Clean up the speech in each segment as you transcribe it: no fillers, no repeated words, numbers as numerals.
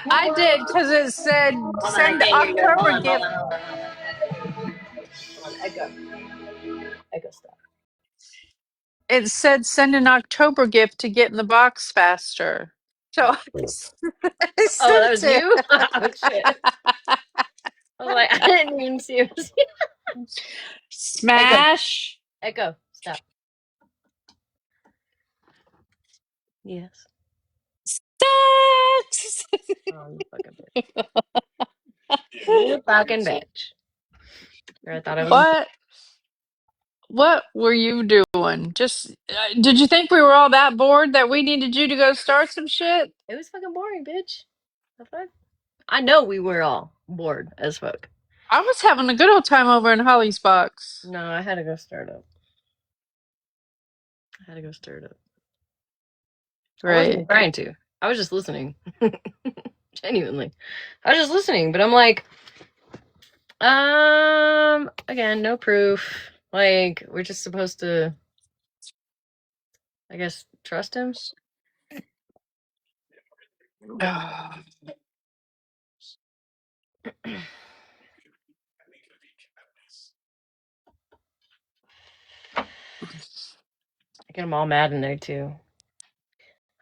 I did because it said Hold on, I send can't hear you. October gift. Hold on. Hold on, echo. Echo, stop. It said send an October gift to get in the box faster. So I Oh, that sent was it. you? Oh, shit. I was like, I didn't even see it. Echo. Smash. Echo, stop. Yes. Sucks. Oh, you fucking bitch. You fucking bitch. I thought I was. What? What were you doing? Just did you think we were all that bored that we needed you to go start some shit? It was fucking boring, bitch. The fuck? I know we were all bored as fuck. I was having a good old time over in Holly's box. No, I had to go start up. I had to go stir it up. I wasn't Great. even trying to. I was just listening. Genuinely. I was just listening, but I'm like, again, no proof. Like, we're just supposed to, I guess, trust him. I get them all mad in there too.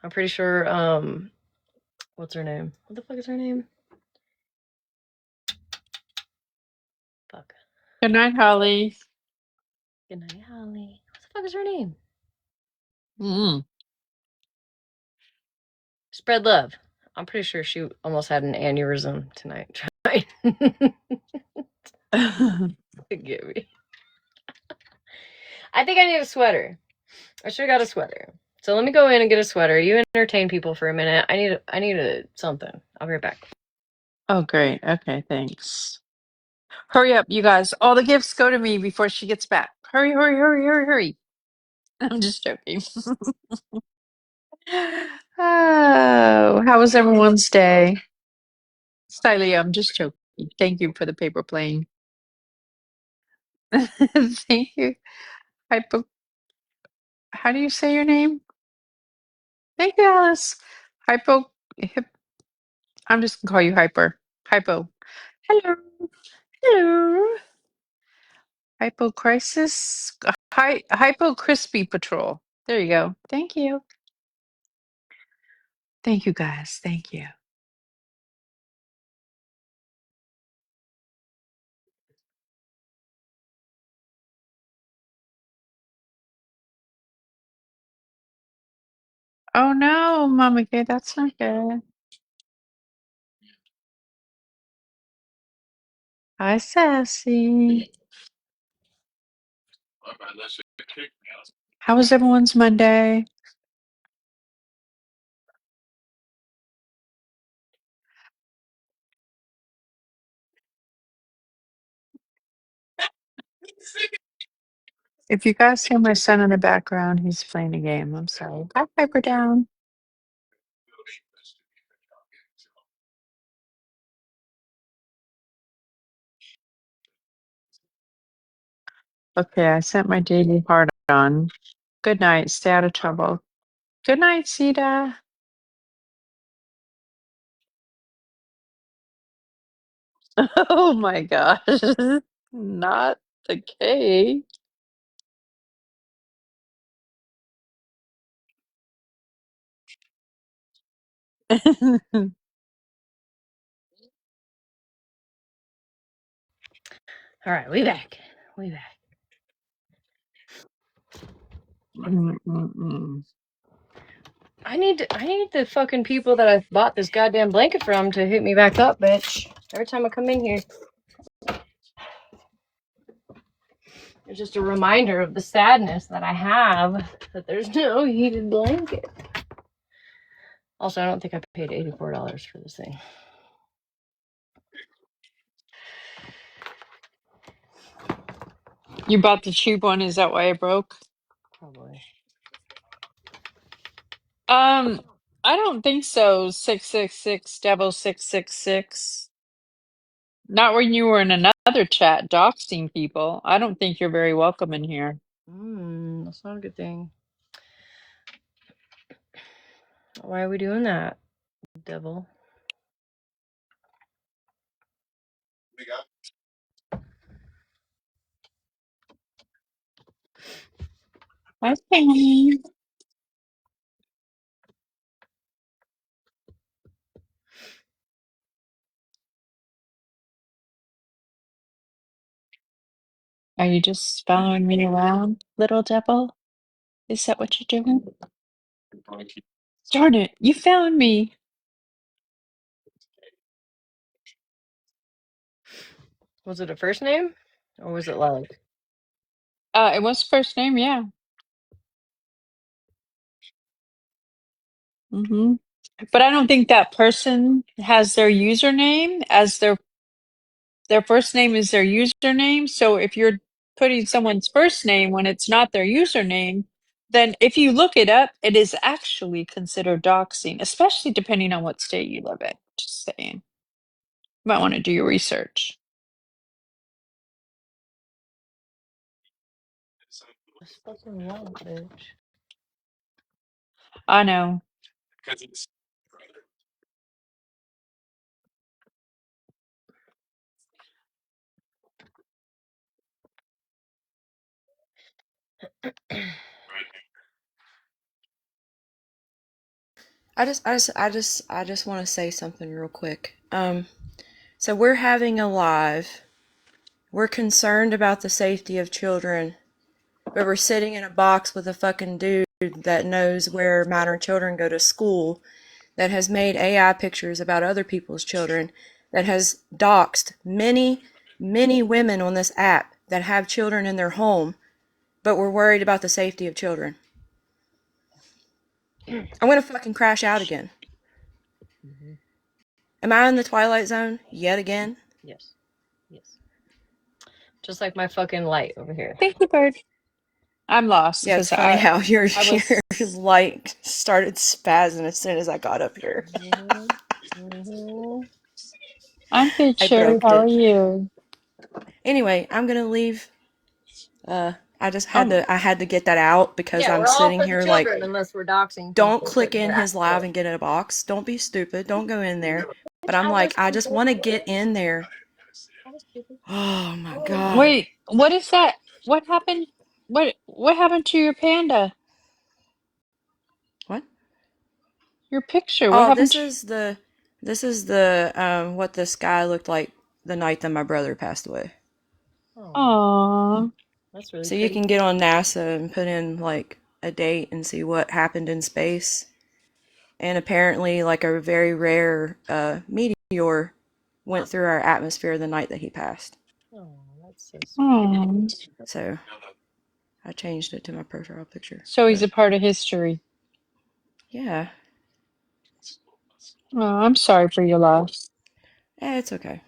I'm pretty sure, what's her name? What the fuck is her name? Fuck. Good night, Holly. Good night, Holly. What the fuck is her name? Mm. Spread love. I'm pretty sure she almost had an aneurysm tonight. Forgive me. I think I need a sweater. I should have got a sweater. So let me go in and get a sweater. You entertain people for a minute. I need something. I'll be right back. Oh, great. Okay, thanks. Hurry up, you guys. All the gifts go to me before she gets back. Hurry, hurry, hurry, hurry, hurry. I'm just joking. Oh, how was everyone's day? Smiley, I'm just joking. Thank you for the paper plane. Thank you. Hypo. How do you say your name? Thank you, Alice. Hypo. Hip, I'm just gonna call you Hyper. Hypo. Hello. Hello. Hypo Crisis. Hypo Crispy Patrol. There you go. Thank you. Thank you, guys. Thank you. Oh no, Mama K, that's not good. Hi, Sassy. How was everyone's Monday? If you guys hear my son in the background, he's playing a game. I'm sorry. Hi, Piper Down. Okay, I sent my daily heart on. Good night. Stay out of trouble. Good night, Sita. Oh my gosh. Not the K. All right, we back. We back. I need the fucking people that I bought this goddamn blanket from to hit me back up, bitch. Every time I come in here, it's just a reminder of the sadness that I have that there's no heated blanket. Also, I don't think I paid $84 for this thing. You bought the cheap one, is that why it broke? Probably. I don't think so. 666 double 666. Not when you were in another chat doxing people. I don't think you're very welcome in here. That's not a good thing. Why are we doing that? Devil. Hi, Penny. Are you just following me around, little devil? Is that what you're doing? Darn it, you found me. Was it a first name? Or was it like? It was first name, yeah. Mm-hmm. But I don't think that person has their username as their first name is their username. So if you're putting someone's first name when it's not their username, then if you look it up, it is actually considered doxing, especially depending on what state you live in. Just saying. You might want to do your research. This fucking wall, bitch. I know. I just want to say something real quick. So we're having a live. We're concerned about the safety of children, but we're sitting in a box with a fucking dude that knows where minor children go to school, that has made AI pictures about other people's children, that has doxed many, many women on this app that have children in their home, but we're worried about the safety of children. I'm gonna fucking crash out again. Mm-hmm. Am I in the Twilight Zone yet again? Yes. Yes. Just like my fucking light over here. Thank you, Bird. I'm lost Yeah, it's because funny how your I was light started spazzing as soon as I got up here. Mm-hmm. Mm-hmm. I'm good, I Sherry. broke How are it. you? Anyway, I'm gonna leave. I just had Um, to. I had to get that out because Yeah, I'm we're all sitting for the here like, children unless we're doxing don't people click because in we're his after live it. and get in a box. Don't be stupid. Don't go in there. But Which I'm I like, was I just stupid. want to get in there. I was stupid. Oh my Oh, god. wait, what is that? What happened? What happened to your panda? What? Your picture. What Oh, happened this to? is the. This is the what the sky looked like the night that my brother passed away. oh, Aw. that's really So you pretty. can get on NASA and put in like a date and see what happened in space. And apparently, like a very rare meteor went through our atmosphere the night that he passed. Oh, that's so sweet. Aw. So I changed it to my profile picture. So he's But a part of history. yeah, Oh, I'm sorry for your loss. it's okay.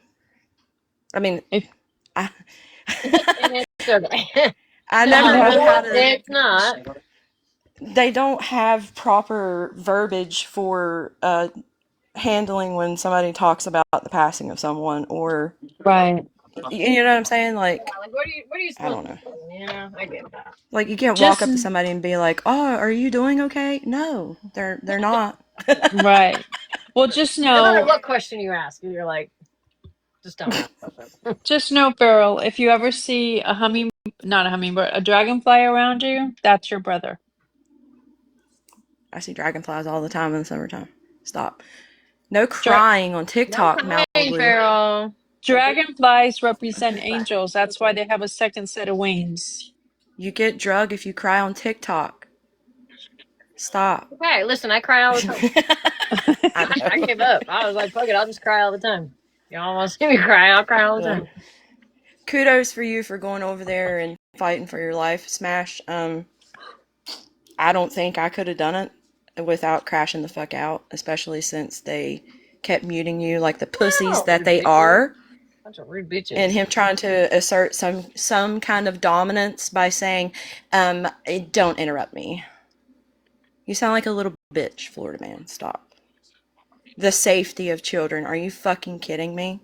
I mean, If I And it's okay. I I never know. know how It's not. they don't have proper verbiage for handling when somebody talks about the passing of someone, or Right. you know what I'm saying? Yeah, Like, like what are you I supposed don't to know. do? You know, I get that. Like, you can't walk Just up to somebody and be like, "Oh, are you doing okay?" No, they're not. right. Well, just No matter know, what question you ask, you're like, just don't ask. just know, Beryl, if you ever see a humming, not a hummingbird, a dragonfly around you, that's your brother. I see dragonflies all the time in the summertime. Stop. No Dra crying on No TikTok, crying, Malibu. Farrell. Dragonflies represent angels. That's why they have a second set of wings. You get drug if you cry on TikTok. Stop. Okay, listen, I cry all the time. I I know. gave up. I was like, fuck it, I'll just cry all the time. Y'all want to see me cry? I'll cry all the Well, time. kudos for you for going over there and fighting for your life, Smash. I don't think I could have done it without crashing the fuck out, especially since they kept muting you like the pussies No, that rude they bitches. are, Bunch of rude and bitches. him trying to assert some kind of dominance by saying, "Don't interrupt me." You sound like a little bitch, Florida man. Stop. The safety of children. Are you fucking kidding me?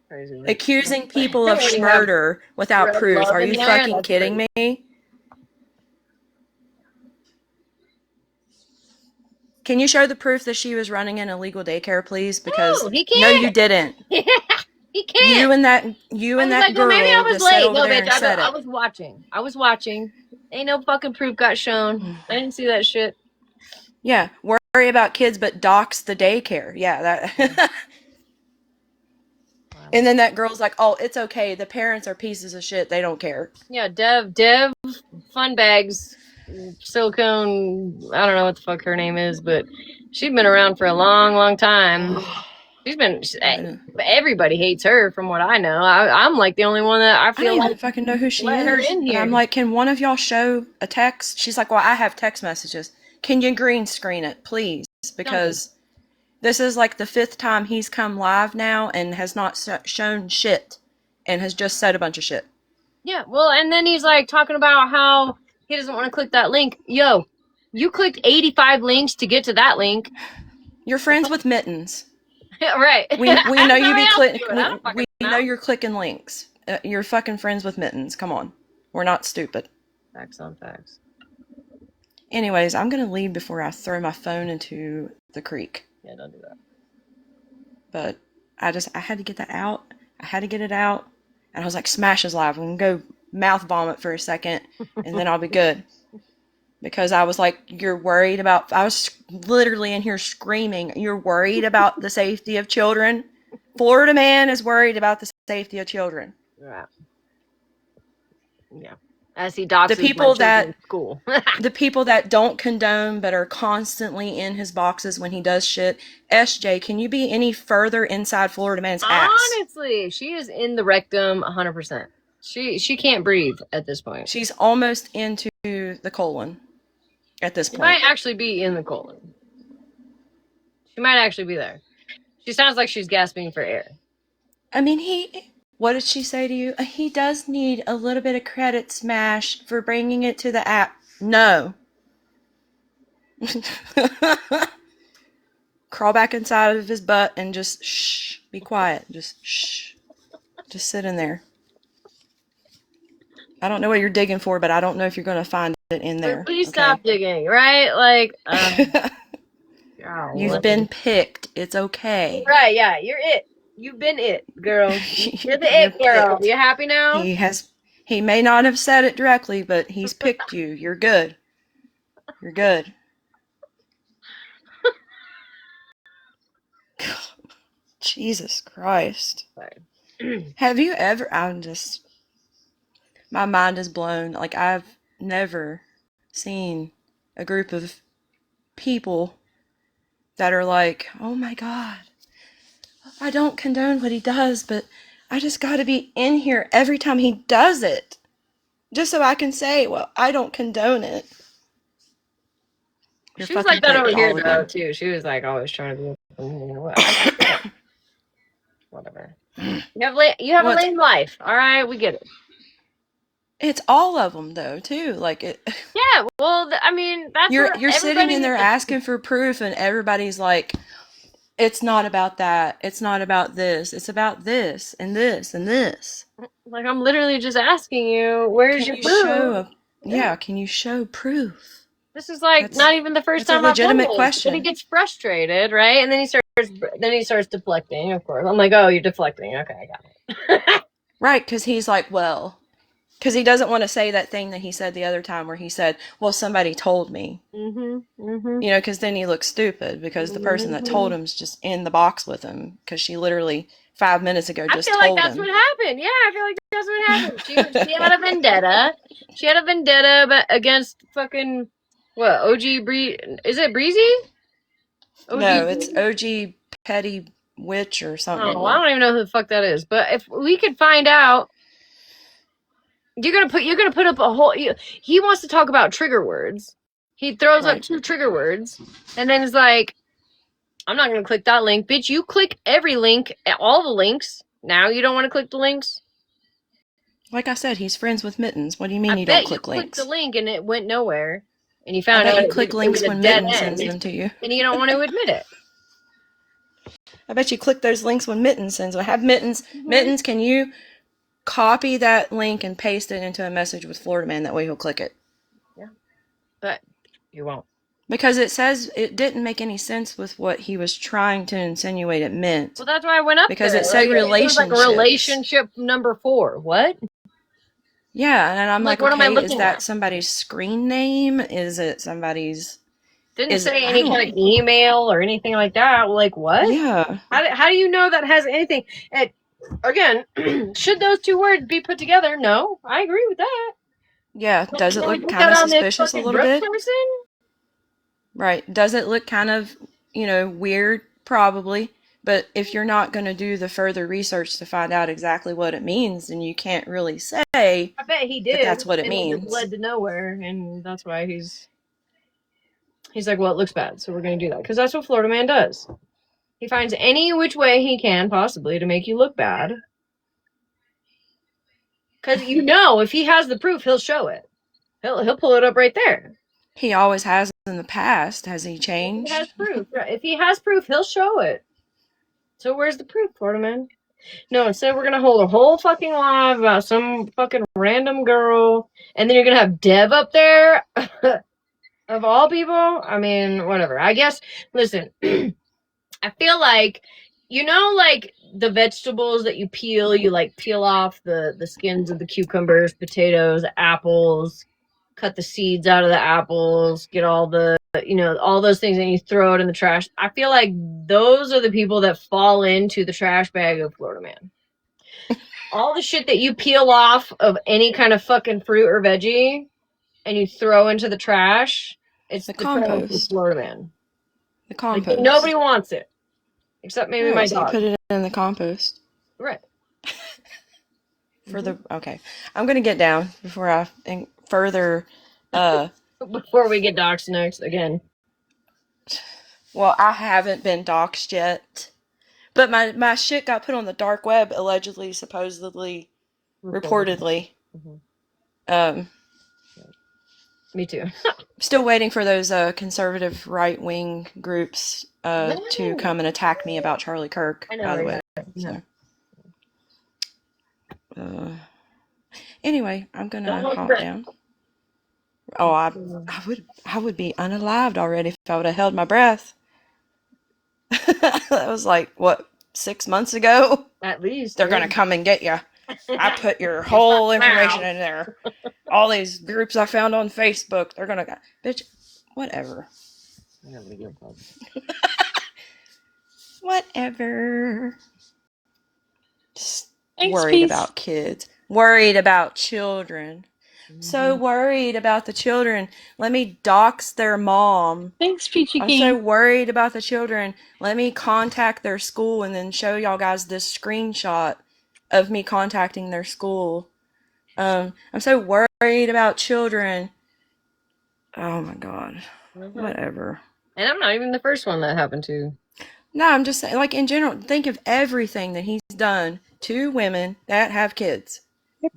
Crazy, right? Accusing people of When you have murder without red proof. love Are in you there, fucking that's kidding crazy. me? Can you show the proof that she was running an illegal daycare, please? Because No, he no, can't. you didn't. He can't. You I and was that like, well, maybe I girl was just sat late. over No, there bitch, and said I it. was watching. I was watching. Ain't no fucking proof got shown. I didn't see that shit. Yeah, worry about kids, but dox the daycare. Yeah, that. And then that girl's like, "Oh, it's okay. The parents are pieces of shit. They don't care." Yeah, Dev, Fun Bags, Silicone. I don't know what the fuck her name is, but she's been around for a long, long time. She's been. Everybody hates her, from what I know. I'm like the only one that I I feel don't even like fucking know who she let her is. in But here. I'm like, can one of y'all show a text? She's like, well, I have text messages. Can you green screen it, please? Because this is like the 5th time he's come live now and has not shown shit and has just said a bunch of shit. Yeah, well, and then he's like talking about how he doesn't want to click that link. Yo, you clicked 85 links to get to that link. You're friends with Mittens. Right. We know you be clicking. We know. know you're clicking links. You're fucking friends with Mittens. Come on, we're not stupid. Facts on facts. Anyways, I'm gonna leave before I throw my phone into the creek. Yeah, don't do that. But I had to get that out. I had to get it out. And I was like, Smash is live. I'm going to go mouth vomit for a second, and then I'll be good. Because I was like, you're worried about, I was literally in here screaming, you're worried about the safety of children? Florida man is worried about the safety of children. Yeah. Yeah. As he doxes The people that in school. the people that don't condone but are constantly in his boxes when he does shit. SJ, can you be any further inside Florida man's ass? Honestly, she is in the rectum 100%. She can't breathe at this point. She's almost into the colon at this She point. might actually be in the colon. She might actually be there. She sounds like she's gasping for air. I mean, what did she say to you? He does need a little bit of credit, Smash, for bringing it to the app. No. Crawl back inside of his butt and just shh. Be quiet. Just shh. Just sit in there. I don't know what you're digging for, but I don't know if you're going to find it in there. Please stop digging, right? Like, you've been picked. It's okay. Right, yeah, you're it. You've been it, girl. You're the it girl. You happy now? He may not have said it directly, but he's picked you. You're good. You're good. Jesus Christ. Have you ever, my mind is blown. Like, I've never seen a group of people that are like, oh my God, I don't condone what he does, but I just gotta be in here every time he does it. Just so I can say, well, I don't condone it. She was like that over here, though, too. She was like always trying to be, whatever. You have a lame life, all right? We get it. It's all of them, though, too. Like it. Yeah, well, I mean, that's you're sitting in there asking for proof, and everybody's like, "It's not about that. It's not about this. It's about this and this and this." Like, I'm literally just asking you, where's your proof? Can you show proof? This is like not even the first time I've done this. Question. But he gets frustrated, right? And then he starts deflecting. Of course, I'm like, oh, you're deflecting. Okay, I got it. Right, because he's like, well, because he doesn't want to say that thing that he said the other time where he said, well, somebody told me. Mm-hmm. Mm-hmm. You know, because then he looks stupid because the person that told him is just in the box with him because she literally 5 minutes ago just told him. I feel like that's what happened. Yeah, I feel like that's what happened. She had a vendetta. She had a vendetta against fucking, what, OG Bree? Is it Breezy? No, it's OG Petty Witch or something. Oh, I don't even know who the fuck that is. But if we could find out, you're gonna put up a whole. He wants to talk about trigger words. He throws up 2 trigger words, and then is like, "I'm not gonna click that link, bitch. You click every link, all the links. Now you don't want to click the links." Like I said, he's friends with Mittens. What do you mean you don't click links? You clicked the link and it went nowhere, and you found out you click links when Mittens sends them to you, and you don't want to admit it. I bet you click those links when Mittens sends them. Have Mittens. Mittens, can you copy that link and paste it into a message with Florida Man? That way he'll click it. Yeah, but you won't. Because it says it didn't make any sense with what he was trying to insinuate it meant. Well, that's why I went up Because there. it said It was like relationships. relationship number 4. What? Yeah, and I'm like, what am I okay, is looking that at? somebody's screen name? Is it somebody's? Didn't say any kind of email or anything like that. Like what? Yeah. How do you know that has anything? And again, should those two words be put together? No, I agree with that. Yeah. Does it Can we look put kind that of on this suspicious a fucking little Brooke bit? person? Right. Does it look kind of, weird? Probably. But if you're not going to do the further research to find out exactly what it means, then you can't really say I bet he that did, that's what it and it just means. led to nowhere, and that's why he's like, well, it looks bad, so we're going to do that because that's what Florida man does. He finds any which way he can possibly to make you look bad. Because if he has the proof, he'll show it. He'll pull it up right there. He always has in the past. Has he changed? If he has proof, right? If he has proof, he'll show it. So where's the proof, Florida man? No, instead we're gonna hold a whole fucking live about some fucking random girl, and then you're gonna have Deb up there, of all people. I mean, whatever. I guess. Listen, I feel like, like the vegetables that you peel, you like peel off the skins of the cucumbers, potatoes, apples, cut the seeds out of the apples, get all the, all those things, and you throw it in the trash. I feel like those are the people that fall into the trash bag of Florida man. All the shit that you peel off of any kind of fucking fruit or veggie and you throw into the trash, it's the trash of Florida man. The compost. Like, nobody wants it. Except maybe my So you dog. put it in the compost. Right. Okay. I'm going to get down before I further before we get doxxed next again. Well, I haven't been doxxed yet. But my shit got put on the dark web, allegedly, supposedly, reportedly. Me too. Still waiting for those conservative right-wing groups to come and attack me about Charlie Kirk, by the way. So. Anyway, I'm gonna hop down. Oh, I would be unalived already if I would have held my breath. That was like, what, 6 months ago? At least. They're gonna come and get you. I put your whole information in there. All these groups I found on Facebook, they're gonna go, bitch, whatever. Whatever. Just worried about kids. Worried about children. So worried about the children. Let me dox their mom. Thanks, Peachy I'm King. so worried about the children. Let me contact their school and then show y'all guys this screenshot of me contacting their school. I'm so worried about children. Oh my god. Whatever. And I'm not even the first one that happened to. No, I'm just saying, like, in general, think of everything that he's done to women that have kids.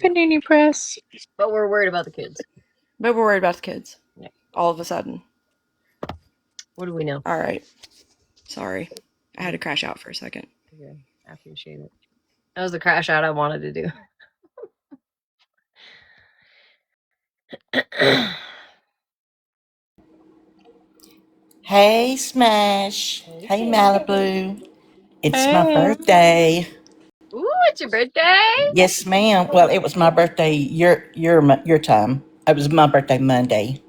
Panini Press. But we're worried about the kids. But we're worried about the kids. Yeah. All of a sudden. What do we know? All right. Sorry. I had to crash out for a second. Okay. I appreciate it. That was the crash out I wanted to do. Hey, Smash. Hey, Malibu. It's my birthday. Ooh, it's your birthday? Yes, ma'am. Well, it was my birthday your time. It was my birthday Monday.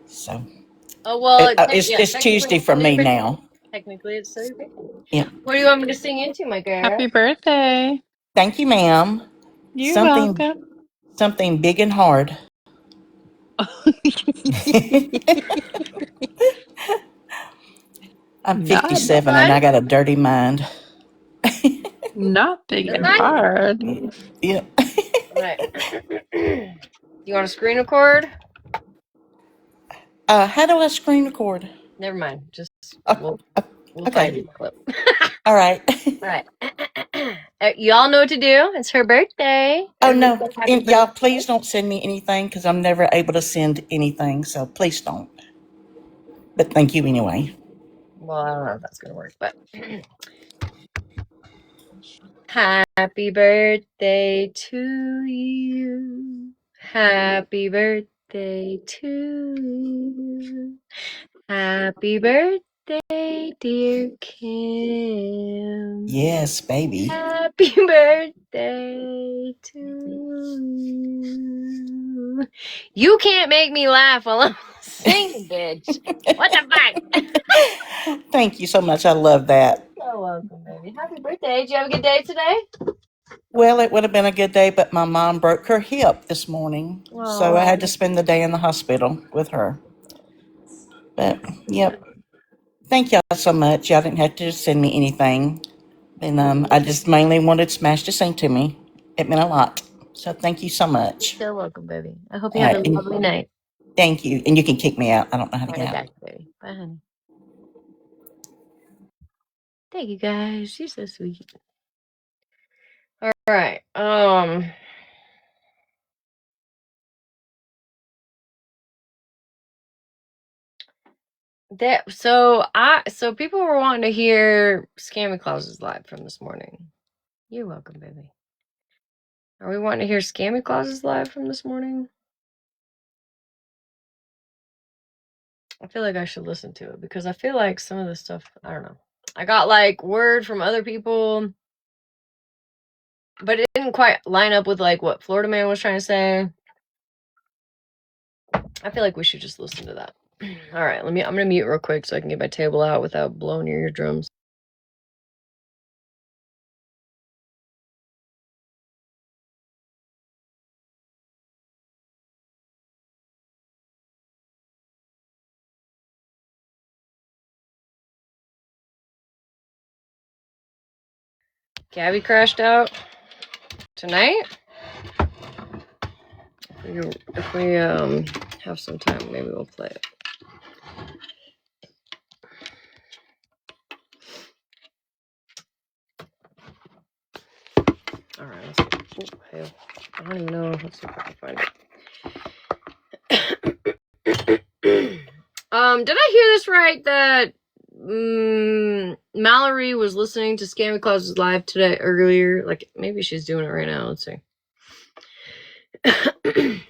So. Oh, well, it's Tuesday for me now. Technically, it's so your birthday. Yeah. What do you want me to sing into, my girl? Happy birthday. Thank you, ma'am. You're welcome. Something big and hard. I'm 57 and I got a dirty mind. Not big and hard. Yeah. Right. You want a screen record? How do I screen record? Never mind. Just we'll okay. find the clip. All right. Right. You all know what to do. It's her birthday. Oh, no. Y'all, please don't send me anything because I'm never able to send anything. So please don't. But thank you anyway. Well, I don't know if that's going to work, but. Happy birthday to you. Happy birthday to you. Happy birthday, dear Kim. Yes, baby. Happy birthday to you. You can't make me laugh while I'm singing, bitch. What the fuck? Thank you so much. I love that. You're welcome, baby. Happy birthday. Did you have a good day today? Well, it would have been a good day, but my mom broke her hip this morning. So I had to spend the day in the hospital with her. But, yep. Thank y'all so much. Y'all didn't have to send me anything. And I just mainly wanted Smash to sing to me. It meant a lot. So thank you so much. You're welcome, baby. I hope you All have right, a lovely night. thank you. And you can kick me out. I don't know how to All get right, out. back, baby. Bye, honey. Thank you, guys. You're so sweet. All right. So people were wanting to hear Scammy Claus's live from this morning. You're welcome, baby. Are we wanting to hear Scammy Claus's live from this morning? I feel like I should listen to it because I feel like some of the stuff, I don't know. I got like word from other people, but it didn't quite line up with like what Florida Man was trying to say. I feel like we should just listen to that. All right, I'm gonna mute real quick so I can get my table out without blowing your eardrums. Gabby crashed out tonight. If we have some time, maybe we'll play it. All right, let's see. Oh, hell. I don't even know. Let's see if I can find it. Did I hear this right? That Mallory was listening to Scammy Claus's live today earlier. Like maybe she's doing it right now. Let's see. I don't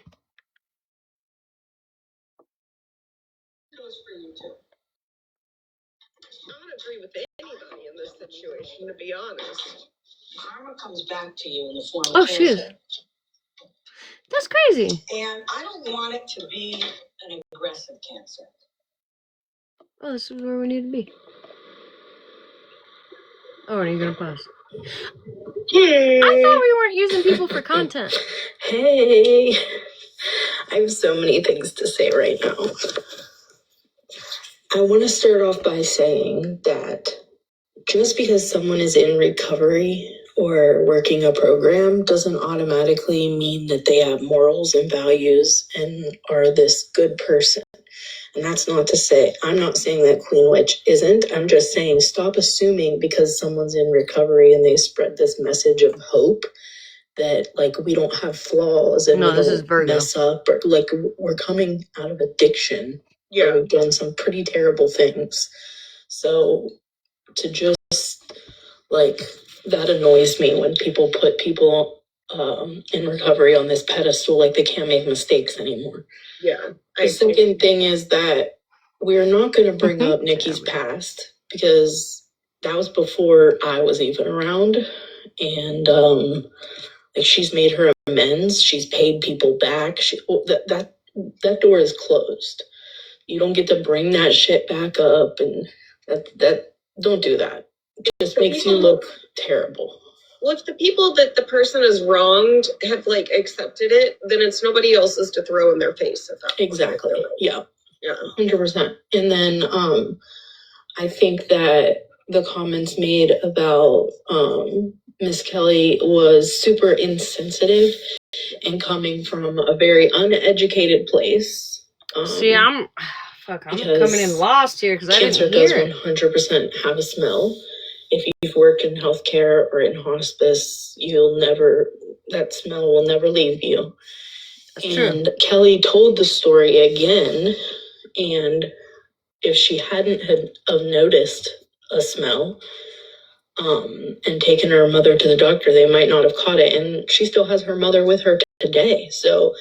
agree with anybody in this situation, to be honest. Karma comes back to you in the form of cancer. That's crazy. And I don't want it to be an aggressive cancer. Oh, this is where we need to be. Oh, are you gonna pause? Hey. I thought we weren't using people for content. Hey. I have so many things to say right now. I want to start off by saying that just because someone is in recovery or working a program doesn't automatically mean that they have morals and values and are this good person. And that's not to say, I'm not saying that Queen Witch isn't. I'm just saying stop assuming because someone's in recovery and they spread this message of hope that like we don't have flaws and No, we this is don't Virgo. mess up or like we're coming out of addiction. Yeah, we've done some pretty terrible things. So to just like that annoys me when people put people in recovery on this pedestal like they can't make mistakes anymore. Yeah. The second thing is that we're not going to bring up Nikki's past because that was before I was even around, and like she's made her amends. She's paid people back. That door is closed. You don't get to bring that shit back up, and that don't do that. It just makes you look terrible. Well, if the people that the person has wronged have like accepted it, then it's nobody else's to throw in their face at that. Exactly. Yeah. 100%. And then I think that the comments made about Miss Kelly was super insensitive and coming from a very uneducated place. See, I'm coming in lost here because I didn't hear it. Cancer does 100% have a smell. If you've worked in healthcare or in hospice, that smell will never leave you. That's and true. Kelly told the story again, and if she hadn't have noticed a smell and taken her mother to the doctor, they might not have caught it. And she still has her mother with her today. So,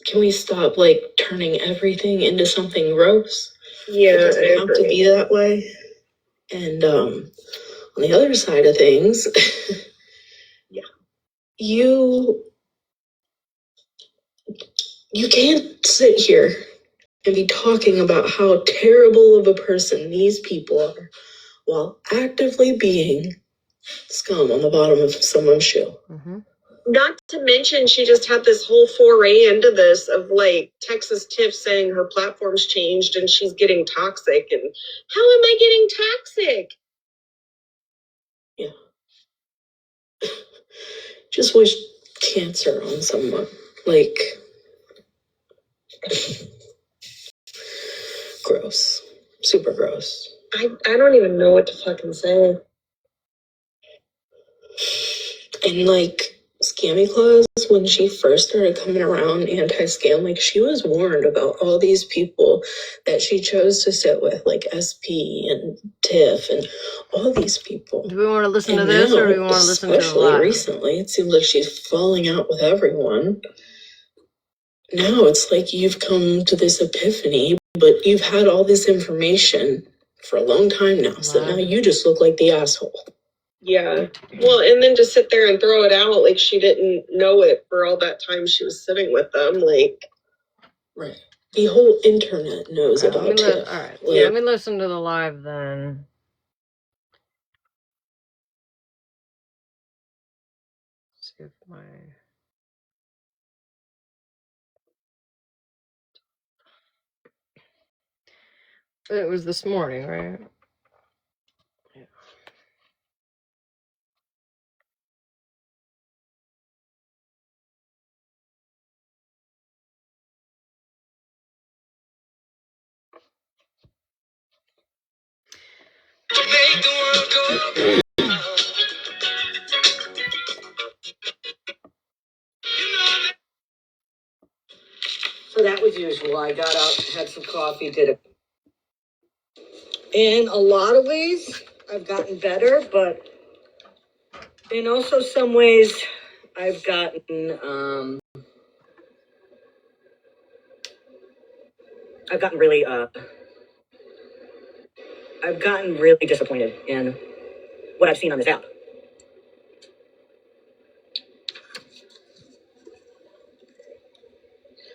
can we stop like turning everything into something gross? Yeah, it doesn't have to be that way. And on the other side of things, yeah, you can't sit here and be talking about how terrible of a person these people are while actively being scum on the bottom of someone's shoe. Mm-hmm. Not to mention, she just had this whole foray into this of like Texas Tiff saying her platform's changed and she's getting toxic. And how am I getting toxic? Yeah. Just wish cancer on someone. Like, gross. Super gross. I don't even know what to fucking say. And like, Scammy Claus, when she first started coming around anti-scam, like she was warned about all these people that she chose to sit with, like SP and Tiff and all these people. Do we want to listen to this, or do we want to listen to the especially live? recently, it seems like she's falling out with everyone. Now it's like you've come to this epiphany, but you've had all this information for a long time now, so now you just look like the asshole. Yeah. Well, and then to sit there and throw it out like she didn't know it for all that time she was sitting with them, like. Right. The whole internet knows about Tiff. All right. Like, let me listen to the live then. See if my. It was this morning, right? Yeah. So that was usual. I got up, had some coffee, did it. In a lot of ways, I've gotten better, but in also some ways, I've gotten really, I've gotten really disappointed in what I've seen on this app.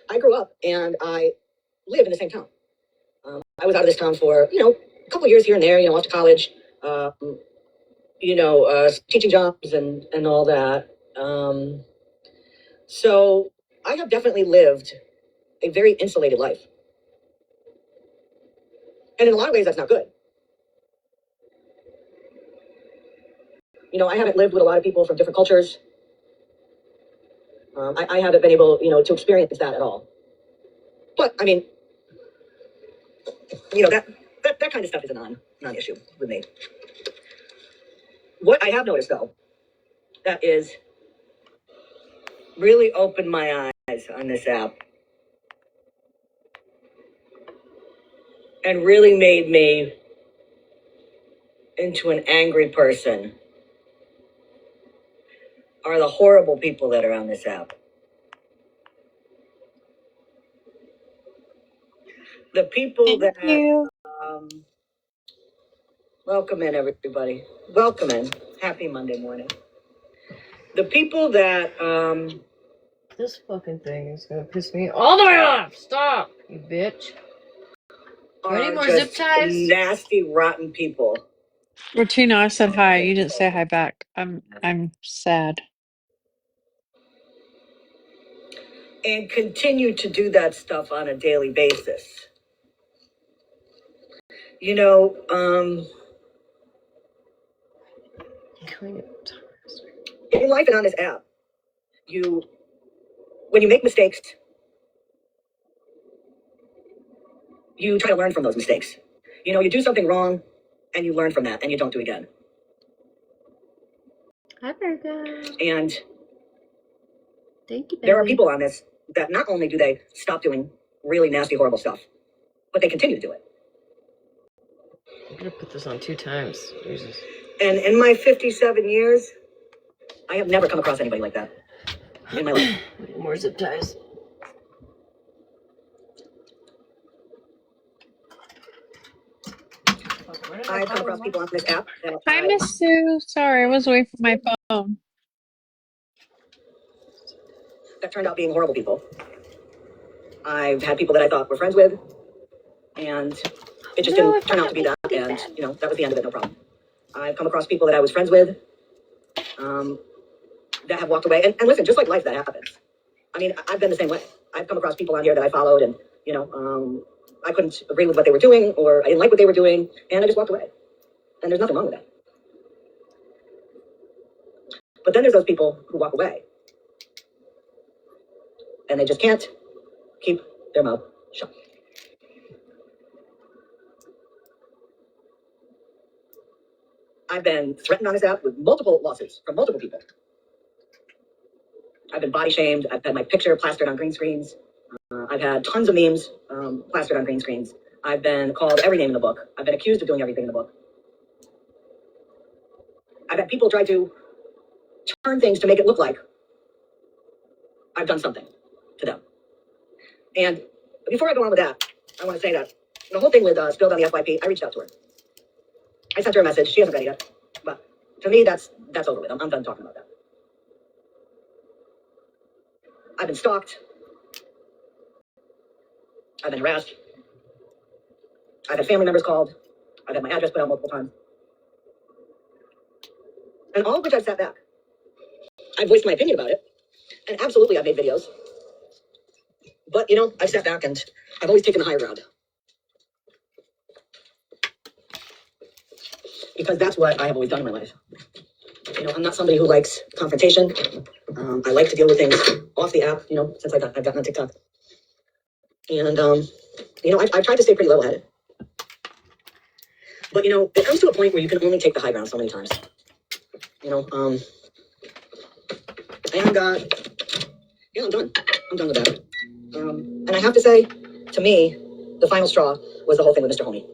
I grew up and I live in the same town. I was out of this town for, a couple of years here and there, off to college, teaching jobs and all that. So I have definitely lived a very insulated life. And in a lot of ways, that's not good. I haven't lived with a lot of people from different cultures. I haven't been able, to experience that at all. But I mean, that kind of stuff is a non-issue with me. What I have noticed, though, that is really opened my eyes on this app and really made me into an angry person are the horrible people that are on this app. The people Thank you. welcome in, everybody. Welcome in. Happy Monday morning. The people that This fucking thing is gonna piss me all the way off. Stop, you bitch. Do I need more zip ties? Nasty, rotten people. Martina, I said hi. You didn't say hi back. I'm sad. And continue to do that stuff on a daily basis. In life and on this app, when you make mistakes, you try to learn from those mistakes. You do something wrong and you learn from that and you don't do it again. Hi, Virgo. And Thank you, baby. there are people on this that not only do they stop doing really nasty, horrible stuff, but they continue to do it. I'm gonna put this on 2 times. Jesus. And in my 57 years, I have never come across anybody like that in my life. More zip ties. I've come across people on this app that Hi, Miss Sue. Sorry, I was away from my phone. that turned out being horrible people. I've had people that I thought were friends with, and it just didn't turn out to be that, and that was the end of it, no problem. I've come across people that I was friends with, that have walked away, and listen, just like life, that happens. I mean, I've been the same way. I've come across people on here that I followed, and I couldn't agree with what they were doing, or I didn't like what they were doing, and I just walked away. And there's nothing wrong with that. But then there's those people who walk away, and they just can't keep their mouth shut. I've been threatened on this app with multiple lawsuits from multiple people. I've been body shamed. I've had my picture plastered on green screens. I've had tons of memes plastered on green screens. I've been called every name in the book. I've been accused of doing everything in the book. I've had people try to turn things to make it look like I've done something to them. And before I go on with that, I want to say that the whole thing with spilled on the FYP, I reached out to her. I sent her a message. She hasn't read it yet. But to me, that's over with. I'm done talking about that. I've been stalked. I've been harassed. I've had family members called. I've had my address put out multiple times. And all of which I've sat back. I've voiced my opinion about it. And absolutely, I've made videos. But, I've sat back and I've always taken the higher ground. Because that's what I have always done in my life. I'm not somebody who likes confrontation. I like to deal with things off the app, since I've gotten on TikTok. And, I've tried to stay pretty level-headed. But, it comes to a point where you can only take the high ground so many times. And, I'm done. I'm done with that. And I have to say, to me, the final straw was the whole thing with Mr. Homie.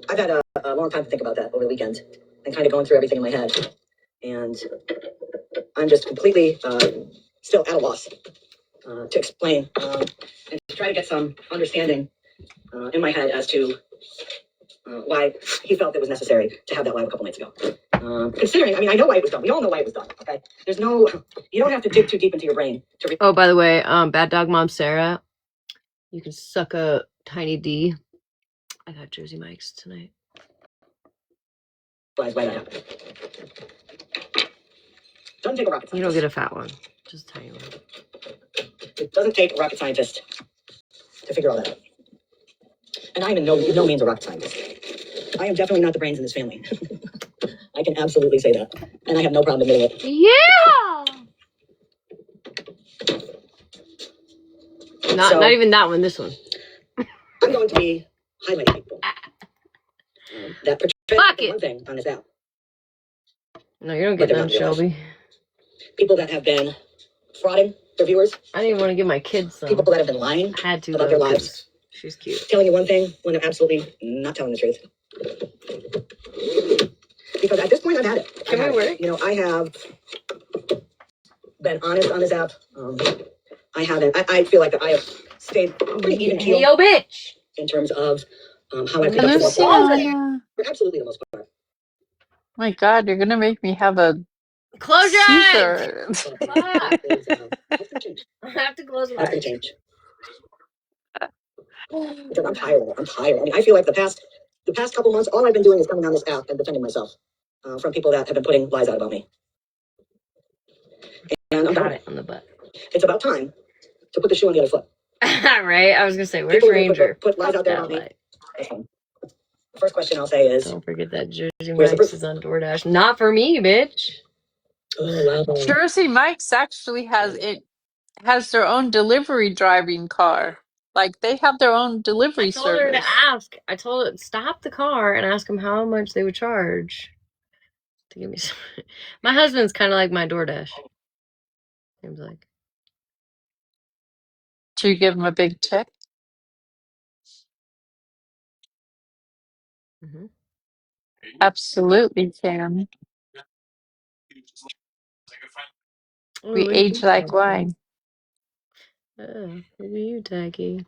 I've had a long time to think about that over the weekend and kind of going through everything in my head. And I'm just completely still at a loss to explain and to try to get some understanding in my head as to why he felt it was necessary to have that live a couple nights ago. Considering, I know why it was done. We all know why it was done. Okay, you don't have to dig too deep into your brain to. Oh, by the way, Bad Dog Mom Sarah, you can suck a tiny D. I got Jersey Mike's tonight. Why that happened. Doesn't take a rocket scientist. You don't get a fat one, just a tiny one. It doesn't take a rocket scientist to figure all that out. And I am in no means a rocket scientist. I am definitely not the brains in this family. I can absolutely say that. And I have no problem admitting it. Yeah! Not even that one, this one. I'm going to be highlighting people that portray one thing on this app. No, you don't get none, Shelby. People that have been frauding their viewers. I didn't even want to give my kids some. People that have been lying about their lives. She's cute. Telling you one thing when they're absolutely not telling the truth. Because at this point, I've had it. Can we work? I have been honest on this app. I haven't. I feel like that I have stayed pretty even keel. Yo, bitch! In terms of how I pick up the Luciana. for absolutely the most part. My God, you're gonna make me have a Close your eyes! seizure. I have to close my eyes. Because I'm tired of it. I'm tired. I mean, I feel like the past couple months, all I've been doing is coming on this app and defending myself from people that have been putting lies out about me. And I'm Got it on the butt. It's about time to put the shoe on the other foot. Right? I was gonna say, where's People Ranger? put lies out there about me. The first question I'll say is, don't forget that Jersey Mike's is on DoorDash. Not for me, bitch. Oh, wow. Jersey Mike's actually has their own delivery driving car. Like they have their own delivery service. I told her to ask. I told her stop the car and ask them how much they would charge to give me some. My husband's kind of like my DoorDash. Seems like. Do you give him a big tip? Mm-hmm. Absolutely, Sam. We age like wine. Oh, look at you, Tacky.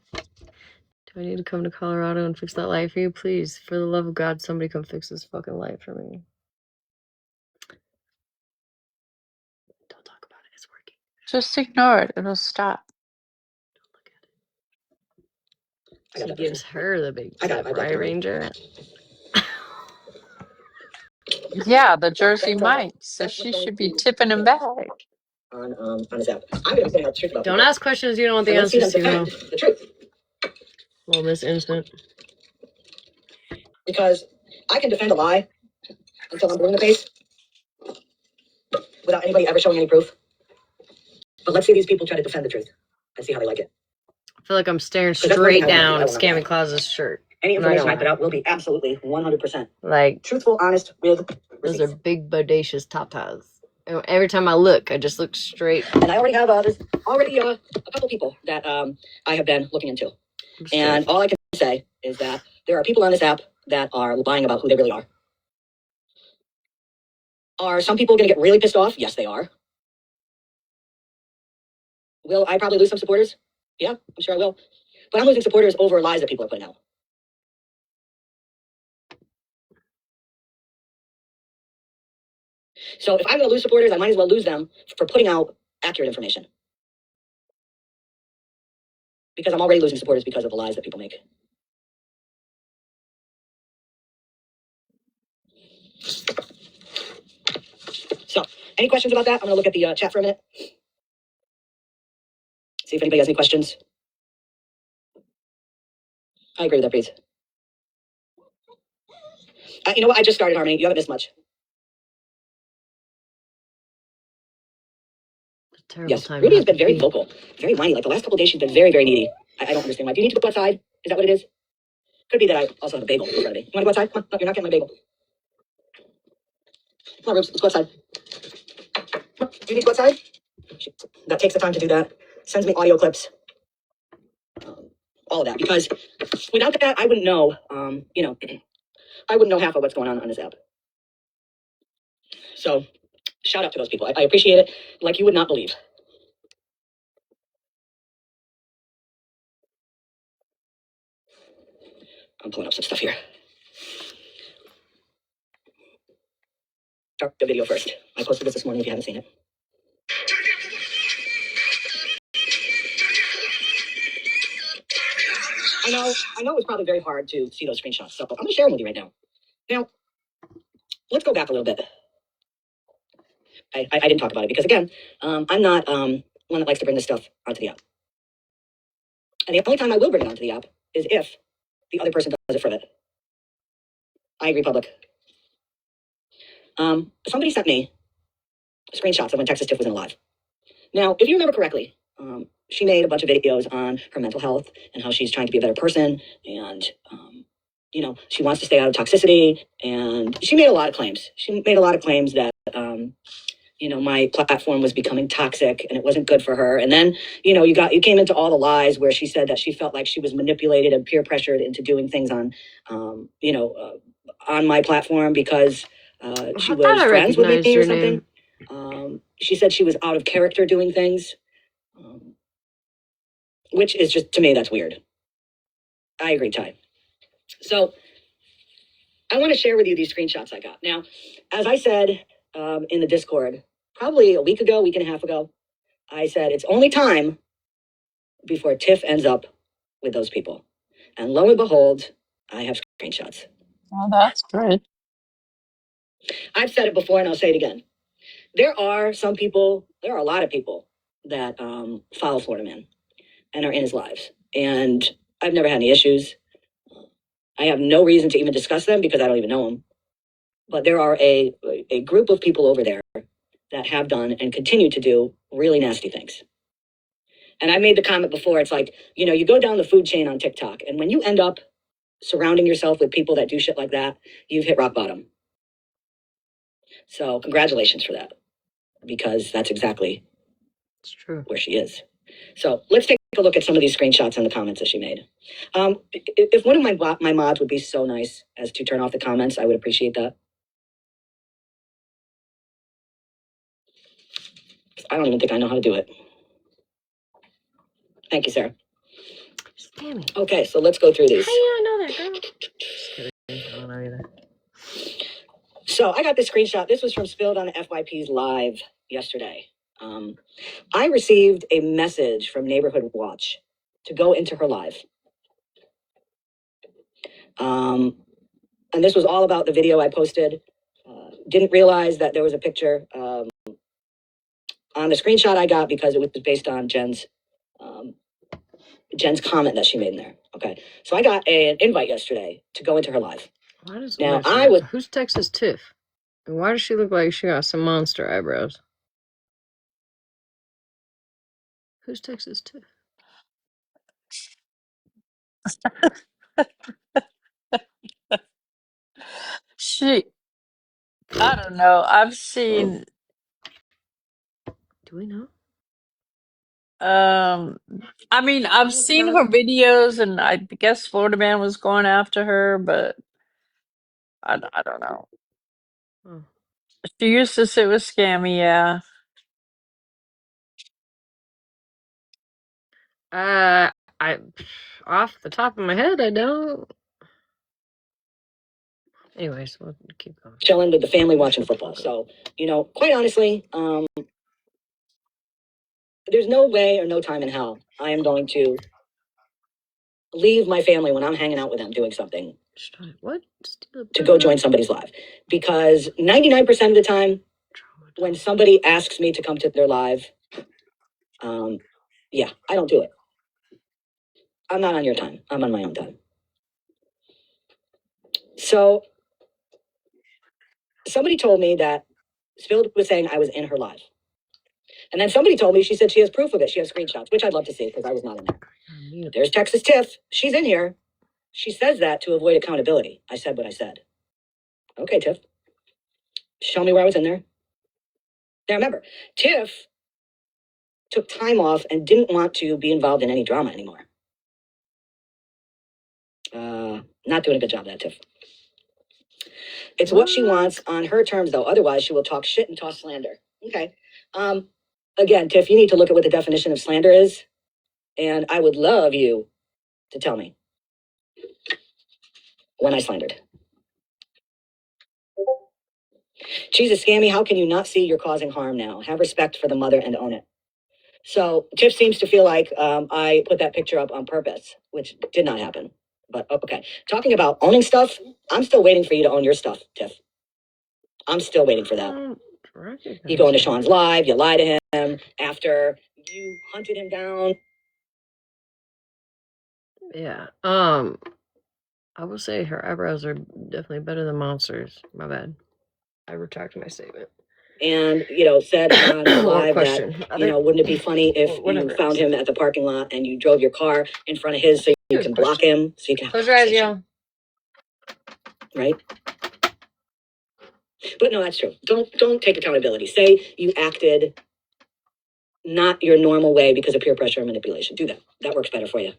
Do I need to come to Colorado and fix that light for you? Please, for the love of God, somebody come fix this fucking light for me. Don't talk about it. It's working. Just ignore it. It'll stop. Don't look at it. She gives her the big samurai ranger. Yeah, the Jersey Mike. So she should be tipping him back. On his app. I'm going to be putting out the truth about Don't people. ask questions you don't want the And let's see them answers to. defend the truth. Well, this instant. Because I can defend a lie until I'm blue in the face without anybody ever showing any proof. But let's see these people try to defend the truth and see how they like it. I feel like I'm staring 'Cause that's one thing straight I won't do. down I at will not Scammy lie. Claus's shirt. Any I'm not information I gonna put lie. out will be absolutely 100% Like, truthful, honest, with those receipts. are big, bodacious tatas. And every time I look, I just look straight. And I already have there's already a couple people that I have been looking into. And all I can say is that there are people on this app that are lying about who they really are. Are some people going to get really pissed off? Yes, they are. Will I probably lose some supporters? Yeah, I'm sure I will. But I'm losing supporters over lies that people are putting out. So if I'm going to lose supporters, I might as well lose them for putting out accurate information. Because I'm already losing supporters because of the lies that people make. So, any questions about that? I'm going to look at the chat for a minute. See if anybody has any questions. I agree with that, Breeze. You know what? I just started, Harmony. You haven't missed much. Yes, Ruby has been very vocal, very whiny. Like the last couple of days, she's been very, very needy. I don't understand why. Do you need to go outside? Is that what it is? Could be that I also have a bagel in front of me. You want to go outside? Come on. No, you're not getting my bagel. Come on, Rubes. Let's go outside. Come on. Do you need to go outside? That takes the time to do that. Sends me audio clips. All of that. Because without that, I wouldn't know, I wouldn't know half of what's going on this app. So, shout out to those people. I appreciate it like you would not believe. I'm pulling up some stuff here. Start the video first. I posted this morning if you haven't seen it. I know it's probably very hard to see those screenshots, so I'm going to share them with you right now. Now, let's go back a little bit. I didn't talk about it because, again, I'm not one that likes to bring this stuff onto the app. And the only time I will bring it onto the app is if the other person does it for it. I agree, public. Somebody sent me screenshots of when Texas Tiff was in live. Now, if you remember correctly, she made a bunch of videos on her mental health and how she's trying to be a better person, and she wants to stay out of toxicity, and she made a lot of claims. She made a lot of claims that my platform was becoming toxic and it wasn't good for her. And then you came into all the lies where she said that she felt like she was manipulated and peer pressured into doing things on on my platform because she was friends with me or something. She said she was out of character doing things, which is just, to me, that's weird. I agree, Ty. So I want to share with you these screenshots I got. Now, as I said in the Discord, probably a week and a half ago, I said it's only time before Tiff ends up with those people. And lo and behold, I have screenshots. Well, that's good. I've said it before and I'll say it again. There are a lot of people that follow Florida Man and are in his lives. And I've never had any issues. I have no reason to even discuss them because I don't even know them. But there are a group of people over there that have done and continue to do really nasty things. And I made the comment before, it's like, you go down the food chain on TikTok, and when you end up surrounding yourself with people that do shit like that, you've hit rock bottom. So congratulations for that, because that's exactly where she is. So let's take a look at some of these screenshots and the comments that she made. If one of my mods would be so nice as to turn off the comments, I would appreciate that. I don't even think I know how to do it. Thank you, Sarah. Scammy. Okay, so let's go through these. How you don't know that, girl? Just kidding. I don't know either. So I got this screenshot. This was from Spilled on FYP's live yesterday. I received a message from Neighborhood Watch to go into her live. And this was all about the video I posted. Didn't realize that there was a picture on the screenshot I got because it was based on Jen's comment that she made in there. Okay, so I got an invite yesterday to go into her live. Why does who's Texas Tiff? And why does she look like she got some monster eyebrows? Who's Texas Tiff? I don't know. I've seen, Do we know? I mean, I've seen her videos, and I guess Florida Man was going after her, but I don't know. Oh. She used to sit with Scammy, yeah. I off the top of my head, I don't. Anyways, we'll keep going. Chilling with the family watching football. So, quite honestly, there's no way or no time in hell I am going to leave my family when I'm hanging out with them doing something What? to go join somebody's live. Because 99% of the time, when somebody asks me to come to their live, yeah, I don't do it. I'm not on your time. I'm on my own time. So somebody told me that Spilled was saying I was in her live. And then somebody told me, she said she has proof of it. She has screenshots, which I'd love to see because I was not in there. There's Texas Tiff. She's in here. She says that to avoid accountability. I said what I said. Okay, Tiff. Show me where I was in there. Now remember, Tiff took time off and didn't want to be involved in any drama anymore. Not doing a good job of that, Tiff. It's what she wants on her terms, though. Otherwise, she will talk shit and toss slander. Okay. Again, Tiff, you need to look at what the definition of slander is. And I would love you to tell me when I slandered. Jesus, Scammy, how can you not see you're causing harm now? Have respect for the mother and own it. So Tiff seems to feel like I put that picture up on purpose, which did not happen. But okay. Talking about owning stuff, I'm still waiting for you to own your stuff, Tiff. I'm still waiting for that. You go into Sean's live, you lie to him after you hunted him down. Yeah. I will say her eyebrows are definitely better than Monsters. My bad. I retract my statement. And, said on the live that, wouldn't it be funny if you found him at the parking lot and you drove your car in front of his so you can block him, so you can close your eyes, y'all. Right? But no, that's true. Don't take accountability. Say you acted not your normal way because of peer pressure and manipulation. Do that. That works better for you.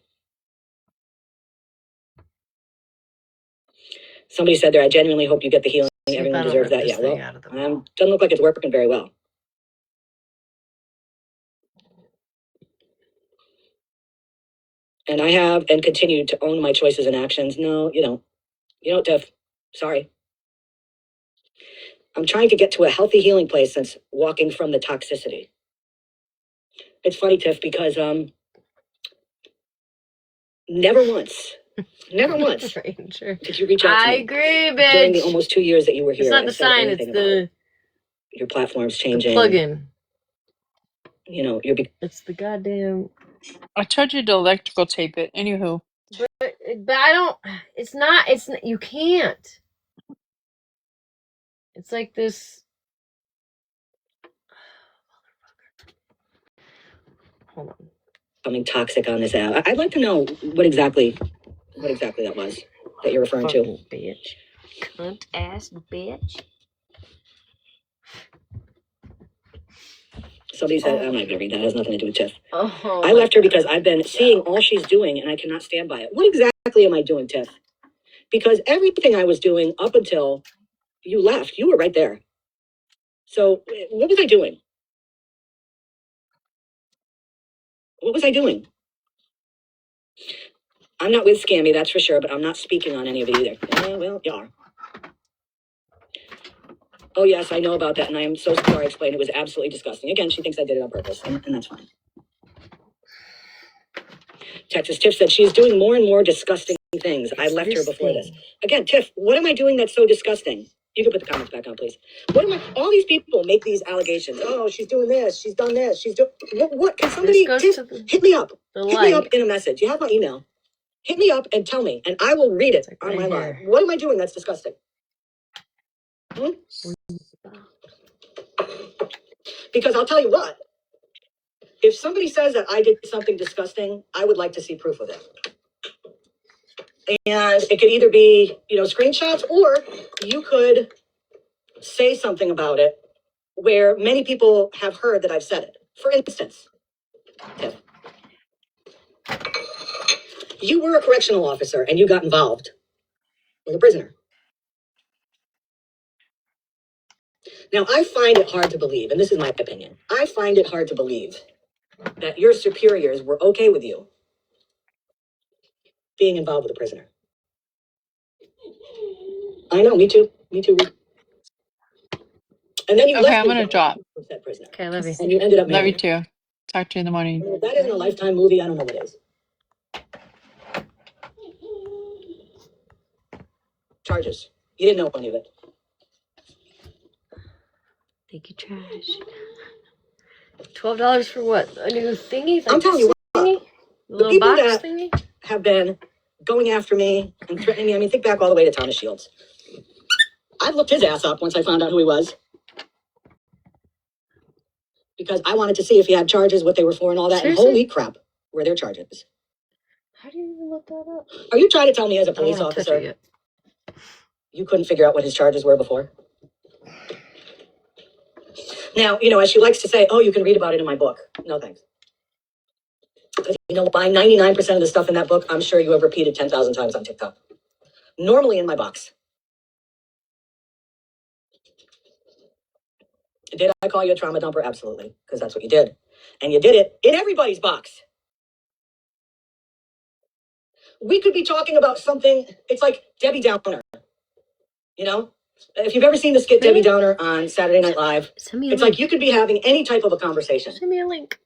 Somebody said there, I genuinely hope you get the healing. Everyone deserves that. Yeah, well, doesn't look like it's working very well. And I have and continue to own my choices and actions. No, you don't. You don't, Tiff. Sorry. I'm trying to get to a healthy healing place since walking from the toxicity. It's funny, Tiff, because never once did you reach out to me. I agree, bitch. During the almost 2 years that you were here. It's not the sign, it's the your platform's changing. plugin. It's the goddamn. I told you to electrical tape it. Anywho. But I don't. It's not. You can't. It's like this. Hold on. Something toxic on this app. I'd like to know what exactly that was that you're referring to. Bitch. Cunt ass bitch. Somebody said, I'm not going to read that. It has nothing to do with Tiff. I left her because I've been seeing all she's doing and I cannot stand by it. What exactly am I doing, Tiff? Because everything I was doing up until you left, you were right there. So what was I doing? What was I doing? I'm not with Scammy, that's for sure, but I'm not speaking on any of it either. Well, you are. Oh, yes, I know about that, and I am so sorry I explained. It was absolutely disgusting. Again, she thinks I did it on purpose, and that's fine. Texas Tiff said she's doing more and more disgusting things. I left her before this. Again, Tiff, what am I doing that's so disgusting? You can put the comments back on, please. What am I? All these people make these allegations. Oh, she's doing this. She's done this. She's doing what? Can somebody Tiff, hit me up? Hit me up in a message. You have my email. Hit me up and tell me, and I will read it on my live. What am I doing that's disgusting? Because I'll tell you what. If somebody says that I did something disgusting, I would like to see proof of it. And it could either be, screenshots, or you could say something about it where many people have heard that I've said it. For instance, Tiff, you were a correctional officer and you got involved with a prisoner. Now, I find it hard to believe, and this is my opinion, I find it hard to believe that your superiors were okay with you being involved with a prisoner. I know, me too. Me too. And then you Okay, left I'm gonna drop. that prisoner. Okay, love you. And you ended up Love you married. too. Talk to you in the morning. If that isn't a Lifetime movie, I don't know what is. Charges. You didn't know any of it. Think you trash. $12 for what? A new thingy? I'm telling you what, thingy? the people that have been going after me and threatening me, I mean, think back all the way to Thomas Shields. I looked his ass up once I found out who he was. Because I wanted to see if he had charges, what they were for, and all that. Seriously? And holy crap, were there charges. How do you even look that up? Are you trying to tell me as a I don't police wanna touch officer, it yet. you couldn't figure out what his charges were before? Now, as she likes to say, oh, you can read about it in my book. No, thanks. Because, by 99% of the stuff in that book, I'm sure you have repeated 10,000 times on TikTok. Normally in my box. Did I call you a trauma dumper? Absolutely, because that's what you did. And you did it in everybody's box. We could be talking about something, it's like Debbie Downer. If you've ever seen the skit Debbie Downer on Saturday Night Live, it's like you could be having any type of a conversation. Send me a link,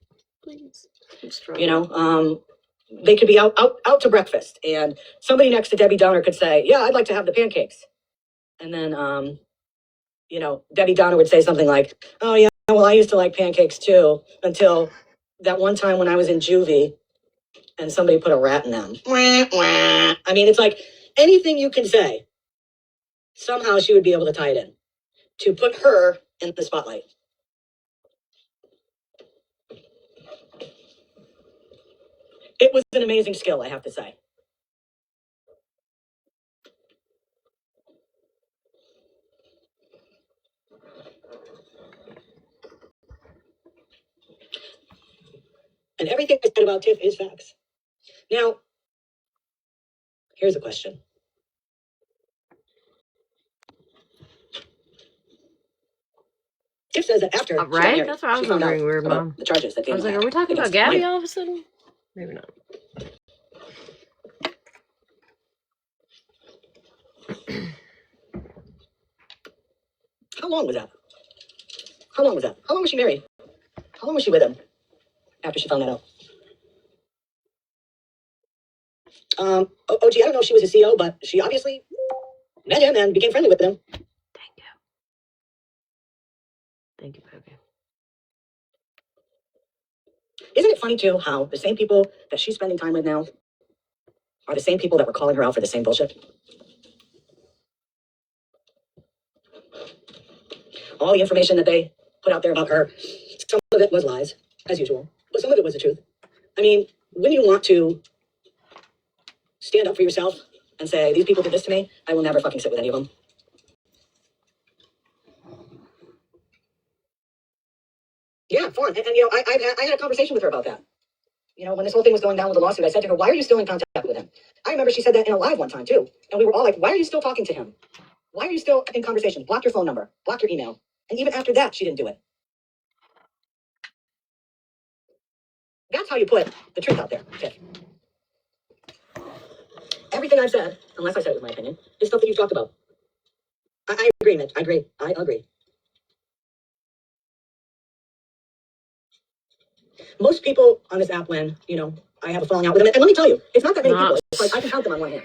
please. They could be out to breakfast, and somebody next to Debbie Downer could say, yeah, I'd like to have the pancakes. And then, Debbie Downer would say something like, oh, yeah, well, I used to like pancakes too, until that one time when I was in juvie and somebody put a rat in them. I mean, it's like anything you can say, somehow she would be able to tie it in to put her in the spotlight. It was an amazing skill, I have to say. And everything I said about Tiff is facts. Now, here's a question. Tiff says that after she got Right? married, That's what I she was found out wondering, weird about mom. the charges that I was like, are we talking about Gabby all of a sudden? Maybe not. How long was that? How long was that? How long was she married? How long was she with him after she found that out? OG, I don't know if she was a CO, but she obviously met him and became friendly with him. Thank you. Thank you, baby. Isn't it funny, too, how the same people that she's spending time with now are the same people that were calling her out for the same bullshit? All the information that they put out there about her, some of it was lies, as usual, but some of it was the truth. I mean, when you want to stand up for yourself and say, these people did this to me, I will never fucking sit with any of them. Yeah, fun. And I had a conversation with her about that. When this whole thing was going down with the lawsuit, I said to her, why are you still in contact with him? I remember she said that in a live one time, too. And we were all like, why are you still talking to him? Why are you still in conversation? Block your phone number. Block your email. And even after that, she didn't do it. That's how you put the truth out there, Tiff. everything I've said, unless I said it with my opinion, is stuff that you've talked about. I agree, Mitch. I agree. Most people on this app, when, I have a falling out with them, and let me tell you, it's not that many people. It's like I can count them on one hand.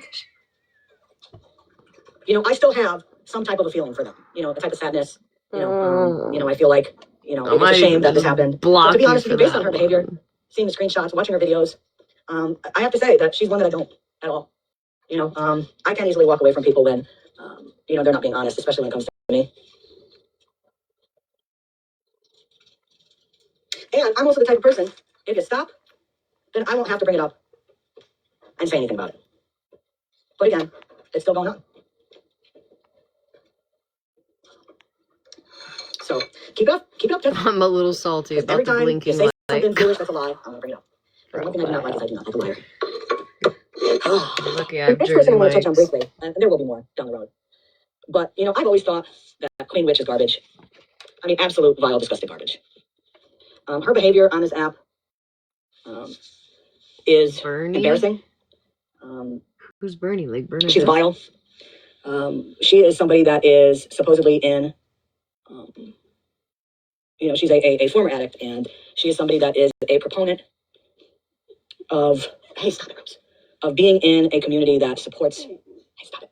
I still have some type of a feeling for them. A type of sadness. I feel like, it was a shame that this happened. But to be honest with you, based on her behavior, seeing the screenshots, watching her videos, I have to say that she's one that I don't at all. I can easily walk away from people when, they're not being honest, especially when it comes to me. And I'm also the type of person, if you stop, then I won't have to bring it up and say anything about it. But again, it's still going on. So keep it up, Jeff. I'm a little salty about Every the time blinking you say light. something foolish that's a lie, I'm gonna bring it up. The one thing I do not like is I do not like a liar. Lucky I The have next Jersey person I want to touch on Mike's. briefly, and there will be more down the road. But I've always thought that Queen Witch is garbage. I mean, absolute vile, disgusting garbage. Her behavior on this app is Bernie? embarrassing. Who's Bernie? Like Bernie? She's vile. She is somebody that is supposedly in, she's a former addict, and she is somebody that is a proponent of, hey, stop it, Rose, of being in a community that supports, hey, stop it,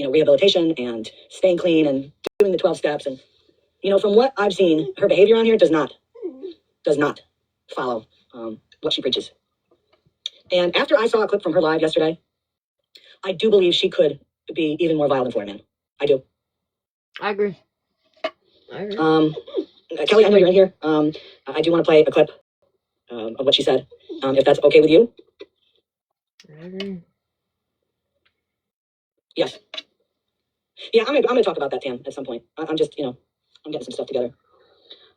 rehabilitation and staying clean and doing the 12 steps. And, from what I've seen, her behavior on here does not follow what she preaches. And after I saw a clip from her live yesterday, I do believe she could be even more vile than Florida Man. I do. I agree. Kelly, I know you're in here. I do want to play a clip of what she said, if that's okay with you. I agree. Yes. Yeah, I'm gonna talk about that, Tam, at some point. I'm just, I'm getting some stuff together.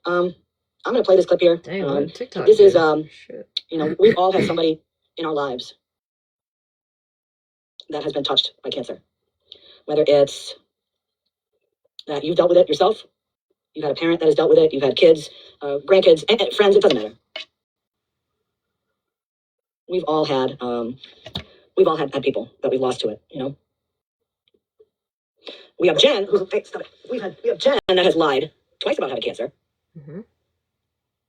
I'm gonna play this clip here. Dang, what TikTok this is, Shit. we've all had somebody in our lives that has been touched by cancer. Whether it's that you've dealt with it yourself, you've had a parent that has dealt with it, you've had kids, grandkids, and friends, it doesn't matter. We've all had people that we've lost to it, We have Jen, who's, hey, stop it. We have Jen that has lied twice about having cancer. Mm-hmm.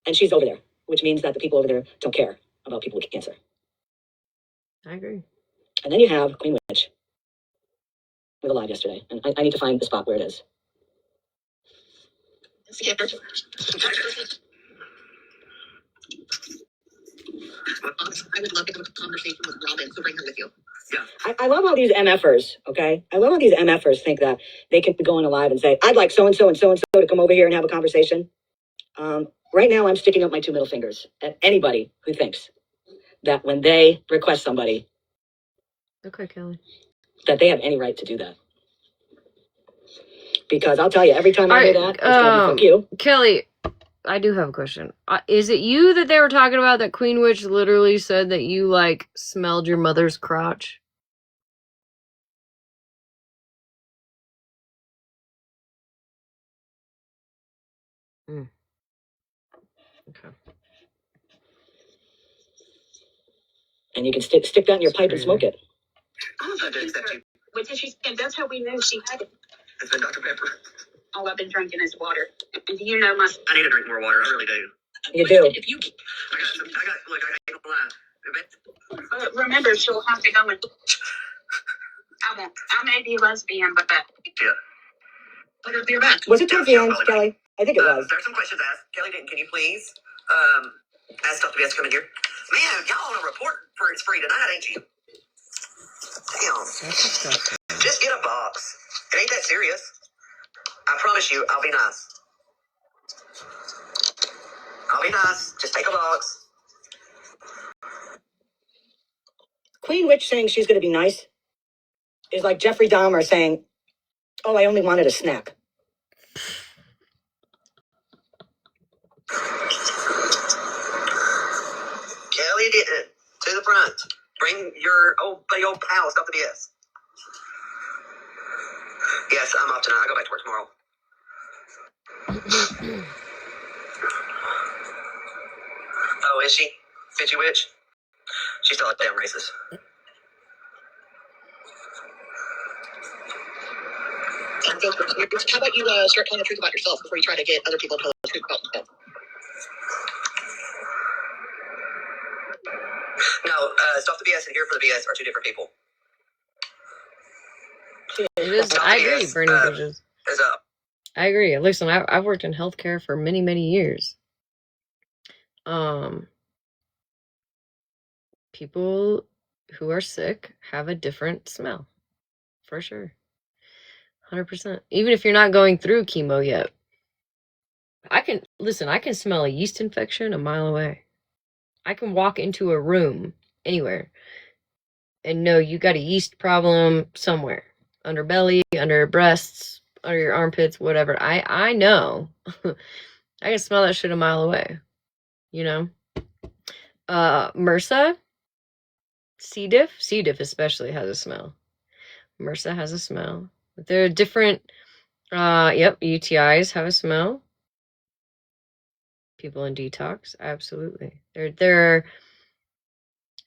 And she's over there, which means that the people over there don't care about people with cancer. I agree. And then you have Queen Witch with a live yesterday. And I need to find the spot where it is. I would love to have a conversation with Robin, so bring her with you. Yeah. I love how these MFers, okay? I love how these MFers think that they can go on a live and say, I'd like so-and-so and so-and-so to come over here and have a conversation. Right now, I'm sticking up my two middle fingers at anybody who thinks that when they request somebody, Okay, Kelly, that they have any right to do that. Because I'll tell you, every time I hear that, it's gonna be fuck you. Kelly, I do have a question. Is it you that they were talking about that Queen Witch literally said that you, like, smelled your mother's crotch? Okay. And you can stick that in your pipe and smoke it. What did she say? And that's how we knew she had it. It's been Dr. Pepper. All I've been drinking is water. And do you know my... I need to drink more water. I really do. You do. If you... I ain't gonna lie. Remember, she'll have to go and... I may be lesbian, but that... Yeah. But it'll be right. Was it towards the end, Kelly? I think it was. There's some questions asked. Kelly, can you please ask Dr. B to come in here? Man, y'all on a report for it's free tonight, ain't you? Damn. Just get a box. It ain't that serious. I promise you, I'll be nice. I'll be nice. Just take a box. Queen Witch saying she's going to be nice is like Jeffrey Dahmer saying, oh, I only wanted a snack. Kelly did it. To the front. Bring your old pal stuff to BS. Yes, I'm off tonight. I go back to work tomorrow. Oh, is she? Fitchy Witch? She's still a damn racist. How about you start telling the truth about yourself before you try to get other people to tell the truth about themselves? No, Stop the BS and Here for the BS are two different people. I agree, Bernie Bridges. I agree. Listen, I've worked in healthcare for many, many years. People who are sick have a different smell, for sure. 100%. Even if you're not going through chemo yet. I can smell a yeast infection a mile away. I can walk into a room anywhere and know you got a yeast problem somewhere. Underbelly, under breasts, under your armpits, whatever. I know. I can smell that shit a mile away. You know? MRSA, C. diff especially has a smell. MRSA has a smell. There are different, UTIs have a smell. People in detox, absolutely. There are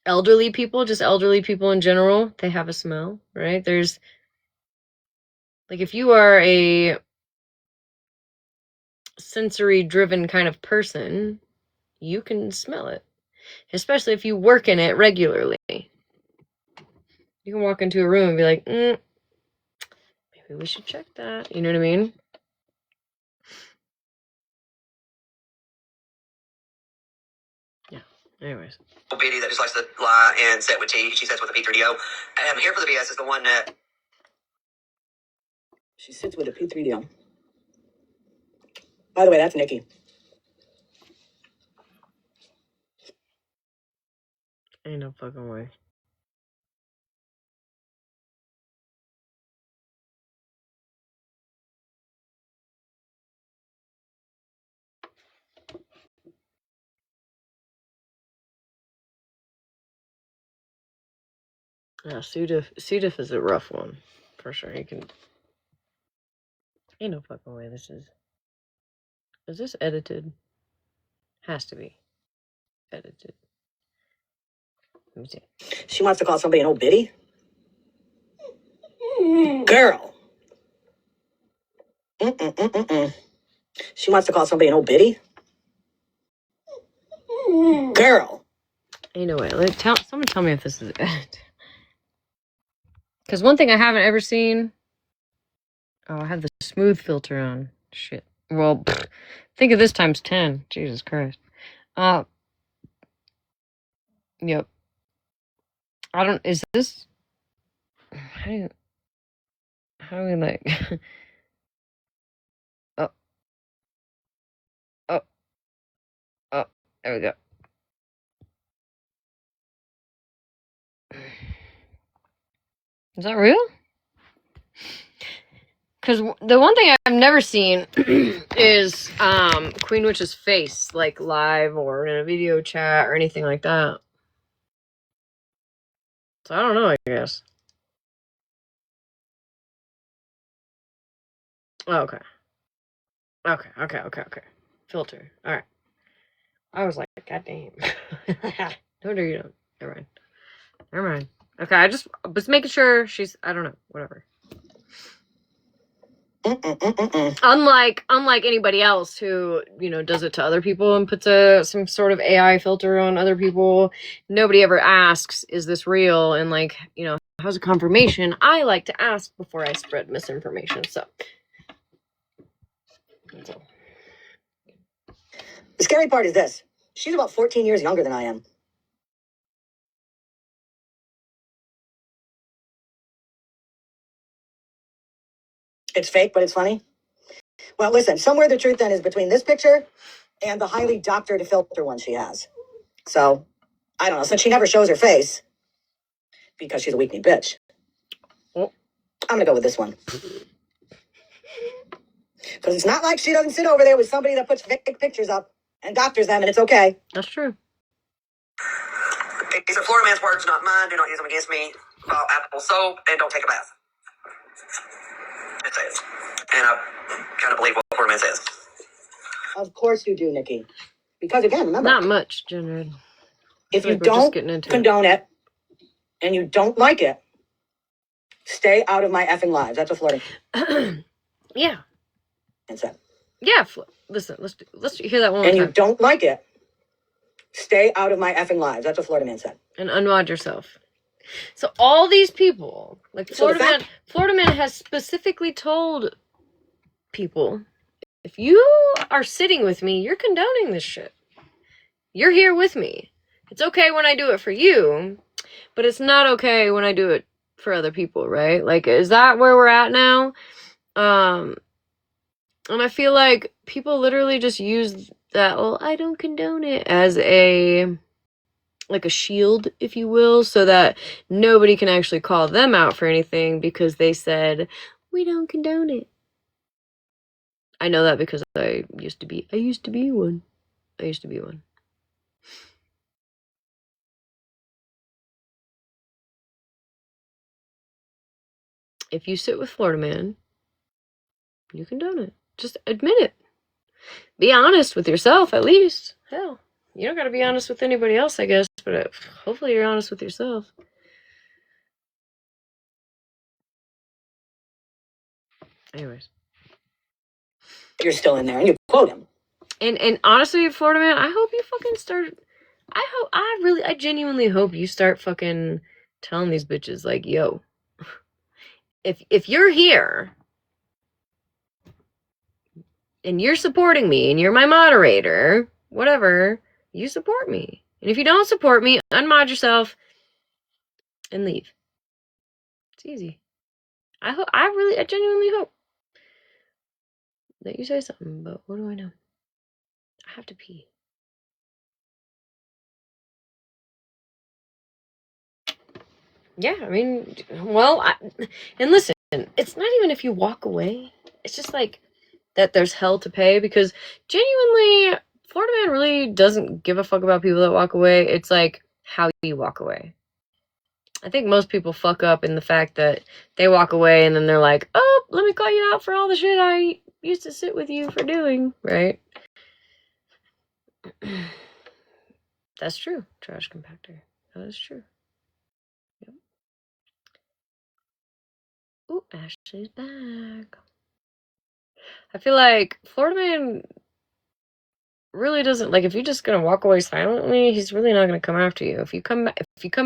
elderly people, just elderly people in general, they have a smell, right? There's, like, if you are a sensory-driven kind of person, you can smell it. Especially if you work in it regularly. You can walk into a room and be like, maybe we should check that. You know what I mean? Yeah. Anyways. Biddy that just likes to lie and sit with tea. She sits with a P3DO. Here for the BS is the one that... She sits with a P3DO. By the way, that's Nikki. Ain't no fucking way. Yeah, C. diff is a rough one. For sure. You can... Ain't no fucking way this is... Is this edited? Has to be edited. Let me see. She wants to call somebody an old biddy? Girl. She wants to call somebody an old biddy? Girl. Ain't no way. Someone tell me if this is edited. Because one thing I haven't ever seen... Oh, I have the smooth filter on. Shit. Well, think of this times 10. Jesus Christ. Yep. Is this... How do we like... there we go. Is that real? Because the one thing I've never seen is Queen Witch's face, like live or in a video chat or anything like that. So I don't know, I guess. Oh, okay. Okay. Filter. All right. I was like, God damn. No, you don't. Never mind. Okay, I just was making sure I don't know, whatever. Unlike anybody else who, does it to other people and puts some sort of AI filter on other people, nobody ever asks, is this real? And how's a confirmation? I like to ask before I spread misinformation. So that's all. The scary part is this. She's about 14 years younger than I am. It's fake, but it's funny. Well, listen, somewhere the truth then is between this picture and the highly doctored filter one she has. So, I don't know. Since she never shows her face, because she's a weak-kneed bitch, I'm going to go with this one. Because it's not like she doesn't sit over there with somebody that puts fake pictures up and doctors them, and it's okay. That's true. These are Florida man's words, not mine. Do not use them against me. Buy apple soap and don't take a bath. It says. And I kind of believe what Florida man says. Of course you do, Nikki. Because again, remember. Not much, Jenred. If you don't condone it and you don't like it, stay out of my effing lives. That's a Florida. Yeah. And said. Yeah. Listen, let's hear that one more And time. you don't like it, stay out of my effing lives. That's what Florida man said. And unmod yourself. So all these people, like Florida man has specifically told people, if you are sitting with me, you're condoning this shit. You're here with me. It's okay when I do it for you, but it's not okay when I do it for other people, right? Like, is that where we're at now? And I feel like people literally just use that, well, I don't condone it, as a shield, if you will, so that nobody can actually call them out for anything because they said, we don't condone it. I know that because I used to be one. If you sit with Florida man, you condone it. Just admit it. Be honest with yourself, at least. Hell, you don't gotta be honest with anybody else, I guess, but hopefully you're honest with yourself. Anyways. You're still in there and you quote him. And honestly, Florida man, I hope you fucking start. I genuinely hope you start fucking telling these bitches, like, yo, if you're here and you're supporting me and you're my moderator, whatever, you support me. And if you don't support me, unmod yourself and leave. It's easy. I genuinely hope that you say something, but what do I know? I have to pee. Yeah, I mean, well, and listen, it's not even if you walk away. It's just like that there's hell to pay, because genuinely, Florida man really doesn't give a fuck about people that walk away. It's like how you walk away. I think most people fuck up in the fact that they walk away and then they're like, oh, let me call you out for all the shit I used to sit with you for doing, right? That's true, trash compactor. That is true. Yep. Ooh, Ashley's back. I feel like Florida man really doesn't, like, if you're just gonna walk away silently, he's really not gonna come after you. If you come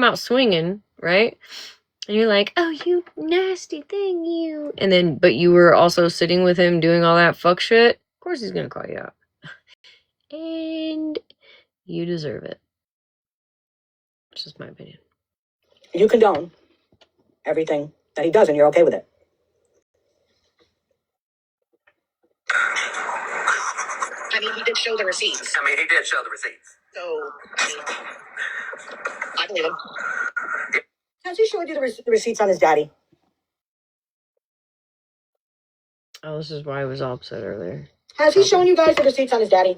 out swinging, right? And you're like, oh, you nasty thing, you. And then, but you were also sitting with him doing all that fuck shit. Of course he's gonna call you out. And you deserve it. It's just my opinion. You condone everything that he does and you're okay with it. I mean, he did show the receipts. So, I believe him. Has he showed you the receipts on his daddy? Oh, this is why I was all upset earlier. Has he shown you guys the receipts on his daddy?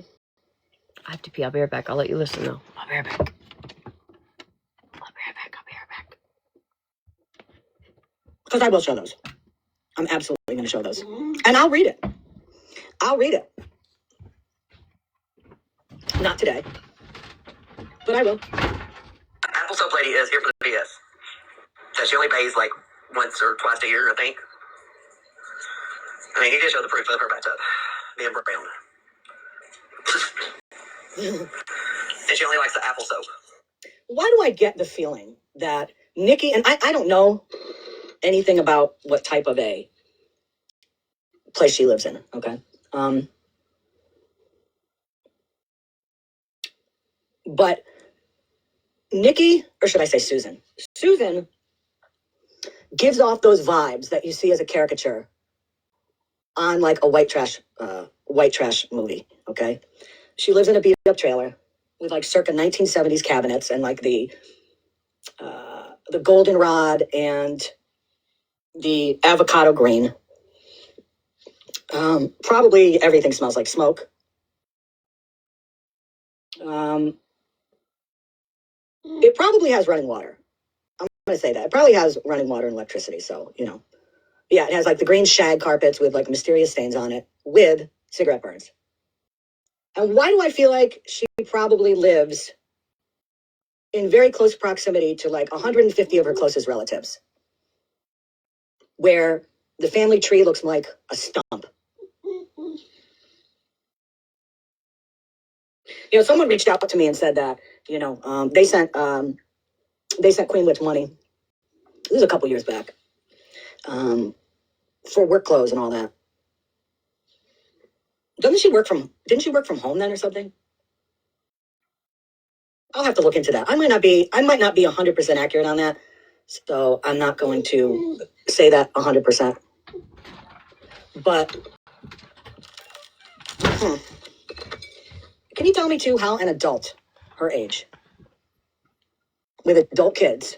I have to pee. I'll be right back. I'll let you listen, though. I'll be right back. Because I will show those. I'm absolutely going to show those. And I'll read it. Not today. But I will. Apple Soap Lady is here for the BS. So she only pays like once or twice a year, I think. I mean, he did show the proof of her bathtub being brown. And she only likes the apple soap. Why do I get the feeling that Nikki, and I don't know anything about what type of a place she lives in, okay? But Nikki, or should I say Susan? Susan gives off those vibes that you see as a caricature on like a white trash movie, okay? She lives in a beat up trailer with like circa 1970s cabinets and like the goldenrod and the avocado green. Probably everything smells like smoke. It probably has running water. I'm going to say that. It probably has running water and electricity. So, you know, yeah, it has like the green shag carpets with like mysterious stains on it with cigarette burns. And why do I feel like she probably lives in very close proximity to like 150 of her closest relatives, where the family tree looks like a stump. Someone reached out to me and said that, they sent Queen Witch money. This was a couple years back. For work clothes and all that. Didn't she work from home then or something? I'll have to look into that. I might not be 100% accurate on that. So I'm not going to say that 100%. But can you tell me too how an adult her age with adult kids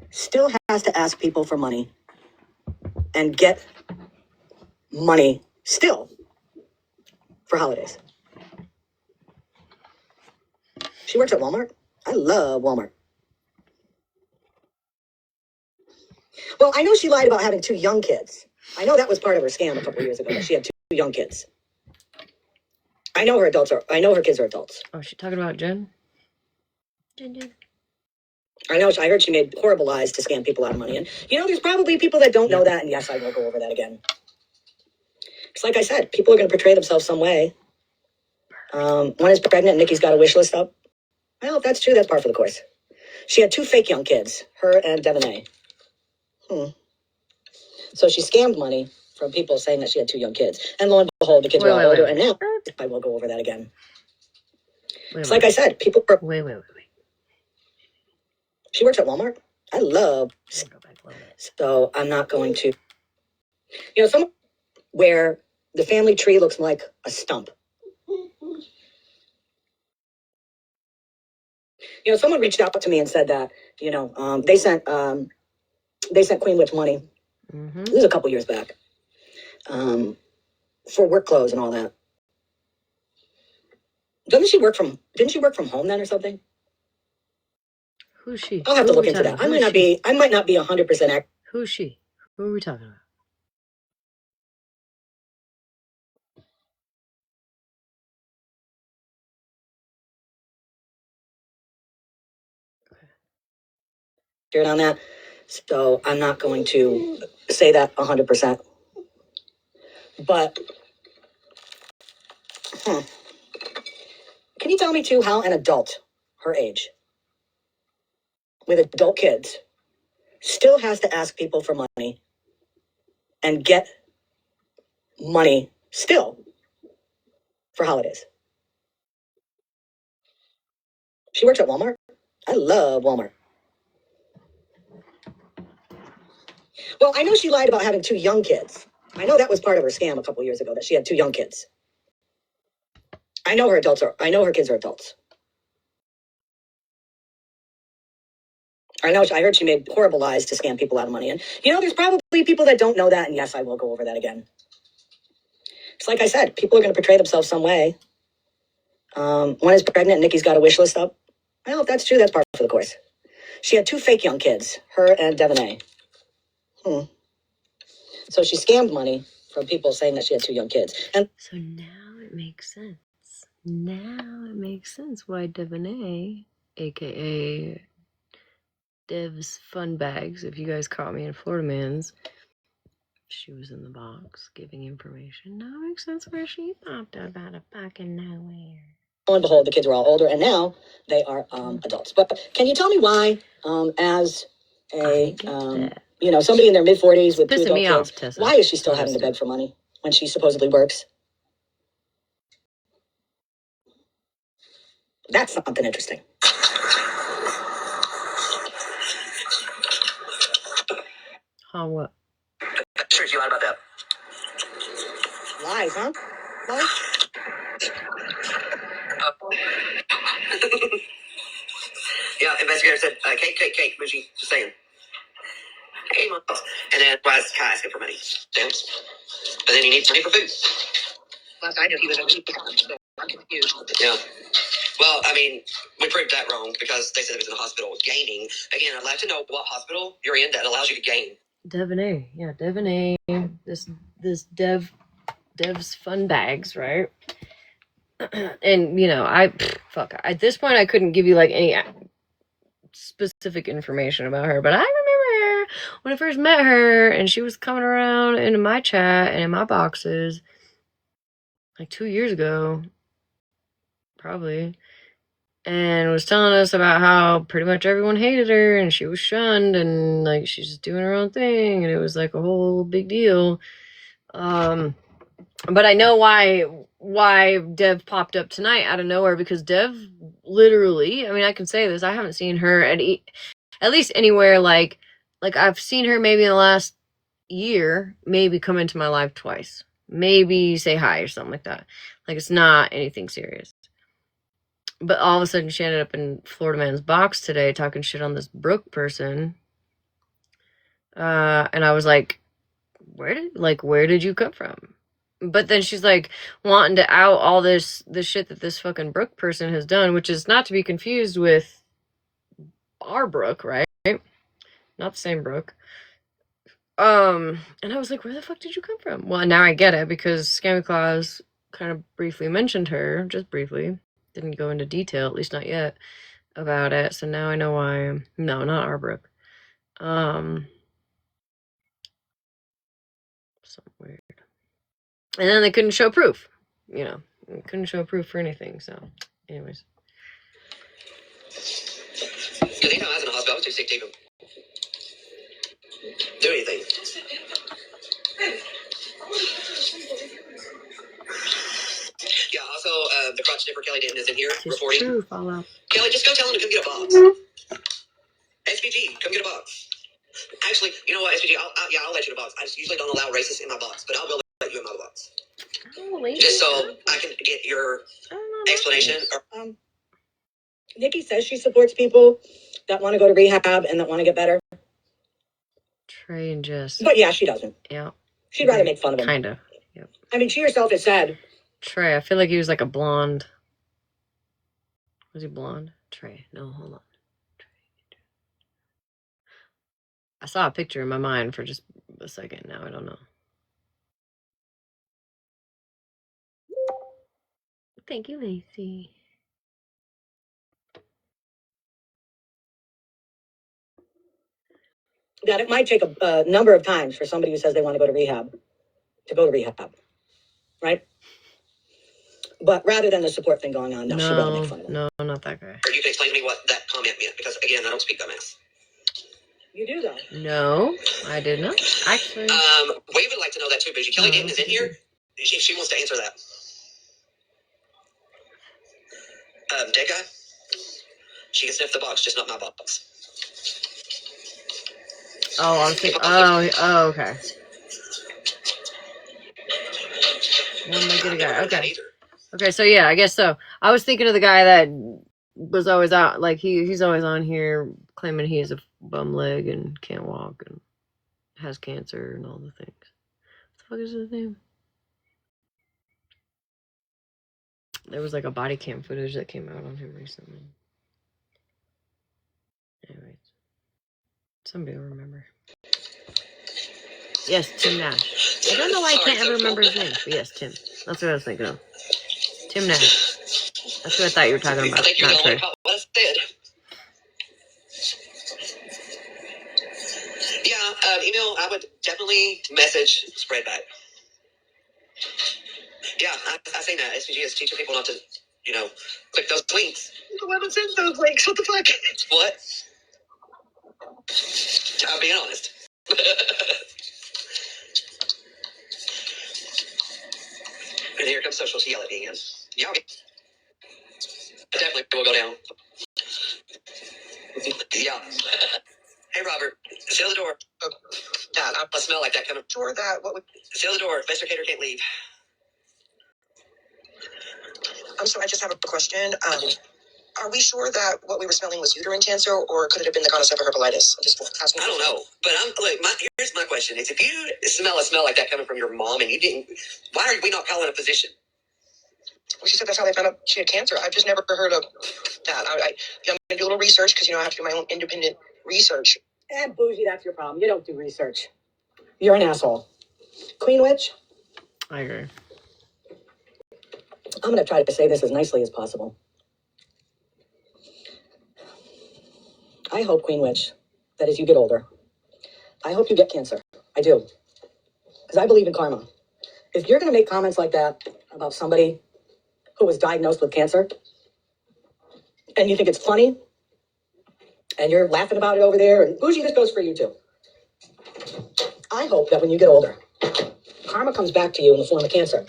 still has to ask people for money and get money still for holidays? She works at Walmart. I love Walmart. Well, I know she lied about having 2 young kids. I know that was part of her scam a couple of years ago. That she had 2 young kids. I know her kids are adults. Oh, is she talking about Jen? Jen. I heard she made horrible lies to scam people out of money. And, there's probably people that don't know that. And yes, I will go over that again. It's like I said, people are going to portray themselves some way. One is pregnant and Nikki's got a wish list up. Well, if that's true, that's par for the course. She had 2 fake young kids, her and Devonay. So she scammed money from people saying that she had 2 young kids. And lo and behold, the kids were all older. And now, I will go over that again. It's like I said, people... Wait. She works at Walmart. I love... So I'm not going to... Some where the family tree looks like a stump. Someone reached out to me and said that, they sent Queen Witch money. This was a couple years back. For work clothes and all that. Didn't she work from home then or something? Who's she? I'll have to look into that. I might not be 100% accurate. Who's she? Who are we talking about? On that. So I'm not going to say that 100%. But can you tell me too how an adult her age with adult kids still has to ask people for money and get money still for holidays? She works at Walmart. I love Walmart. Well, I know she lied about having 2 young kids. I know that was part of her scam a couple years ago, that she had 2 young kids. I know her kids are adults. I heard she made horrible lies to scam people out of money. And, there's probably people that don't know that. And yes, I will go over that again. It's like I said, people are going to portray themselves some way. One is pregnant and Nikki's got a wish list up. Well, if that's true, that's par for the course. She had 2 fake young kids, her and Devonay. So she scammed money from people saying that she had 2 young kids. And so now it makes sense. Now it makes sense why Devonay, aka Dev's Fun Bags, if you guys caught me in Florida Man's, she was in the box giving information. Now it makes sense where she popped up out of fucking nowhere. Lo and behold, the kids were all older, and now they are adults. But can you tell me why, as a somebody in their mid-40s with 2 adult kids, why is she still having to beg for money when she supposedly works? That's something interesting. What? Sure, she lied about that. Lies, huh? Lies? Yeah, investigator said, Kate, Bougie, just saying. Hey, Mom. And then, why is Kai asking for money? Damn. But then he needs money for food. Last I knew, he was a week, so I'm confused. Yeah. Well, I mean, we proved that wrong because they said it was in the hospital gaming. Again, I'd like to know what hospital you're in that allows you to game. Devonay. Yeah, Devonay. This Dev's Fun Bags, right? And, at this point I couldn't give you like any specific information about her, but I remember her when I first met her, and she was coming around into my chat and in my boxes, like 2 years ago, probably, and was telling us about how pretty much everyone hated her and she was shunned and like she's just doing her own thing, and it was like a whole big deal. But I know why Dev popped up tonight out of nowhere, because Dev literally, I mean, I can say this, I haven't seen her at least anywhere like I've seen her maybe in the last year, maybe come into my life twice, maybe say hi or something like that. Like, it's not anything serious. But all of a sudden she ended up in Florida Man's box today talking shit on this Brooke person. And I was like, where did you come from? But then she's like wanting to out all this shit that this fucking Brooke person has done, which is not to be confused with our Brooke, right? Not the same Brooke. And I was like, where the fuck did you come from? Well, now I get it, because Scammy Claus kind of briefly mentioned her, just briefly. Didn't go into detail, at least not yet, about it. So now I know why. No, not our Brooke. Something weird. And then they couldn't show proof. They couldn't show proof for anything. So, anyways. Because anytime I was in the hospital, I was too sick to even do anything. Yeah, also, the crotch sniffer Kelly Denton is in here reporting. True, follow. Kelly, just go tell him to come get a box. SPG, come get a box. Actually, you know what, SPG, I'll let you in a box. I just usually don't allow racists in my box, but I will let you in my box. Just so I can get your explanation. Nikki says she supports people that want to go to rehab and that want to get better. Trey and Jess. But yeah, she doesn't. Yeah. She'd rather make fun of him. Kind of. Yep. I mean, she herself has said. Trey, I feel like he was like a blonde. Was he blonde? Trey. No, hold on. Trey. I saw a picture in my mind for just a second. Now I don't know. Thank you, Lacey. That it might take a number of times for somebody who says they want to go to rehab, right? But rather than the support thing going on, no, she'd rather make fun of him. No, not that guy. Or you can explain to me what that comment meant, because again, I don't speak dumbass. You do though. No, I did not. Actually. Wade would like to know that too, but Kelly Denton is in here. She wants to answer that. Dead guy? She can sniff the box, just not my box. Oh, I was thinking. Oh, okay. One-legged guy. Okay. Okay, so yeah, I guess so. I was thinking of the guy that was always out, like he's always on here claiming he has a bum leg and can't walk and has cancer and all the things. What the fuck is his name? There was like a body cam footage that came out on him recently. Anyways, somebody will remember. Yes, Tim Nash. I don't know why I can't ever remember his name, but yes, Tim. That's what I was thinking of. Tim Nash. That's what I thought you were talking about. Not Trey. What I said. Yeah, email, I would definitely message Spreadback. Yeah, I say that. SVG is teaching people not to, click those links. Whoever sends those links, what the fuck? What? I'm being honest. And here comes sociality again. Y'all definitely will go down. Yeah. Hey, Robert, seal the door. Oh, yeah, I smell like that kind of. Sure, that. What would. Seal the door. Mr. Cater can't leave. So I just have a question. Are we sure that what we were smelling was uterine cancer, or could it have been the goddess of herpetitis? I'm just asking. I don't know, but here's my question: is if you smell a smell like that coming from your mom and you didn't, why are we not calling a physician? Well, she said that's how they found out she had cancer. I've just never heard of that. I'm going to do a little research because I have to do my own independent research. And bougie, that's your problem. You don't do research. You're an asshole. Queen Witch? I agree. I'm going to try to say this as nicely as possible. I hope, Queen Witch, that as you get older, I hope you get cancer. I do. Because I believe in karma. If you're going to make comments like that about somebody who was diagnosed with cancer and you think it's funny and you're laughing about it over there, and Bougie, this goes for you too. I hope that when you get older, karma comes back to you in the form of cancer.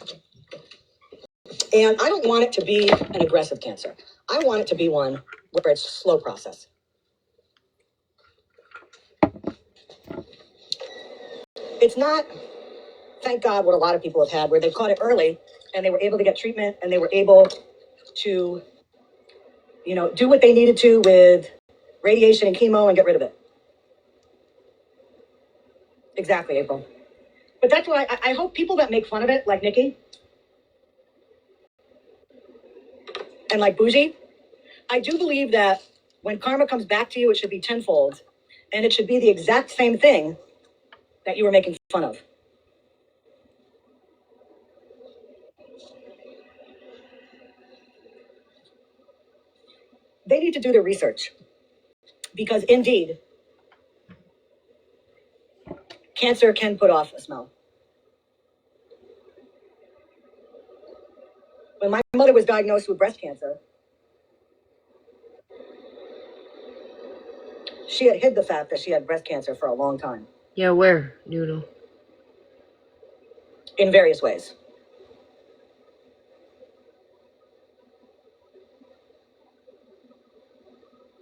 And I don't want it to be an aggressive cancer. I want it to be one where it's a slow process. It's not, thank God, what a lot of people have had, where they caught it early and they were able to get treatment and they were able to, do what they needed to with radiation and chemo and get rid of it. Exactly, April. But that's why I hope people that make fun of it, like Nikki and like Bougie, I do believe that when karma comes back to you, it should be tenfold. And it should be the exact same thing that you were making fun of. They need to do their research. Because indeed, cancer can put off a smell. When my mother was diagnosed with breast cancer, she had hid the fact that she had breast cancer for a long time. Yeah, where, Noodle? In various ways.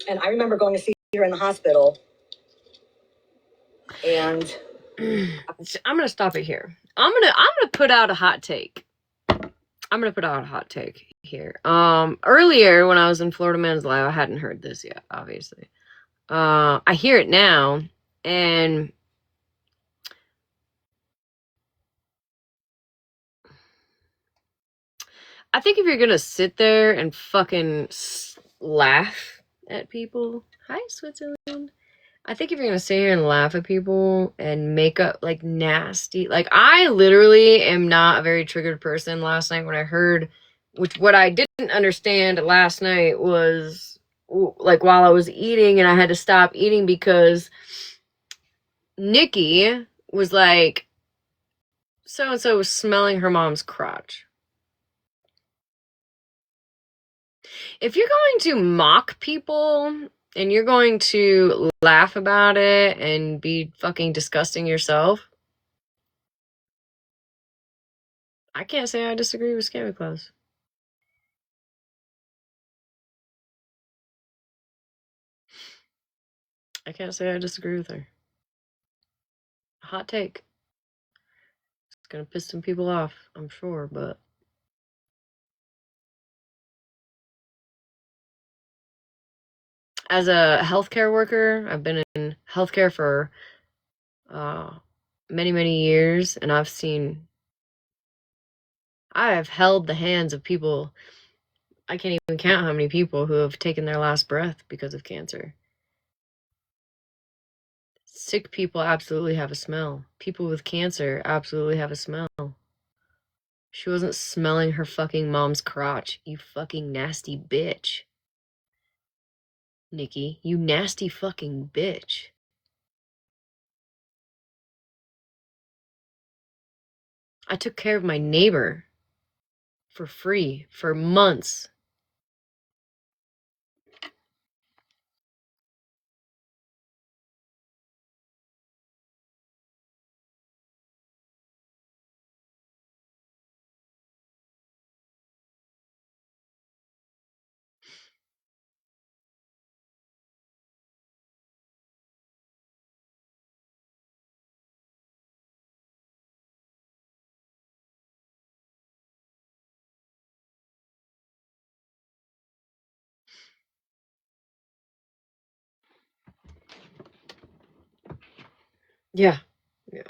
And I remember going to see her in the hospital. And I'm gonna stop it here. I'm gonna put out a hot take. I'm gonna put out a hot take here. Earlier when I was in Florida Man's Live, I hadn't heard this yet, obviously. I hear it now, and I think if you're gonna sit there and fucking laugh at people, hi Switzerland. I think if you're gonna sit here and laugh at people and make up like nasty, like I literally am not a very triggered person. Last night when I heard, what I didn't understand last night was like while I was eating and I had to stop eating because Nikki was like, so and so was smelling her mom's crotch. If you're going to mock people and you're going to laugh about it and be fucking disgusting yourself, I can't say I disagree with Scammy Claus. I can't say I disagree with her. Hot take. It's gonna piss some people off, I'm sure, but as a healthcare worker, I've been in healthcare for many, many years, and I have held the hands of people. I can't even count how many people who have taken their last breath because of cancer. Sick people absolutely have a smell. People with cancer absolutely have a smell. She wasn't smelling her fucking mom's crotch, you fucking nasty bitch. Nikki, you nasty fucking bitch. I took care of my neighbor for free for months. Yeah.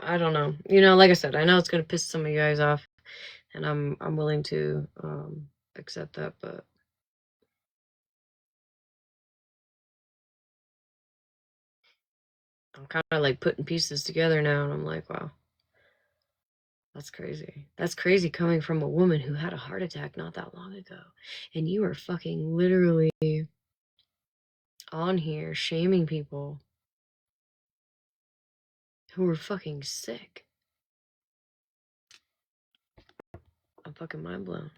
I don't know. Like I said, I know it's gonna piss some of you guys off, and I'm willing to accept that, but I'm kind of like putting pieces together now, and I'm like, wow, that's crazy. That's crazy coming from a woman who had a heart attack not that long ago, and you are fucking literally on here shaming people. who were fucking sick. I'm fucking mind blown.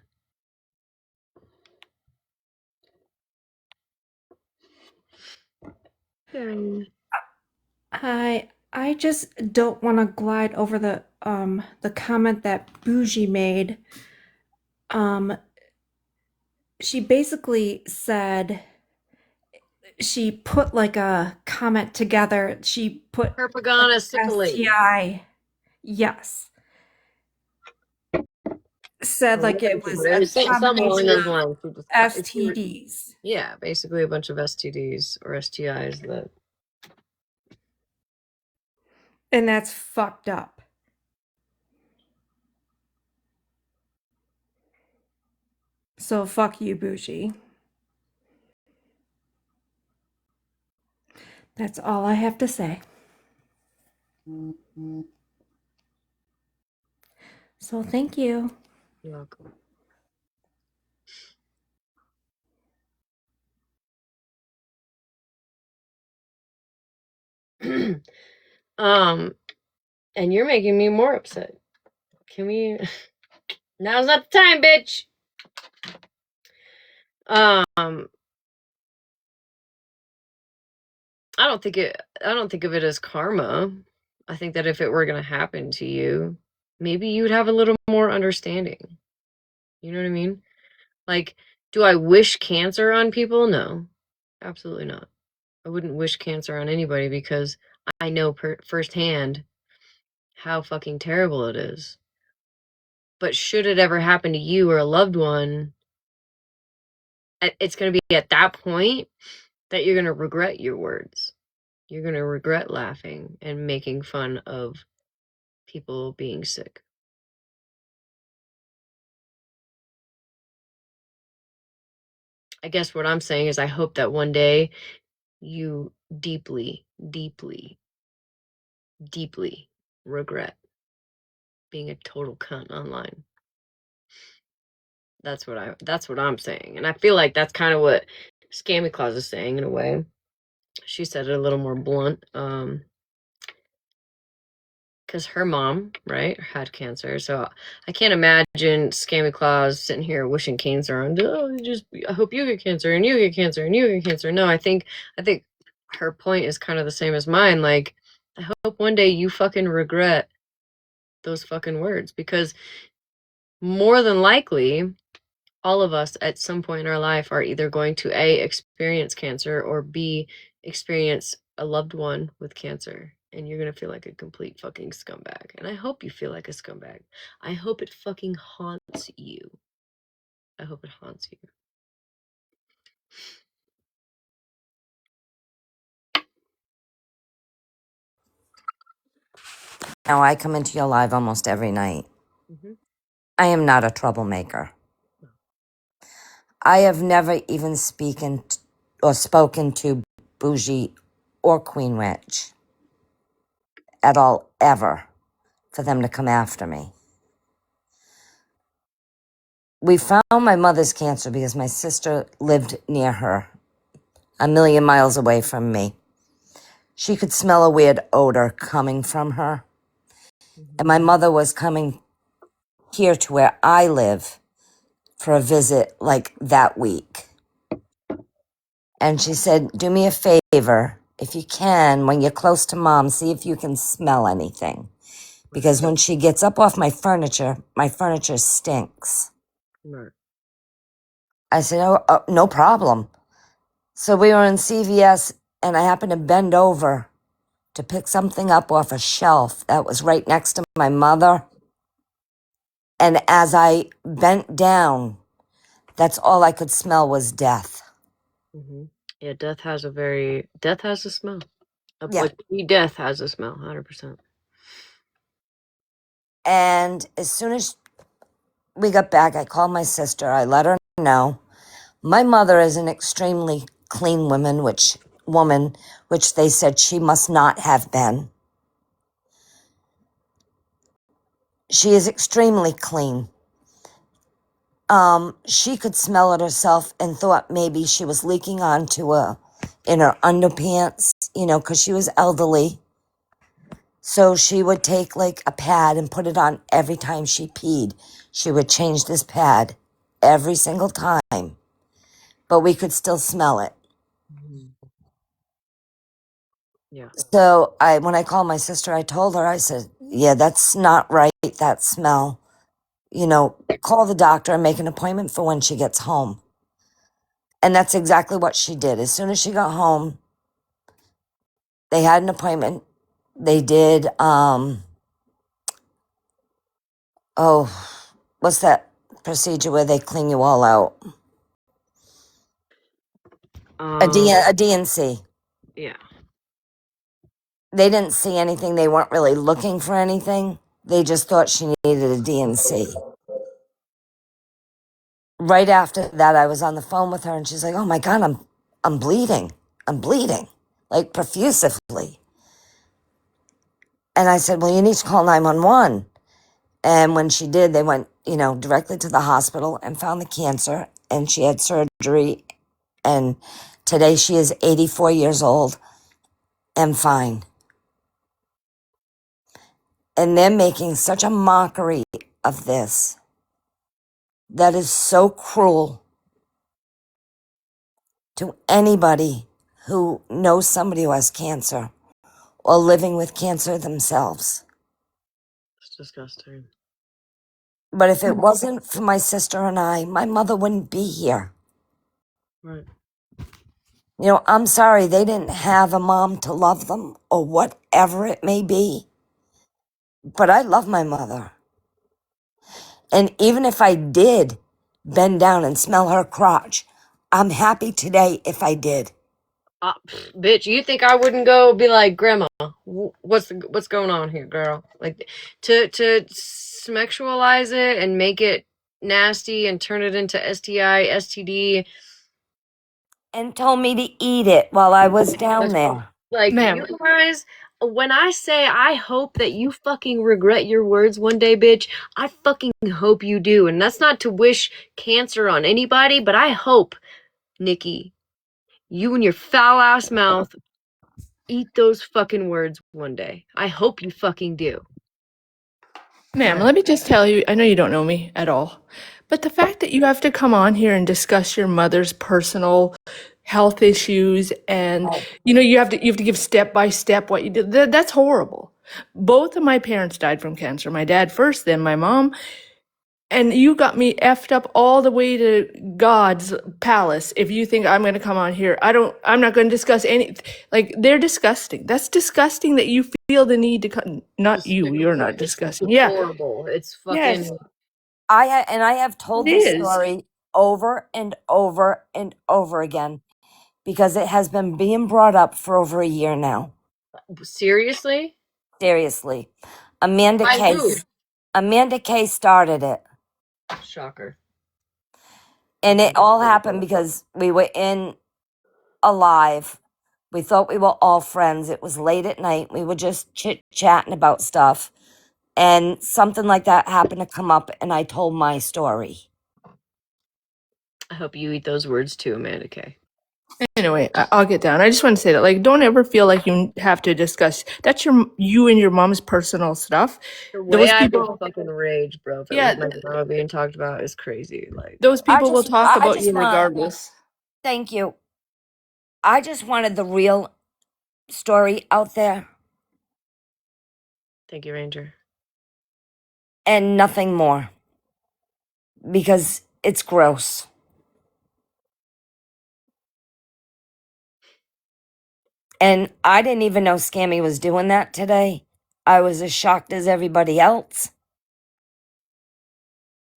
I just don't want to glide over the comment that Bougie made. She basically said she put like a comment together. She put Propaganda syphilis. STI. Yes. Said like it was a combination of STDs. Yeah, basically a bunch of STDs or STIs that. And that's fucked up. So fuck you, Bougie. That's all I have to say. So thank you. You're welcome. And you're making me more upset. Can we? Now's not the time, bitch. I don't think of it as karma. I think that if it were going to happen to you, maybe you'd have a little more understanding. You know what I mean? Like, do I wish cancer on people? No, absolutely not. I wouldn't wish cancer on anybody because I know firsthand how fucking terrible it is. But should it ever happen to you or a loved one, it's going to be at that point that you're going to regret your words. You're going to regret laughing and making fun of people being sick. I guess what I'm saying is I hope that one day you deeply, deeply, deeply regret being a total cunt online. That's what I'm saying. And I feel like that's kind of what Scammy Claus is saying in a way. She said it a little more blunt. Because her mom, right, had cancer. So I can't imagine Scammy Claus sitting here wishing cancer on. Oh, I hope you get cancer and you get cancer and you get cancer. No, I think her point is kind of the same as mine. Like, I hope one day you fucking regret those fucking words, because more than likely, all of us at some point in our life are either going to A, experience cancer, or B, experience a loved one with cancer. And you're going to feel like a complete fucking scumbag. And I hope you feel like a scumbag. I hope it fucking haunts you. I hope it haunts you. Now, I come into your live almost every night. Mm-hmm. I am not a troublemaker. I have never even spoken to Bougie or Queen Witch at all, ever, for them to come after me. We found my mother's cancer because my sister lived near her, a million miles away from me. She could smell a weird odor coming from her. And my mother was coming here to where I live for a visit like that week. And she said, do me a favor, if you can, when you're close to mom, see if you can smell anything. Because when she gets up off my furniture stinks. Right. I said, oh, no problem. So we were in CVS and I happened to bend over to pick something up off a shelf that was right next to my mother. And as I bent down, that's all I could smell was death. Mm-hmm. Yeah, death has a smell. Yeah. Death has a smell, 100%. And as soon as we got back, I called my sister. I let her know. My mother is an extremely clean woman, which they said she must not have been. She is extremely clean. She could smell it herself and thought maybe she was leaking onto in her underpants, because she was elderly. So she would take like a pad and put it on every time she peed. She would change this pad every single time, but we could still smell it. Yeah. So when I called my sister, I told her, I said, yeah, that's not right, that smell. You know, call the doctor and make an appointment for when she gets home. And that's exactly what she did. As soon as she got home, they had an appointment. They did, what's that procedure where they clean you all out? A DNC. Yeah. They didn't see anything. They weren't really looking for anything. They just thought she needed a DNC. Right after that, I was on the phone with her and she's like, "Oh my God, I'm bleeding. I'm bleeding, like profusively." And I said, "Well, you need to call 911." And when she did, they went, directly to the hospital and found the cancer, and she had surgery. And today she is 84 years old and fine. And they're making such a mockery of this. That is so cruel to anybody who knows somebody who has cancer or living with cancer themselves. It's disgusting. But if it wasn't for my sister and I, my mother wouldn't be here. Right. I'm sorry they didn't have a mom to love them or whatever it may be. But I love my mother. And even if I did bend down and smell her crotch, I'm happy today if I did. Bitch, you think I wouldn't go be like, Grandma, what's going on here, girl? Like, to sexualize it and make it nasty and turn it into STI, STD. And told me to eat it while I was down That's there. like, Ma'am. you guys, when I say I hope that you fucking regret your words one day, bitch, I fucking hope you do. And that's not to wish cancer on anybody, but I hope, Nikki, you and your foul ass mouth eat those fucking words one day. I hope you fucking do. Ma'am, let me just tell you, I know you don't know me at all, but the fact that you have to come on here and discuss your mother's personal health issues and you have to give step by step what you did, that's horrible. Both of my parents died from cancer. My dad first, then my mom. And you got me effed up all the way to God's palace. If you think I'm going to come on here, I'm not going to discuss any, like, they're disgusting. That's disgusting that you feel the need to come. Not you, you're not disgusting. Yeah. Horrible. It's fucking. Yes, I have told it this is. story over and over and over again because it has been being brought up for over a year now. Seriously? Seriously. Amanda By Kay. who? Amanda Kay started it. Shocker. And it all happened because we were in a live. We thought we were all friends. It was late at night. We were just chit-chatting about stuff. And something like that happened to come up, and I told my story. I hope you eat those words too, Amanda Kay. Anyway, I'll get down. I just want to say that, like, don't ever feel like you have to discuss. That's you and your mom's personal stuff. The way Those I would people, fucking rage, bro, if it yeah, was my grandma being talked about is crazy. Like, those I people will talk about you just want, regardless. thank you. I just wanted the real story out there thank you, Ranger. and nothing more because it's gross. And I didn't even know Scammy was doing that today. I was as shocked as everybody else.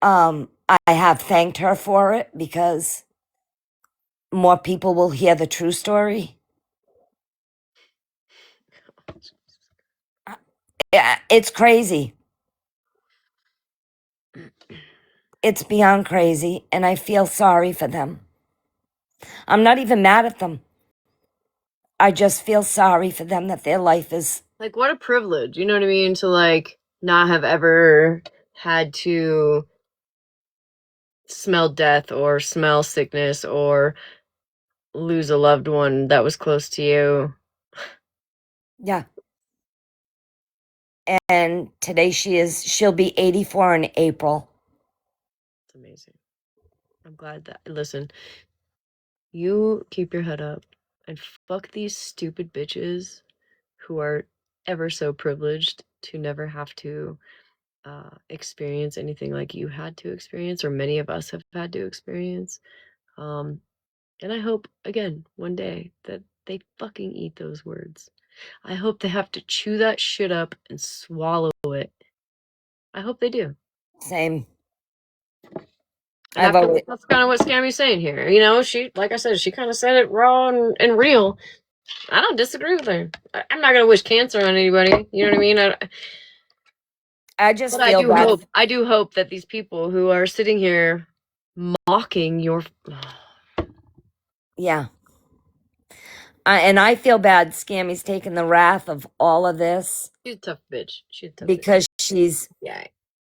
I have thanked her for it because more people will hear the true story. Yeah, it's crazy. It's beyond crazy, and I feel sorry for them. I'm not even mad at them. I just feel sorry for them that their life is. Like, what a privilege, you know what I mean? To, like, not have ever had to smell death or smell sickness or lose a loved one that was close to you. Yeah. And today she'll be 84 in April. It's amazing. I'm glad that, listen, you keep your head up and fuck these stupid bitches who are ever so privileged to never have to experience anything like you had to experience, or many of us have had to experience. And I hope, again, one day that they fucking eat those words. I hope they have to chew that shit up and swallow it. I hope they do. Same. And that's kind of what Scammy's saying here. You know, she, like I said, she kind of said it raw and real. I don't disagree with her. I'm not gonna wish cancer on anybody. You know what I mean? I just But feel bad. I do hope that these people who are sitting here mocking your, Yeah. And I feel bad Scammy's taking the wrath of all of this she's a tough bitch. She's a tough bitch. because she's Yeah.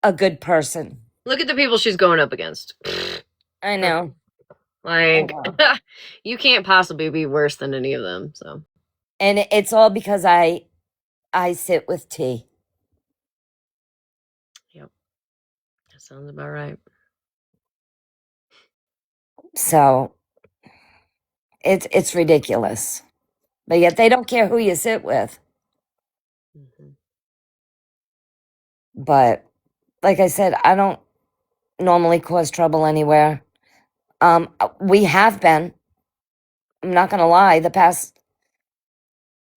a good person. Look at the people she's going up against. I know. Like, you can't possibly be worse than any of them. So, And it's all because I sit with T. yep, that sounds about right. So it's ridiculous. But yet they don't care who you sit with. Mm-hmm. But like I said, I don't normally cause trouble anywhere. We have been. I'm not gonna lie.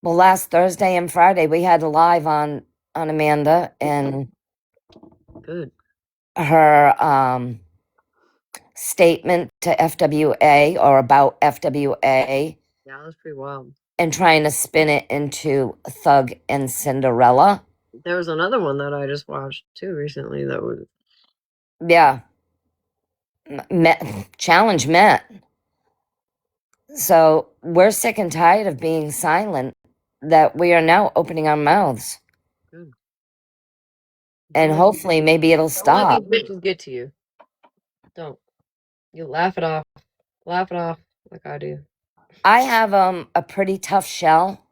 Last Thursday and Friday we had a live on Amanda and Good. her statement to FWA or about FWA Yeah, that was pretty wild. and trying to spin it into Thug and Cinderella. There was another one that I just watched too recently that was, Yeah. Challenge met. So we're sick and tired of being silent that we are now opening our mouths. good. And hopefully maybe it'll Don't stop. let these bitches get to you. Don't. You laugh it off. Laugh it off like I do. I have a pretty tough shell.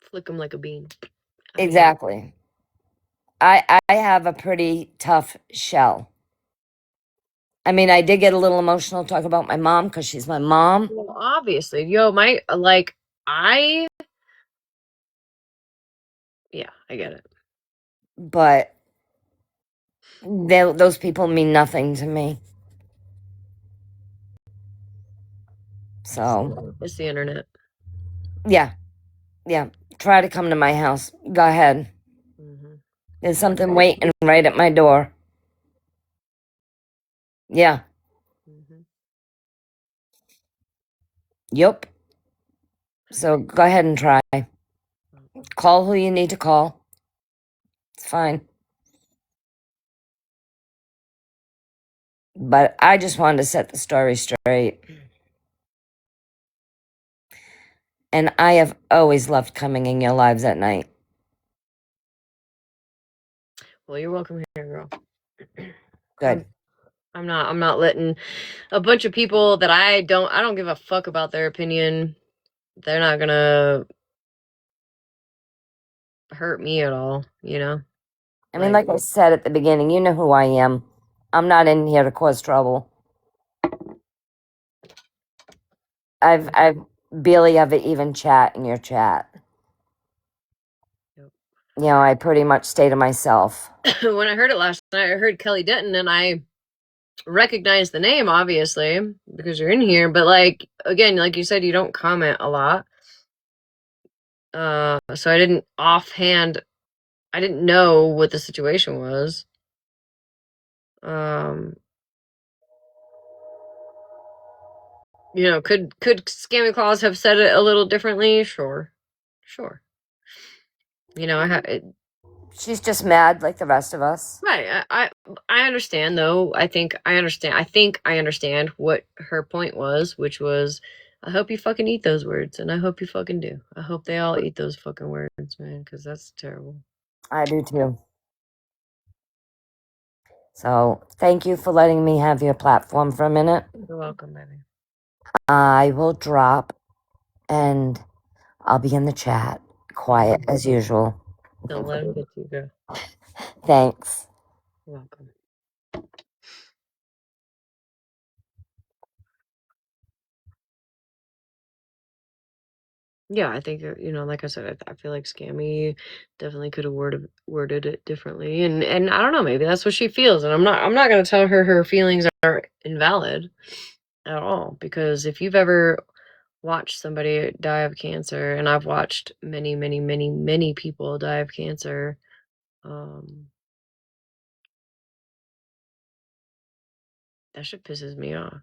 Flick them like a bean. Exactly. I have a pretty tough shell. I mean, I did get a little emotional talking about my mom because she's my mom. Well, obviously, yo, I get it. But those people mean nothing to me. So, It's the internet. yeah. Try to come to my house. Go ahead. Mm-hmm. There's something waiting right at my door. Yeah. Mm-hmm. Yep. So go ahead and try. Call who you need to call. It's fine. But I just wanted to set the story straight. And I have always loved coming in your lives at night. Well, you're welcome here, girl. Good. I'm not letting a bunch of people that I don't give a fuck about their opinion. They're not gonna hurt me at all, you know? I mean, like I said at the beginning, you know who I am. I'm not in here to cause trouble. I've barely ever even chat in your chat. Yep. You know, I pretty much stay to myself. When I heard it last night, I heard Kelly Denton and I recognized the name, obviously, because you're in here, but like, again, like you said, you don't comment a lot. So I didn't know what the situation was. You know, could Scammy Claus have said it a little differently? Sure. You know, She's just mad like the rest of us. right. I understand though. I think I understand what her point was, which was, I hope you fucking eat those words, and I hope you fucking do. I hope they all eat those fucking words, man, because that's terrible. I do too. So thank you for letting me have your platform for a minute. You're welcome, baby. I will drop and I'll be in the chat, quiet as usual. Don't let him get you, girl. Thanks. You're welcome. Yeah, I think like I said, I feel like Scammy definitely could have worded it differently, and I don't know, maybe that's what she feels, and I'm not gonna tell her feelings are invalid at all, because if you've ever watched somebody die of cancer, and I've watched many, many, many, many people die of cancer, that shit pisses me off.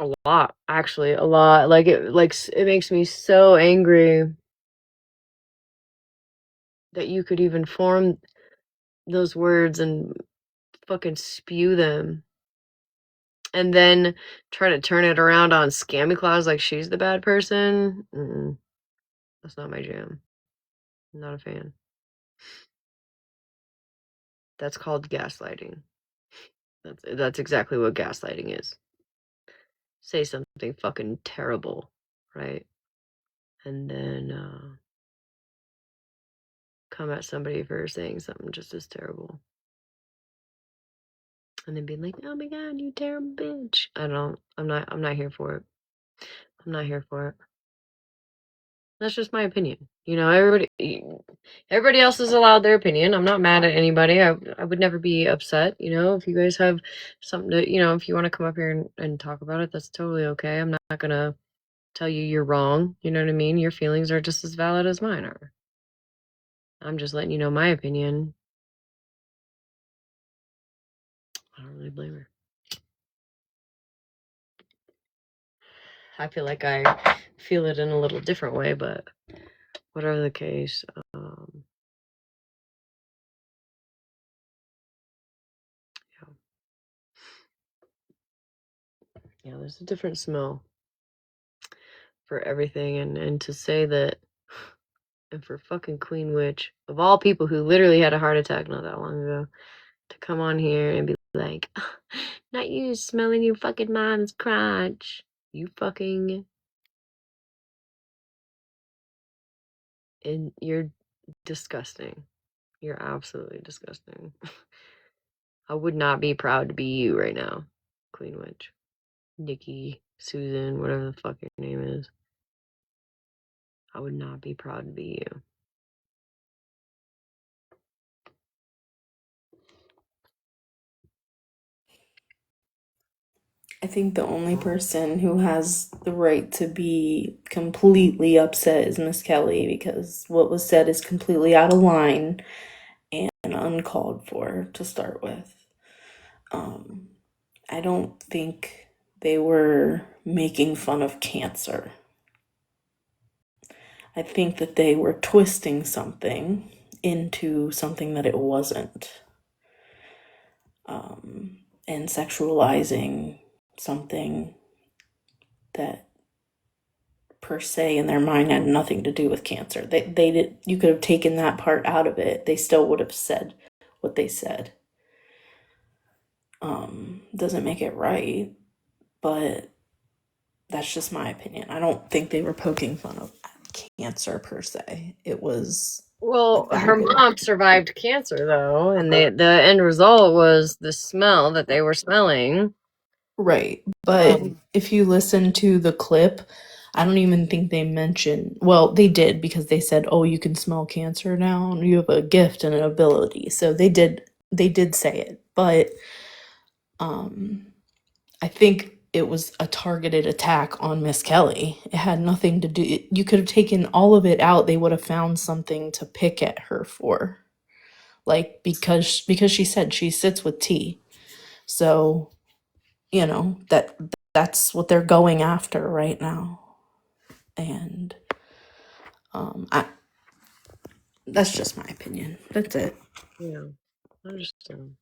A lot, actually, a lot. Like it makes me so angry that you could even form those words and fucking spew them, and then try to turn it around on Scammy Claus like she's the bad person. That's not my jam. I'm not a fan. That's called gaslighting. That's exactly what gaslighting is. Say something fucking terrible, right? And then come at somebody for saying something just as terrible. And then being like, "Oh my god, you terrible bitch." I'm not here for it. I'm not here for it. That's just my opinion. Everybody else is allowed their opinion. I'm not mad at anybody. I would never be upset. If you guys have something to, if you want to come up here and talk about it, that's totally okay. I'm not gonna tell you you're wrong. You know what I mean? Your feelings are just as valid as mine are. I'm just letting you know my opinion. I don't really blame her. I feel like I feel it in a little different way, but whatever the case, yeah, there's a different smell for everything, and to say that, and for fucking Queen Witch, of all people who literally had a heart attack not that long ago, to come on here and be like, not you smelling your fucking mom's crotch. You fucking, and you're disgusting. You're absolutely disgusting. I would not be proud to be you right now, Queen Witch. Nikki, Susan, whatever the fuck your name is. I would not be proud to be you. I think the only person who has the right to be completely upset is Miss Kelly, because what was said is completely out of line and uncalled for to start with. I don't think they were making fun of cancer. I think that they were twisting something into something that it wasn't, and sexualizing something that per se in their mind had nothing to do with cancer. They did, you could have taken that part out of it. They still would have said what they said. Doesn't make it right, but that's just my opinion. I don't think they were poking fun of cancer per se. It was Well, her mom survived cancer though, and the end result was the smell that they were smelling. right. But if you listen to the clip, I don't even think they mentioned, well, they did, because they said, "Oh, you can smell cancer now. You have a gift and an ability." So they did say it, but I think it was a targeted attack on Miss Kelly. It had nothing to do. You could have taken all of it out. They would have found something to pick at her for, like because she said she sits with T. So that's what they're going after right now, and I that's just my opinion. That's it. Yeah, I understand.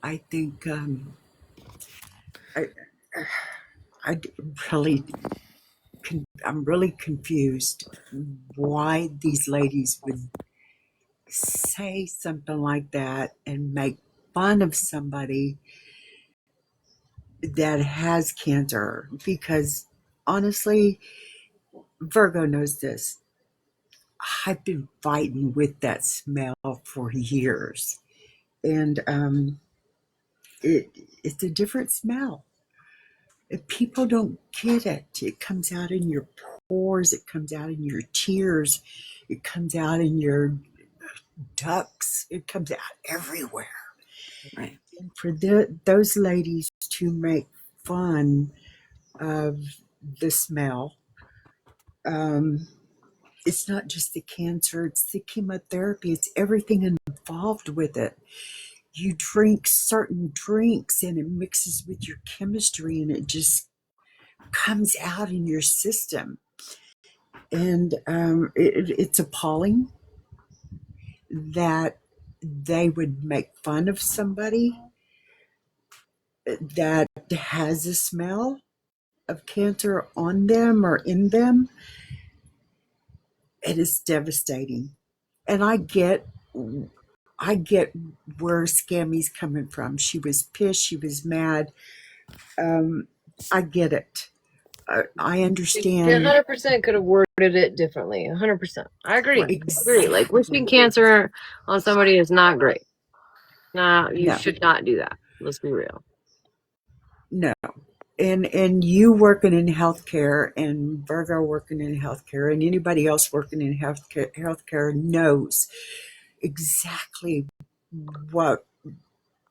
I think I, I really, I'm really confused why these ladies would say something like that and make fun of somebody that has cancer, because honestly, Virgo knows this. I've been fighting with that smell for years, and it's a different smell. If people don't get it, it comes out in your pores, it comes out in your tears, it comes out in your ducts, it comes out everywhere. Right. And for those ladies to make fun of the smell, um, it's not just the cancer, it's the chemotherapy, it's everything involved with it. You drink certain drinks and it mixes with your chemistry and it just comes out in your system. And it's appalling that they would make fun of somebody that has a smell of cancer on them or in them. It is devastating. And I get where Scammy's coming from. She was pissed, she was mad. I get it. I She understand. 100% could have worded it differently. 100%. I agree. Right. I agree. Like wishing cancer on somebody is not great. Nah, you No, should not do that. Let's be real. no. And you working in healthcare and Virgo working in healthcare and anybody else working in healthcare knows exactly what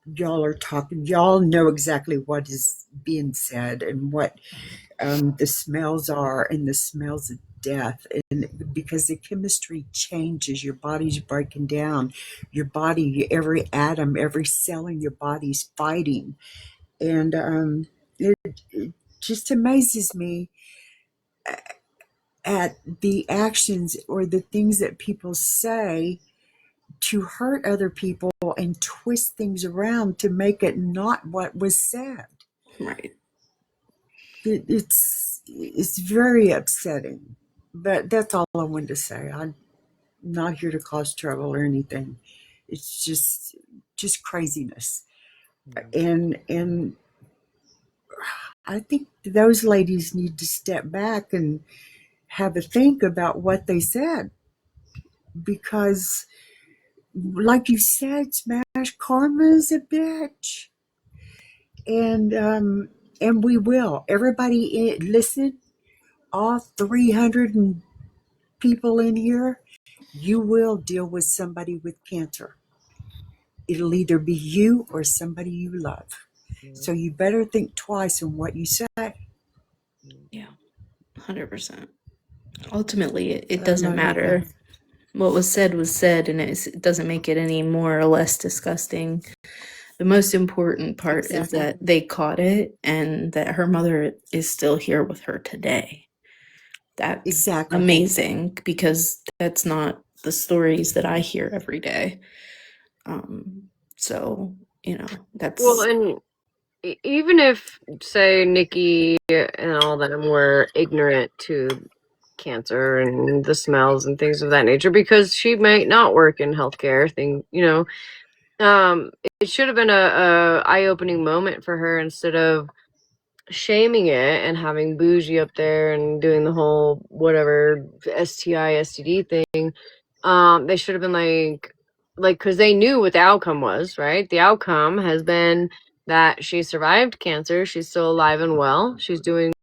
y'all are talking. Y'all know exactly what is being said and what the smells are and the smells of death. And because the chemistry changes, your body's breaking down. Your body, every atom, every cell in your body's fighting. And it just amazes me at the actions or the things that people say to hurt other people and twist things around to make it not what was said. Right. It's very upsetting. But that's all I wanted to say. I'm not here to cause trouble or anything. It's just craziness. And I think those ladies need to step back and have a think about what they said because like you said, Smash, karma's a bitch. And we will. Everybody listen, all 300 people in here, you will deal with somebody with cancer. It'll either be you or somebody you love. So you better think twice on what you say. Yeah. 100%. Ultimately, it I don't doesn't know about y'all. matter. What was said, and it doesn't make it any more or less disgusting. The most important part is Exactly. that they caught it and that her mother is still here with her today. That's Exactly. amazing because that's not the stories that I hear every day. So, that's Well, and even if, say, Nikki and all them were ignorant to cancer and the smells and things of that nature, because she might not work in healthcare, it should have been a eye-opening moment for her instead of shaming it and having bougie up there and doing the whole whatever STI STD thing. They should have been like because they knew what the outcome was, right? The outcome has been that she survived cancer. She's still alive and well. She's doing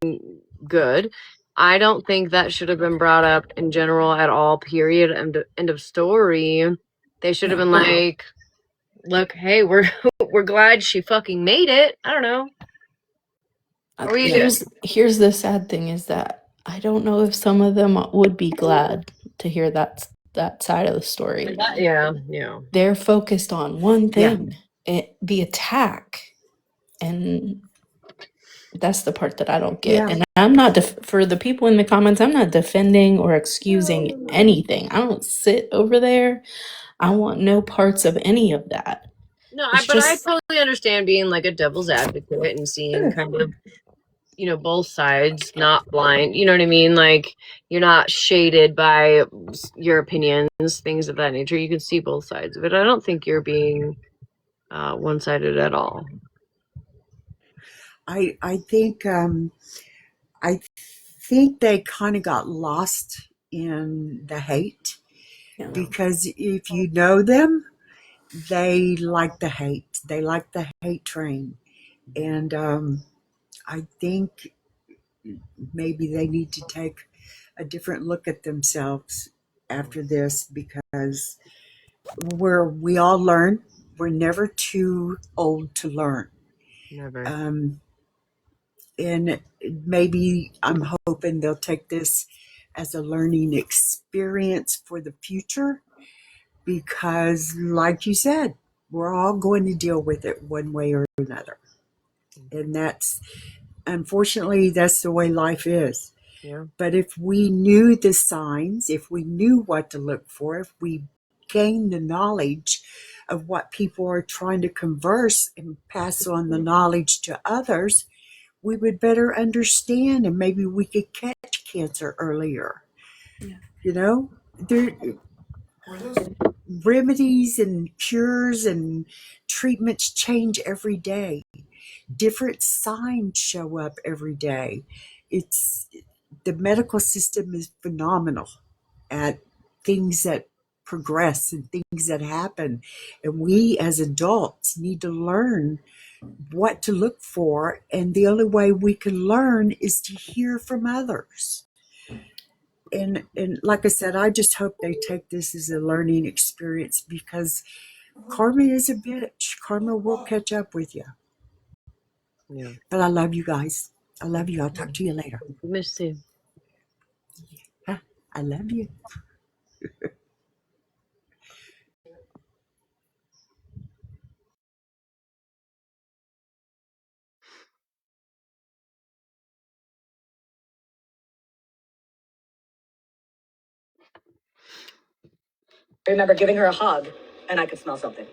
good. I don't think that should have been brought up in general at all. Period. End of story. They should have been like, look, hey, we're glad she fucking made it. I don't know. Or you here's the sad thing is that I don't know if some of them would be glad to hear that side of the story. yeah. They're focused on one Yeah. thing, the attack, and that's the part that I don't get. Yeah. And I'm not for the people in the comments, I'm not defending or excusing anything. I don't sit over there. I want no parts of any of that. No, It's but I just totally understand being like a devil's advocate and seeing kind of, both sides, not blind. You know what I mean? Like, you're not shaded by your opinions, things of that nature. You can see both sides of it. I don't think you're being one-sided at all. I think I think they kind of got lost in the hate, because if you know them, they like the hate. They like the hate train. And I think maybe they need to take a different look at themselves after this, because we all learn. We're never too old to learn. Never. And maybe I'm hoping they'll take this as a learning experience for the future, because, like you said, we're all going to deal with it one way or another. And unfortunately, that's the way life is. Yeah. But if we knew the signs, if we knew what to look for, if we gained the knowledge of what people are trying to converse and pass on the knowledge to others, we would better understand, and maybe we could catch cancer earlier. You know, there remedies and cures and treatments change every day. Different signs show up every day. The medical system is phenomenal at things that progress and things that happen, and we as adults need to learn what to look for, and the only way we can learn is to hear from others. And like I said, I just hope they take this as a learning experience, because karma is a bitch. Karma will catch up with you. Yeah. But I love you guys. I love you. I'll talk to you later. Miss you. I love you. I remember giving her a hug, and I could smell something.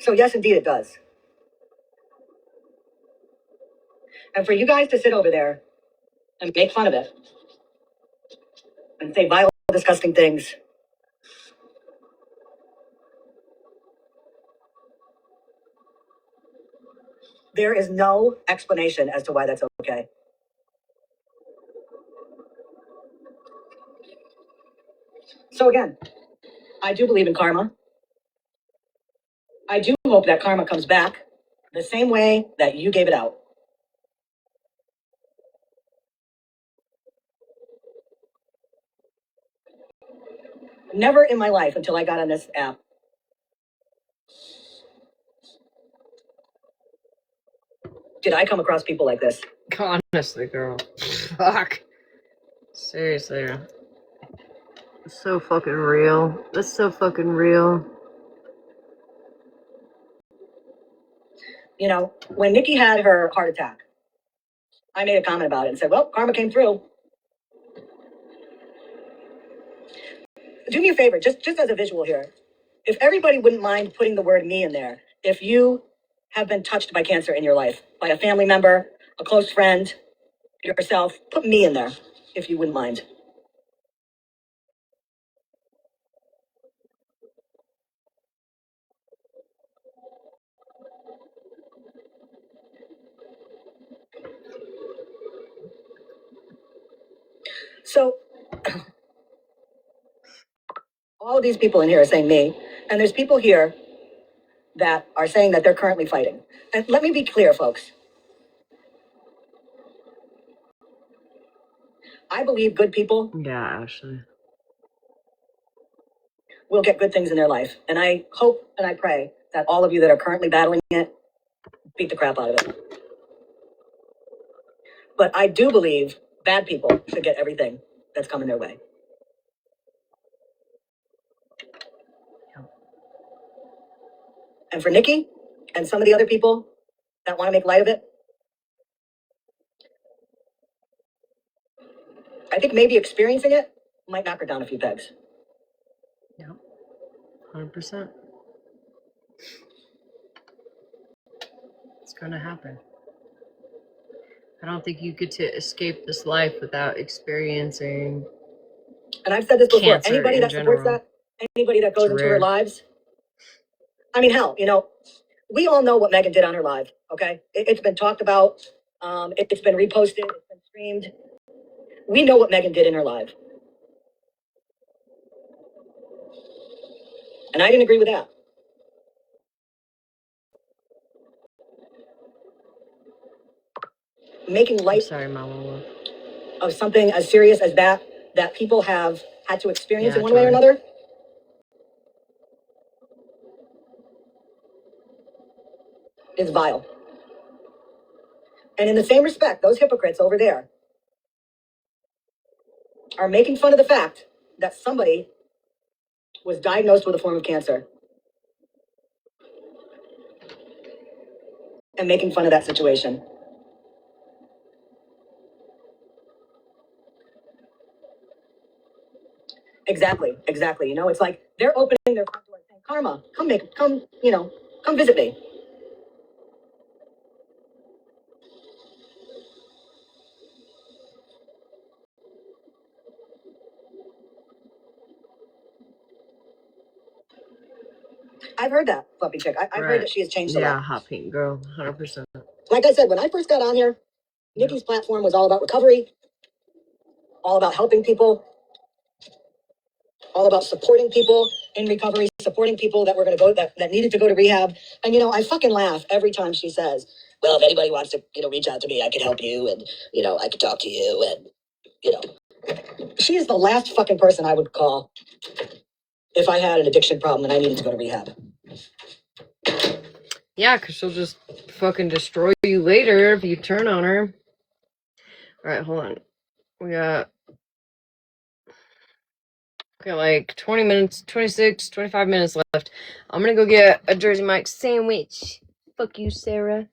So yes, indeed, it does. And for you guys to sit over there and make fun of it and say vile, disgusting things, there is no explanation as to why that's okay. So again, I do believe in karma. I do hope that karma comes back the same way that you gave it out. Never in my life until I got on this app did I come across people like this. Honestly, girl. Fuck. Seriously. It's so fucking real. That's so fucking real. You know, when Nikki had her heart attack, I made a comment about it and said, well, karma came through. Do me a favor, just as a visual here. If everybody wouldn't mind putting the word me in there, if you have been touched by cancer in your life, by a family member, a close friend, yourself, put me in there, if you wouldn't mind. So, all of these people in here are saying me, and there's people here that are saying that they're currently fighting. And let me be clear, folks. I believe good people Yeah, Ashley. will get good things in their life. And I hope and I pray that all of you that are currently battling it beat the crap out of it. But I do believe bad people should get everything that's coming their way. And for Nikki and some of the other people that want to make light of it, I think maybe experiencing it might knock her down a few pegs. Yep. 100%. It's gonna happen. I don't think you get to escape this life without experiencing. And I've said this before, Cancer anybody in that supports general. that, anybody that goes It's into rare. her lives, I mean, hell, you know, we all know what Megan did on her live. Okay, it's been talked about. It's been reposted. It's been streamed. We know what Megan did in her life, and I didn't agree with that. Making light of something as serious as that people have had to experience in one way or another is vile. And in the same respect, those hypocrites over there are making fun of the fact that somebody was diagnosed with a form of cancer and making fun of that situation. Exactly, exactly. You know, it's like they're opening their front door saying, "Karma, come visit me." I've heard that, Fluffy Chick. I've heard that she has changed a lot. hot pink girl, 100%. Like I said, when I first got on here, Nikki's platform was all about recovery, all about helping people, all about supporting people in recovery, supporting people that were going to go that needed to go to rehab. And I fucking laugh every time she says, "Well, if anybody wants to, reach out to me, I could help you, and I could talk to you, and you know." She is the last fucking person I would call if I had an addiction problem and I needed to go to rehab. Yeah, because she'll just fucking destroy you later if you turn on her. Alright, hold on. We got like 20 minutes, 26, 25 minutes left. I'm gonna go get a Jersey Mike's sandwich. Fuck you, Sarah.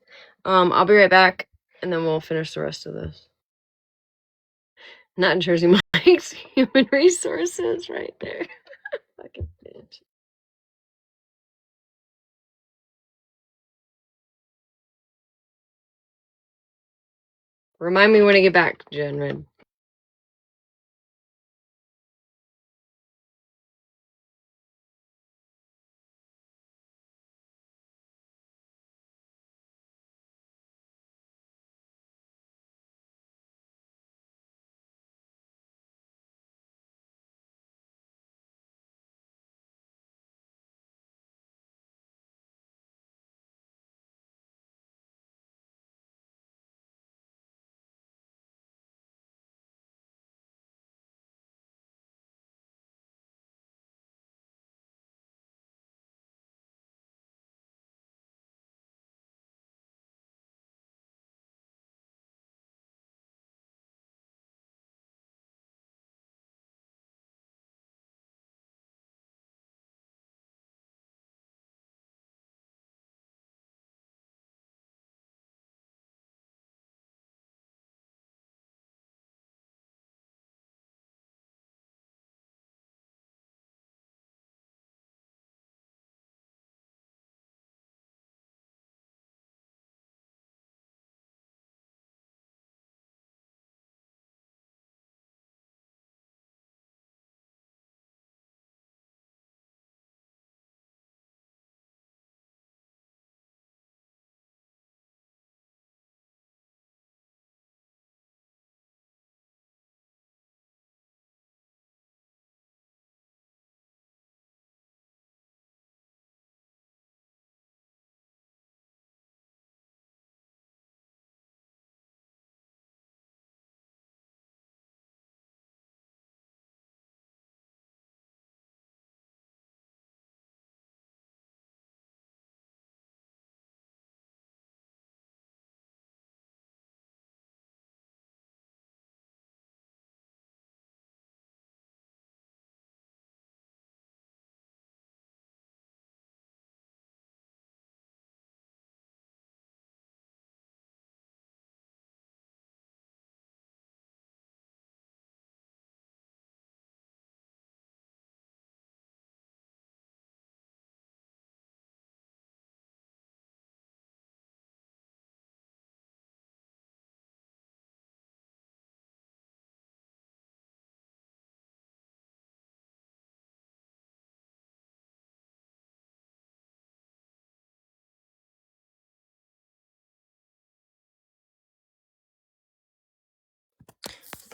I'll be right back, and then we'll finish the rest of this. Not Jersey Mike's, Human Resources right there. Fucking bitch. Remind me when I get back, Jen Red.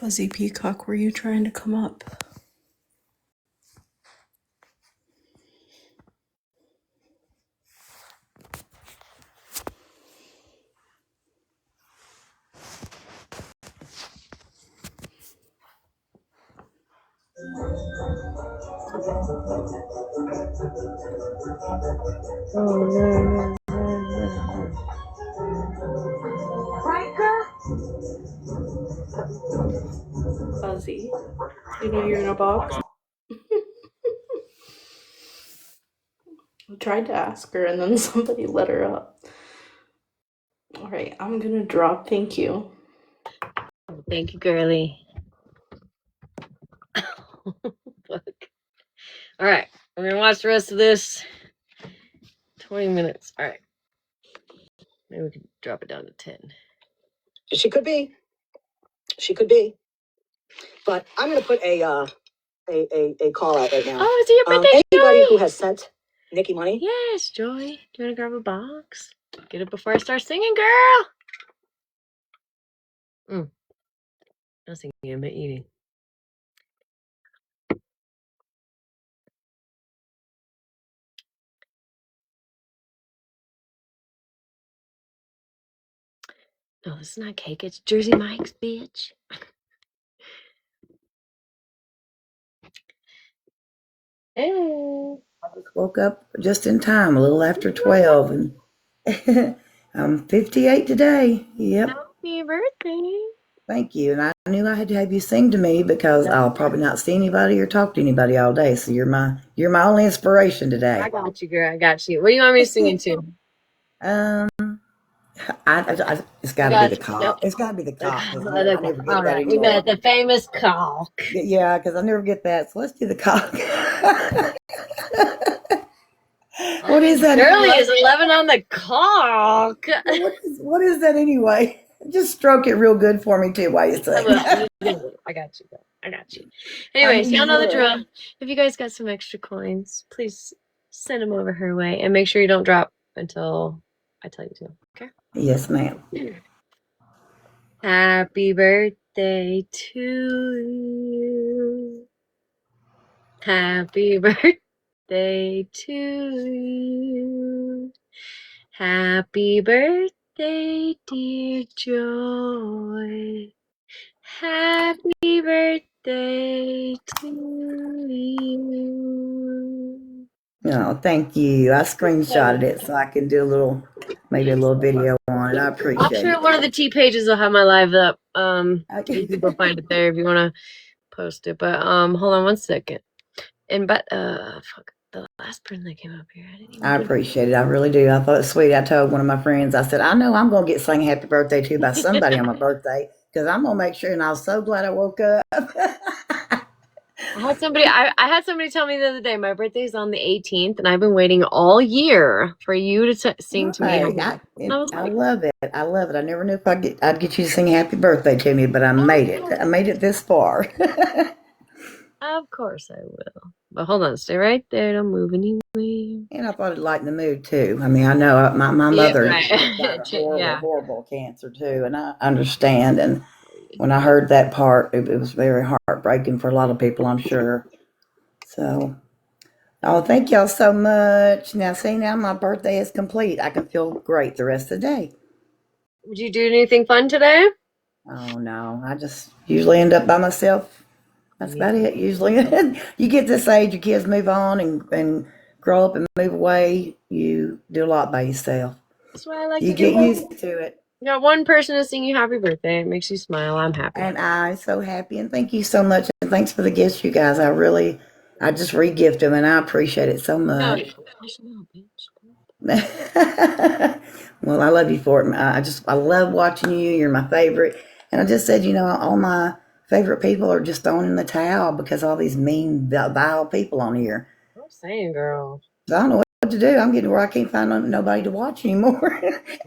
Fuzzy Peacock, were you trying to come up? Fuzzy, you know you're in a box? I tried to ask her and then somebody let her up. Alright, I'm gonna drop. Thank you. Thank you, girly. Fuck. All right, we're gonna watch the rest of this. 20 minutes. All right. Maybe we could drop it down to 10. She could be. She could be. But I'm going to put a call out right now. Oh, is it your birthday, Anybody Joy? who has sent Nikki money? Yes, Joy. Do you want to grab a box? Get it before I start singing, girl. Not singing, I'm eating. No, this is not cake. It's Jersey Mike's, bitch. Hey. Woke up just in time, a little after 12, and I'm 58 today. Yep. Happy birthday. Thank you. And I knew I had to have you sing to me because I'll probably not see anybody or talk to anybody all day. So you're my only inspiration today. I got you, girl. I got you. What do you want me to sing into? It's got to be the cock. It's got to be the cock. I never get All that right, we anymore. got the famous cock. Yeah, because I never get that. So let's do the cock. What is that? Shirley is 11 on the cock. What is that anyway? Just stroke it real good for me too while you sing. I got you. I got you. Anyways, y'all know the drill. If you guys got some extra coins, please send them over her way and make sure you don't drop until I tell you to. Okay? Yes, ma'am. Happy birthday to you. Happy birthday to you. Happy birthday, dear Joy. Happy birthday to you. No, thank you. I screenshotted it so I can do maybe a little video on it. I I'm appreciate sure it. one of the T pages will have my live up. You can go find it there if you want to post it. But hold on one second. And fuck, the last person that came up here, I appreciate it. I really do. I thought it was sweet. I told one of my friends, I said, I know I'm going to get sang happy birthday to by somebody on my birthday because I'm going to make sure. And I was so glad I woke up. I had somebody tell me the other day my birthday's on the 18th, and I've been waiting all year for you to sing to me. I love it. I love it. I never knew if I'd get you to sing happy birthday to me, but I made it. I made it this far. Of course I will. But hold on, stay right there. Don't move anywhere. And I thought it'd lighten the mood too. I mean, I know my mother got a horrible cancer too, and I understand. And when I heard that part, it was very heartbreaking for a lot of people, I'm sure. So, thank y'all so much. Now, see, now my birthday is complete. I can feel great the rest of the day. Did you do anything fun today? Oh no, I just usually end up by myself. That's about it. Usually, you get this age, your kids move on and grow up and move away. You do a lot by yourself. That's why I like You to do get used to it. You got one person to sing you happy birthday. It makes you smile. I'm happy. And I'm so happy. And thank you so much. And thanks for the gifts, you guys. I just re-gift them, and I appreciate it so much. Well, I love you for it. I love watching you. You're my favorite. And I just said, all my favorite people are just throwing in the towel because all these mean, vile people on here. I'm saying, girl. So I don't know what to do. I'm getting where I can't find nobody to watch anymore.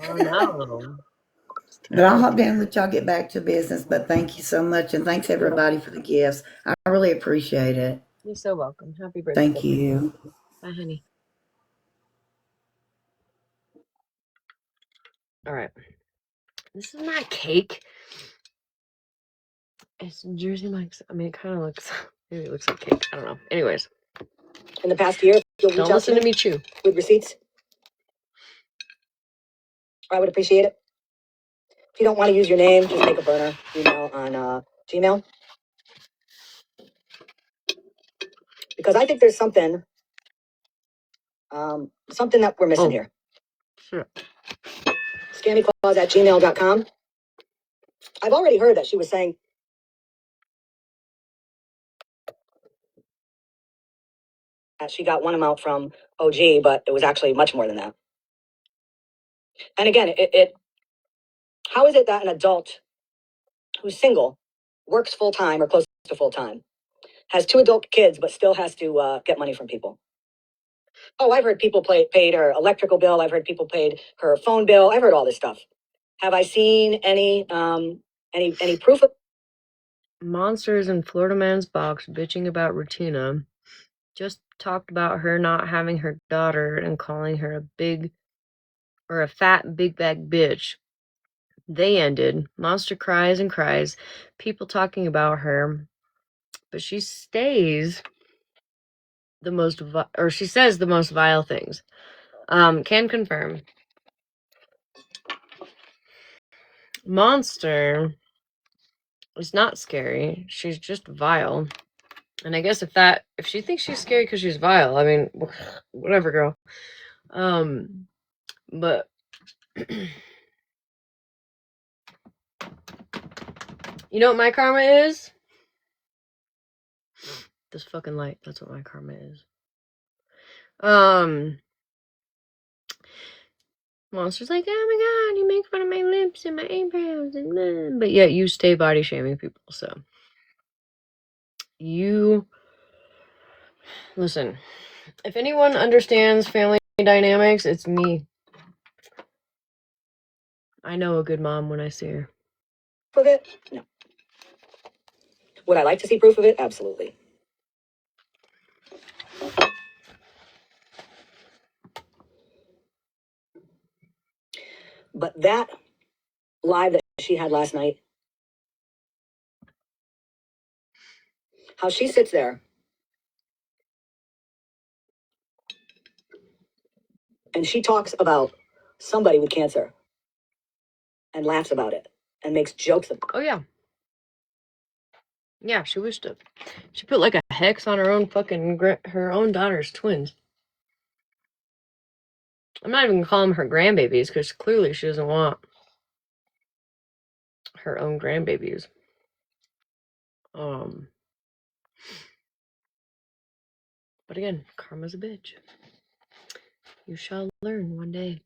Oh, no. But I'll hop down and let y'all get back to business. But thank you so much. And thanks, everybody, for the gifts. I really appreciate it. You're so welcome. Happy birthday. Thank you. Bye, honey. All right. This is not cake. It's Jersey Mike's. I mean, it kind of looks. Maybe it looks like cake. I don't know. Anyways, In the past year, you'll reach don't out listen to to me chew. with receipts. I would appreciate it. If you don't want to use your name, just make a burner email on Gmail. Because I think there's something that we're missing here. Sure. ScammyClaws@gmail.com. I've already heard that she was saying that she got one amount from OG, but it was actually much more than that. And again, how is it that an adult who's single works full time or close to full time, has 2 adult kids, but still has to get money from people? Oh, I've heard people paid her electrical bill. I've heard people paid her phone bill. I've heard all this stuff. Have I seen any proof of? Monsters in Florida man's box bitching about Rutina. Just talked about her not having her daughter and calling her a fat big bag bitch. They ended. Monster cries and cries. People talking about her, but she stays she says the most vile things. Can confirm. Monster is not scary. She's just vile. And I guess if she thinks she's scary because she's vile, I mean, whatever, girl. But you know what my karma is? This fucking light. That's what my karma is. Monster's like, oh my god, you make fun of my lips and my eyebrows and blah. But yet you stay body shaming people, so you listen. If anyone understands family dynamics, it's me. I know a good mom when I see her. Of it? No. Would I like to see proof of it? Absolutely. But that live that she had last night, how she sits there and she talks about somebody with cancer and laughs about it and makes jokes about it. Oh yeah. Yeah, she wished it. She put like a hex on her own her own daughter's twins. I'm not even gonna call them her grandbabies because clearly she doesn't want her own grandbabies. But again, karma's a bitch. You shall learn one day.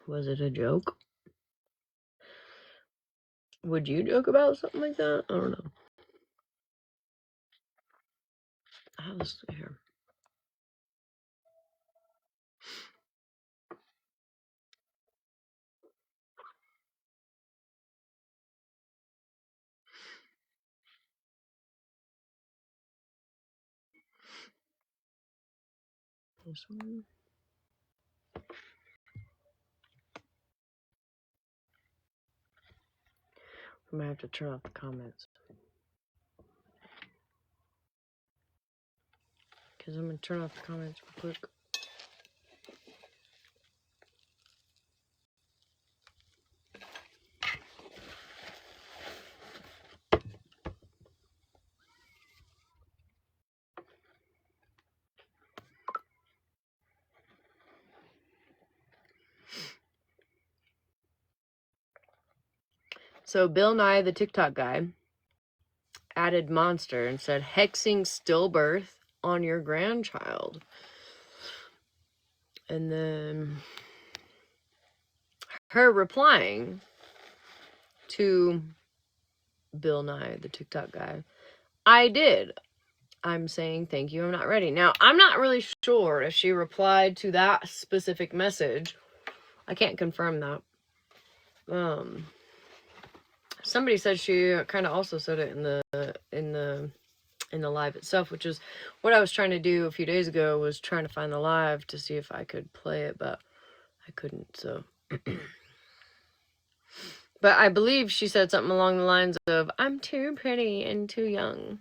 Was it a joke? Would you joke about something like that? I don't know. Let's see here. This one. I'm gonna have to turn off the comments. Because I'm gonna turn off the comments real quick. So Bill Nye, the TikTok guy, added monster and said hexing stillbirth on your grandchild. And then her replying to Bill Nye, the TikTok guy, I did. I'm saying thank you, I'm not ready. Now, I'm not really sure if she replied to that specific message. I can't confirm that. Somebody said she kind of also said it in the live itself, which is what I was trying to do a few days ago, was trying to find the live to see if I could play it, but I couldn't, so But I believe she said something along the lines of, I'm too pretty and too young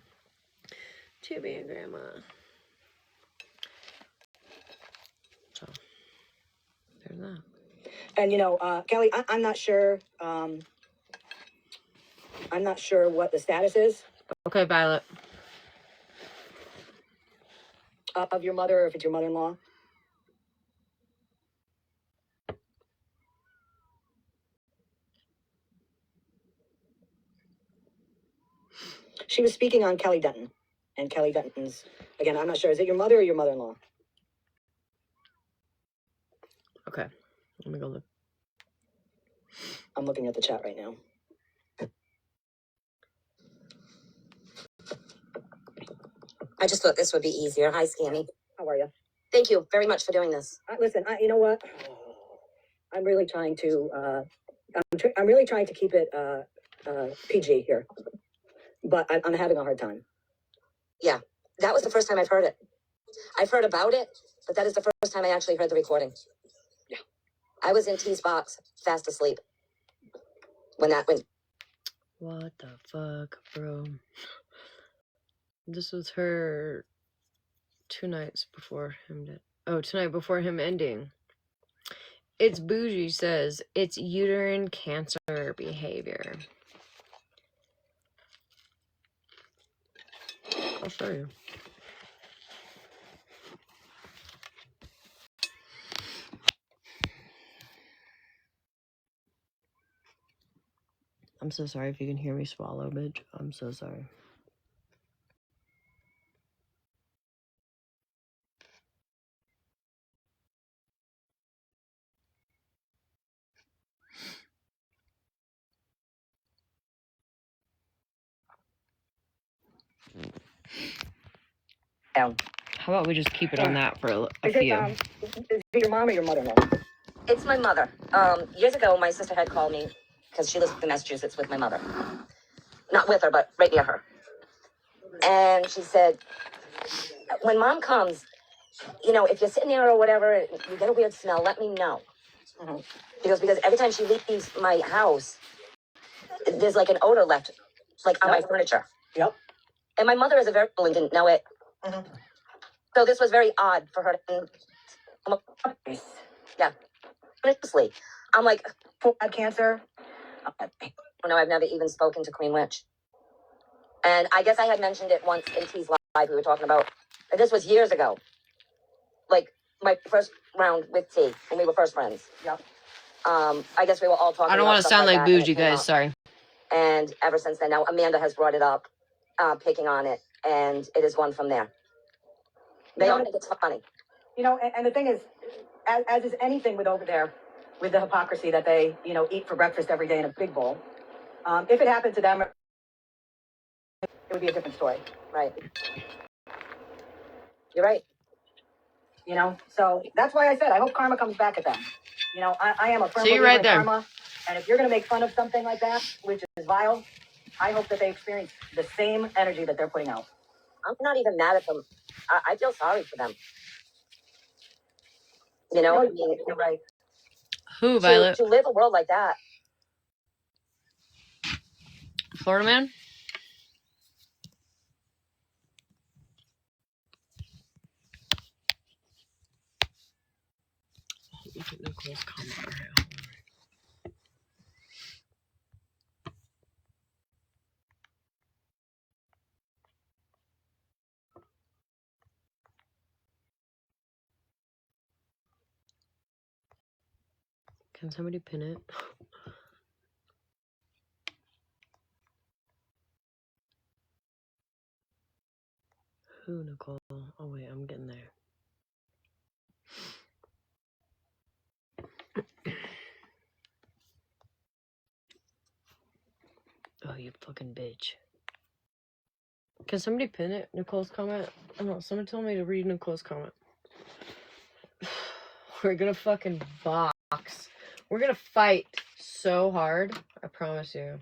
to be a grandma. So, there's that. And Kelly, I'm not sure. I'm not sure what the status is. Okay, Violet. Of your mother, or if it's your mother-in-law. She was speaking on Kelly Denton, and Kelly Denton's, again, I'm not sure. Is it your mother or your mother-in-law? Okay, let me go look. I'm looking at the chat right now. I just thought this would be easier. Hi, Scammy. How are you? Thank you very much for doing this. Listen, you know what? I'm really trying to. I'm really trying to keep it PG here, but I'm having a hard time. Yeah, that was the first time I've heard it. I've heard about it, but that is the first time I actually heard the recording. Yeah. I was in T's box, fast asleep. When that went. What the fuck, bro? This was her 2 nights before him. Tonight before him ending. It's Bougie says it's uterine cancer behavior. I'll show you. I'm so sorry if you can hear me swallow, bitch. I'm so sorry. Down. How about we just keep it on that for a few? Is it your mom or your mother-in-law? It's my mother. Years ago, my sister had called me because she lives in Massachusetts with my mother. Not with her, but right near her. And she said, when mom comes, if you're sitting there or whatever, you get a weird smell, let me know. Mm-hmm. Because every time she leaves my house, there's like an odor left, like on my furniture. Yep. And my mother is a very and didn't know it. Mm-hmm. So this was very odd for her to. Yeah. Honestly, I'm like, Had cancer. no, I've never even spoken to Queen Witch. And I guess I had mentioned it once in T's live. We were talking about, this was years ago. Like my first round with T when we were first friends. Yep. I guess we were all talking. I don't want want to sound like Bougie, guys. Sorry. And ever since then, now Amanda has brought it up, picking on it, and it is one from there. They all think it's funny. And the thing is, as is anything with over there, with the hypocrisy that they, eat for breakfast every day in a big bowl. If it happened to them, it would be a different story. Right. You're right. So that's why I said I hope karma comes back at them. I am a firm believer right in there. karma, and if you're going to make fun of something like that, which is vile, I hope that they experience the same energy that they're putting out. I'm not even mad at them. I feel sorry for them. No, I mean, you're right. Who, Violet? to live a world like that. Florida man? Look at Nicole's comment right here. Can somebody pin it? Who, Nicole? Oh, wait, I'm getting there. Oh, you fucking bitch. Can somebody pin it? Nicole's comment? I don't know. Someone told me to read Nicole's comment. We're gonna fucking box. We're gonna fight so hard. I promise you.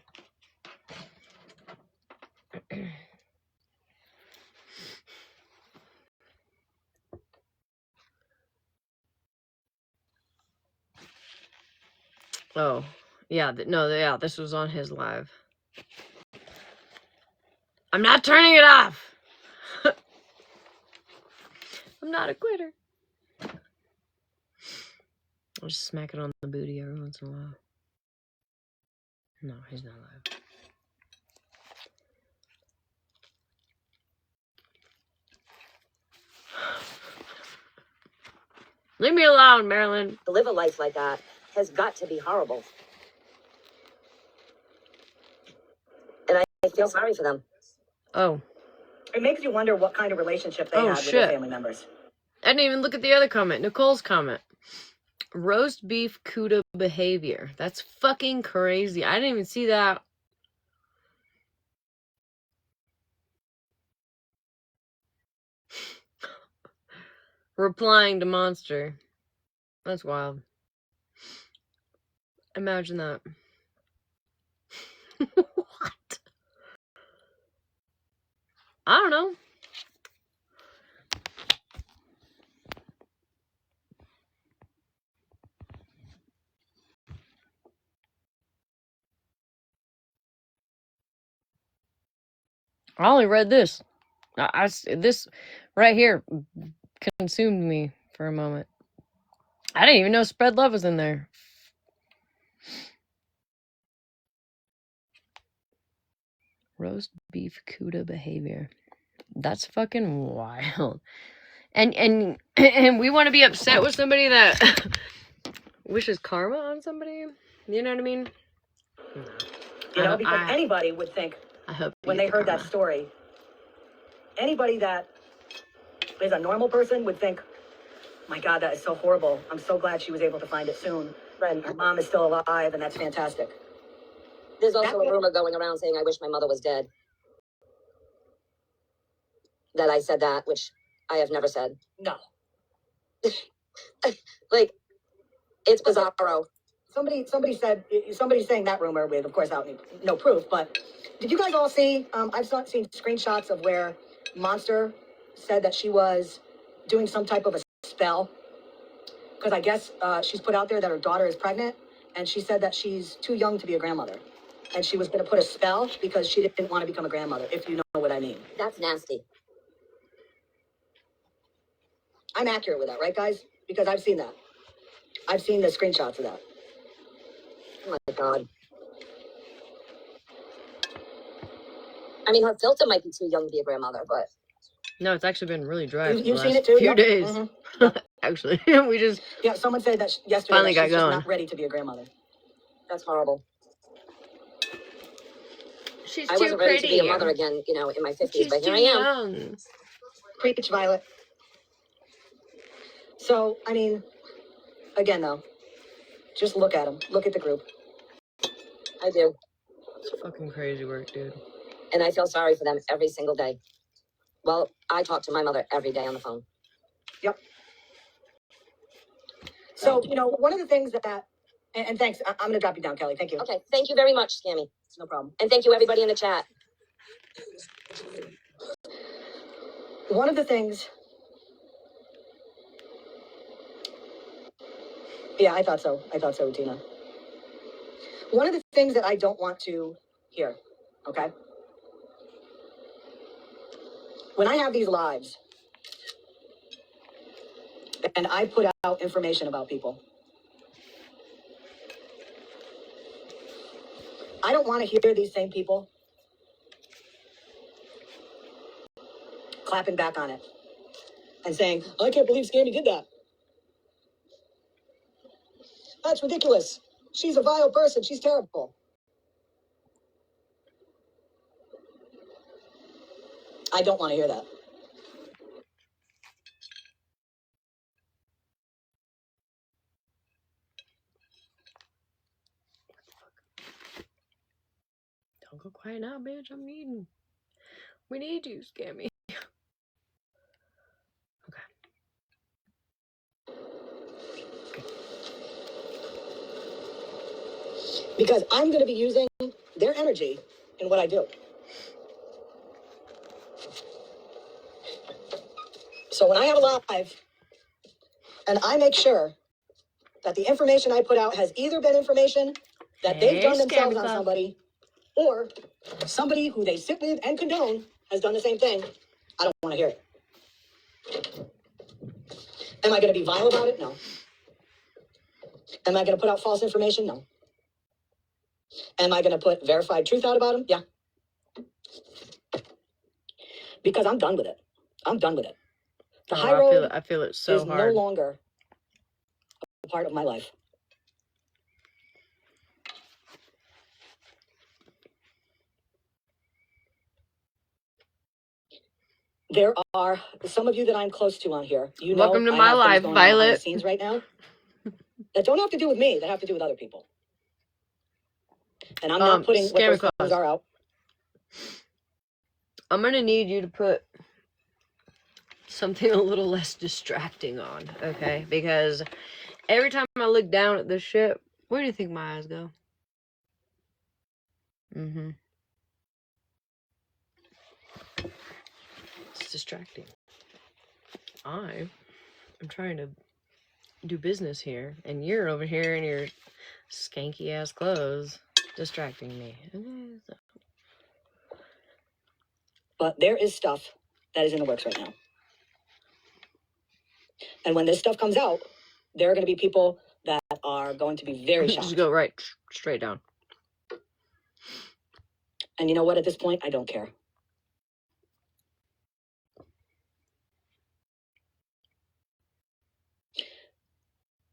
Oh, Yeah, this was on his live. I'm not turning it off. I'm not a quitter. I'll just smack it on the booty every once in a while. No, he's not live. Leave me alone, Marilyn. To live a life like that has got to be horrible. And I feel sorry for them. Oh. It makes you wonder what kind of relationship they had with their family members. I didn't even look at the other comment. Nicole's comment. Roast beef CUDA behavior. That's fucking crazy. I didn't even see that. Replying to Monster. That's wild. Imagine that. What? I don't know. I only read this. This right here consumed me for a moment. I didn't even know Spread Love was in there. Roast beef CUDA behavior. That's fucking wild. And we want to be upset with somebody that wishes karma on somebody. You know what I mean? You know, because anybody would think, I hope when they heard that story, anybody that is a normal person would think, my God, that is so horrible. I'm so glad she was able to find it soon. And her mom is still alive, and that's fantastic. There's also a rumor going around saying I wish my mother was dead. That I said that, which I have never said. No. Like, it's bizarro. Somebody's saying that rumor with, of course, no proof, but did you guys all see, I've seen screenshots of where Monster said that she was doing some type of a spell, because I guess she's put out there that her daughter is pregnant, and she said that she's too young to be a grandmother, and she was going to put a spell because she didn't want to become a grandmother, if you know what I mean. That's nasty. I'm accurate with that, right, guys? Because I've seen that. I've seen the screenshots of that. Oh my God. I mean, her filter might be too young to be a grandmother, but... No, it's actually been really dry for the You've last seen it too? few Yep. days. Mm-hmm. Yep. Actually, we just... Yeah, someone said that yesterday finally that she's got just going. not ready to be a grandmother. That's horrible. She's I too wasn't ready pretty. to be a mother again, you know, in my 50s, She's but here too I am. young. Preach, Violet. So, I mean, again, though, just look at them. Look at the group. I do. It's fucking crazy work, dude. And I feel sorry for them every single day. Well, I talk to my mother every day on the phone. Yep. So, you know, one of the things that, and thanks, I'm going to drop you down, Kelly. Thank you. Okay, thank you very much, Scammy. No problem. And thank you, everybody in the chat. One of the things, yeah, I thought so, Tina. One of the things that I don't want to hear, okay? When I have these lives and I put out information about people, I don't want to hear these same people clapping back on it and saying, I can't believe Scammy did that. That's ridiculous. She's a vile person. She's terrible. I don't want to hear that. Don't go quiet now, bitch. I'm eating. We need you, Scammy. Okay. Because I'm going to be using their energy in what I do. So when I have a live and I make sure that the information I put out has either been information that they've done themselves on somebody, or somebody who they sit with and condone has done the same thing, I don't want to hear it. Am I going to be vile about it? No. Am I going to put out false information? No. Am I going to put verified truth out about them? Yeah. Because I'm done with it. I'm done with it. The high road I feel it so is hard. no longer a part of my life. There are some of you that I'm close to on here. You know, Welcome to I my have things life, going on behind the Violet. scenes right now that don't have to do with me, that have to do with other people. And I'm not putting what those things are out. I'm gonna need you to put something a little less distracting on, okay? Because every time I look down at this shit, where do you think my eyes go? Mm-hmm. It's distracting. I am trying to do business here, and you're over here in your skanky ass clothes distracting me. Okay, so. But there is stuff that is in the works right now. And when this stuff comes out, there are going to be people that are going to be very shocked. Just go right straight down. And you know what? At this point, I don't care.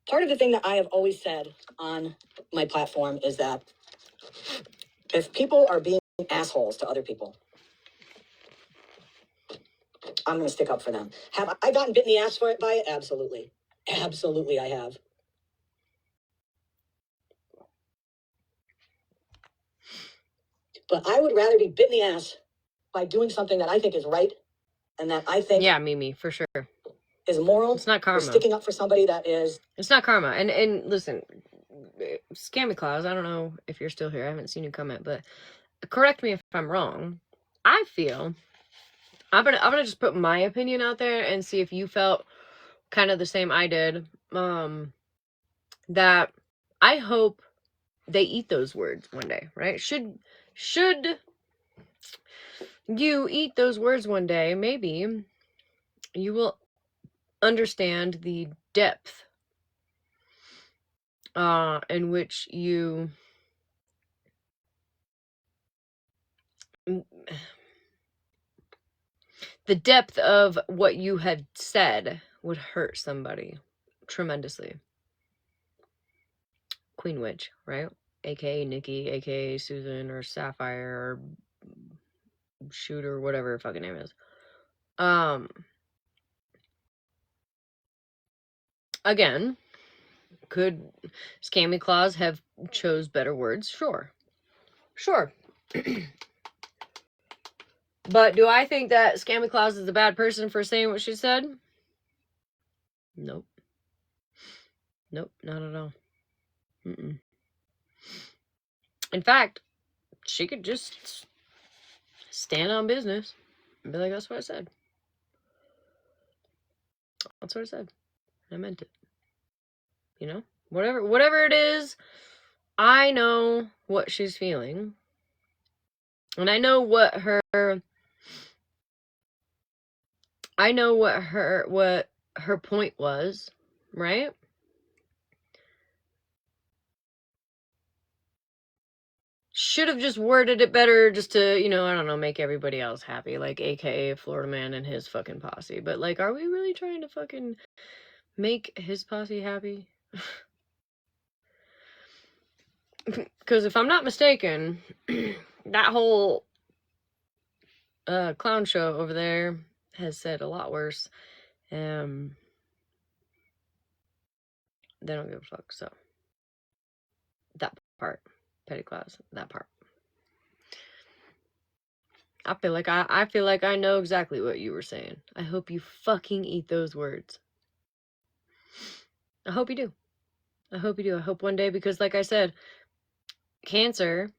Part of the thing that I have always said on my platform is that if people are being assholes to other people, I'm going to stick up for them. Have I gotten bit in the ass for it by it? Absolutely. Absolutely, I have. But I would rather be bit in the ass by doing something that I think is right and that I think Mimi, for sure. is moral. It's not karma. Or sticking up for somebody that is. It's not karma. And listen, Scammy Claus, I don't know if you're still here. I haven't seen you comment, but correct me if I'm wrong. I feel I'm gonna just put my opinion out there and see if you felt kind of the same I did. That I hope they eat those words one day, right? Should you eat those words one day, maybe you will understand the depth in which you the depth of what you had said would hurt somebody tremendously. Queen Witch, right? AKA Nikki, AKA Susan, or Sapphire, or Shooter, whatever her fucking name is. Again, could Scammy Claus have chose better words? Sure. But do I think that Scammy Claus is a bad person for saying what she said? Nope. Nope, not at all. Mm-mm. In fact, she could just stand on business and be like, that's what I said. That's what I said. I meant it. You know? Whatever it is, I know what she's feeling. And I know what her point was, right? Should have just worded it better just to, I don't know, make everybody else happy, like AKA Florida Man and his fucking posse. But like, are we really trying to fucking make his posse happy? Because if I'm not mistaken, that whole clown show over there has said a lot worse. They don't give a fuck, so that part, Petty Claus, that part. I feel like I know exactly what you were saying. I hope you fucking eat those words. I hope you do. I hope you do. I hope one day, because like I said, cancer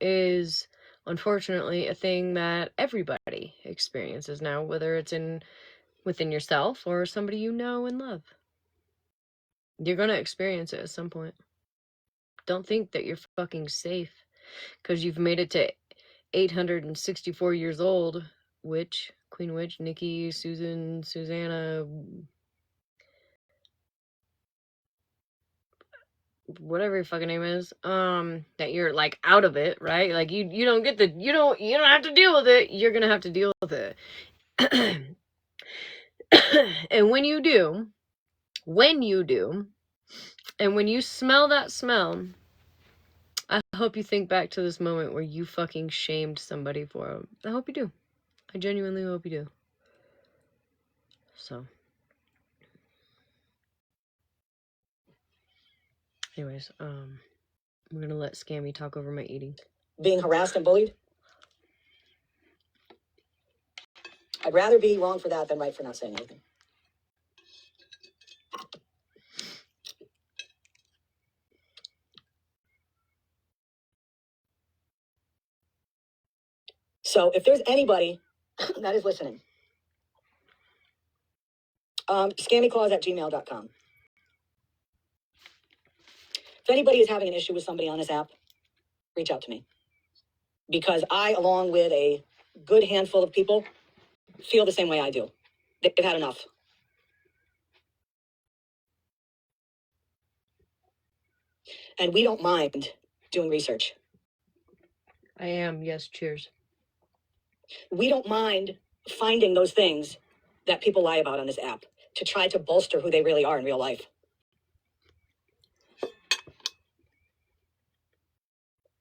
is unfortunately a thing that everybody experiences now, whether it's within yourself or somebody you know and love. You're gonna experience it at some point. don't think that you're fucking safe because you've made it to 864 years old. Witch, Queen Witch, Nikki, Susan, Susanna, whatever your fucking name is, that you're like out of it, right? Like you don't get the you don't have to deal with it. You're gonna have to deal with it. And when you do, and when you smell that smell, I hope you think back to this moment where you fucking shamed somebody for it. I hope you do. I genuinely hope you do. So, anyways, I'm gonna let Scammy talk over my eating. Being harassed and bullied. I'd rather be wrong for that than right for not saying anything. So if there's anybody that is listening, scammyclaws@gmail.com. If anybody is having an issue with somebody on this app, reach out to me. Because I, along with a good handful of people, feel the same way I do. They've had enough. And we don't mind doing research. I am, yes, cheers. We don't mind finding those things that people lie about on this app to try to bolster who they really are in real life.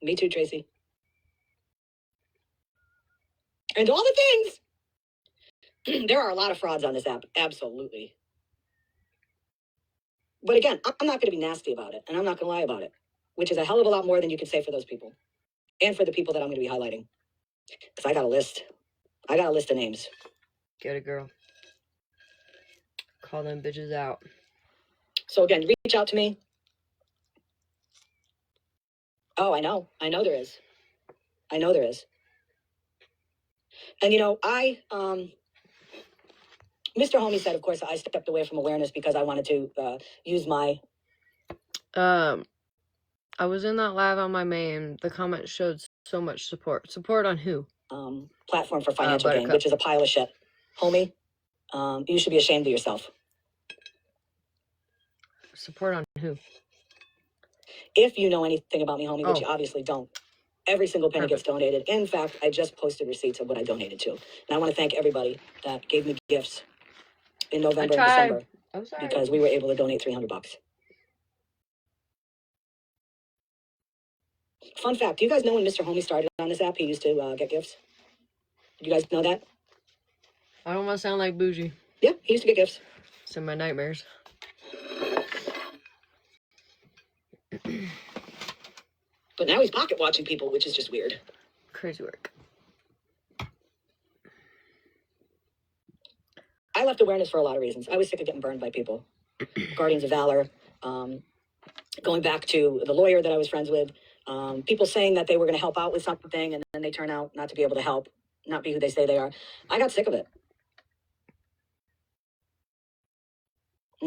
Me too, Tracy. And all the things. There are a lot of frauds on this app, absolutely. But again, I'm not going to be nasty about it, and I'm not going to lie about it, which is a hell of a lot more than you can say for those people, and for the people that I'm going to be highlighting. Because I got a list. I got a list of names. Get it, girl. Call them bitches out. So again, reach out to me. Oh, I know. I know there is. I know there is. And you know, Mr. Homie said, of course, I stepped away from awareness because I wanted to use my... I was in that live on my main. The comment showed so much support. Support on who? Platform for financial gain, which is a pile of shit. Homie, you should be ashamed of yourself. Support on who? If you know anything about me, homie, which you obviously don't, every single penny gets donated. In fact, I just posted receipts of what I donated to. And I want to thank everybody that gave me gifts in November and December. I'm sorry. Because we were able to donate $300. Fun fact, do you guys know when Mr. Homie started on this app, he used to get gifts? Do you guys know that? I don't want to sound like bougie. Yeah, he used to get gifts. It's in my nightmares. But now he's pocket watching people, which is just weird. Crazy work. I left awareness for a lot of reasons. I was sick of getting burned by people. Guardians of Valor, going back to the lawyer that I was friends with, people saying that they were going to help out with something and then they turn out not to be able to help, not be who they say they are. I got sick of it.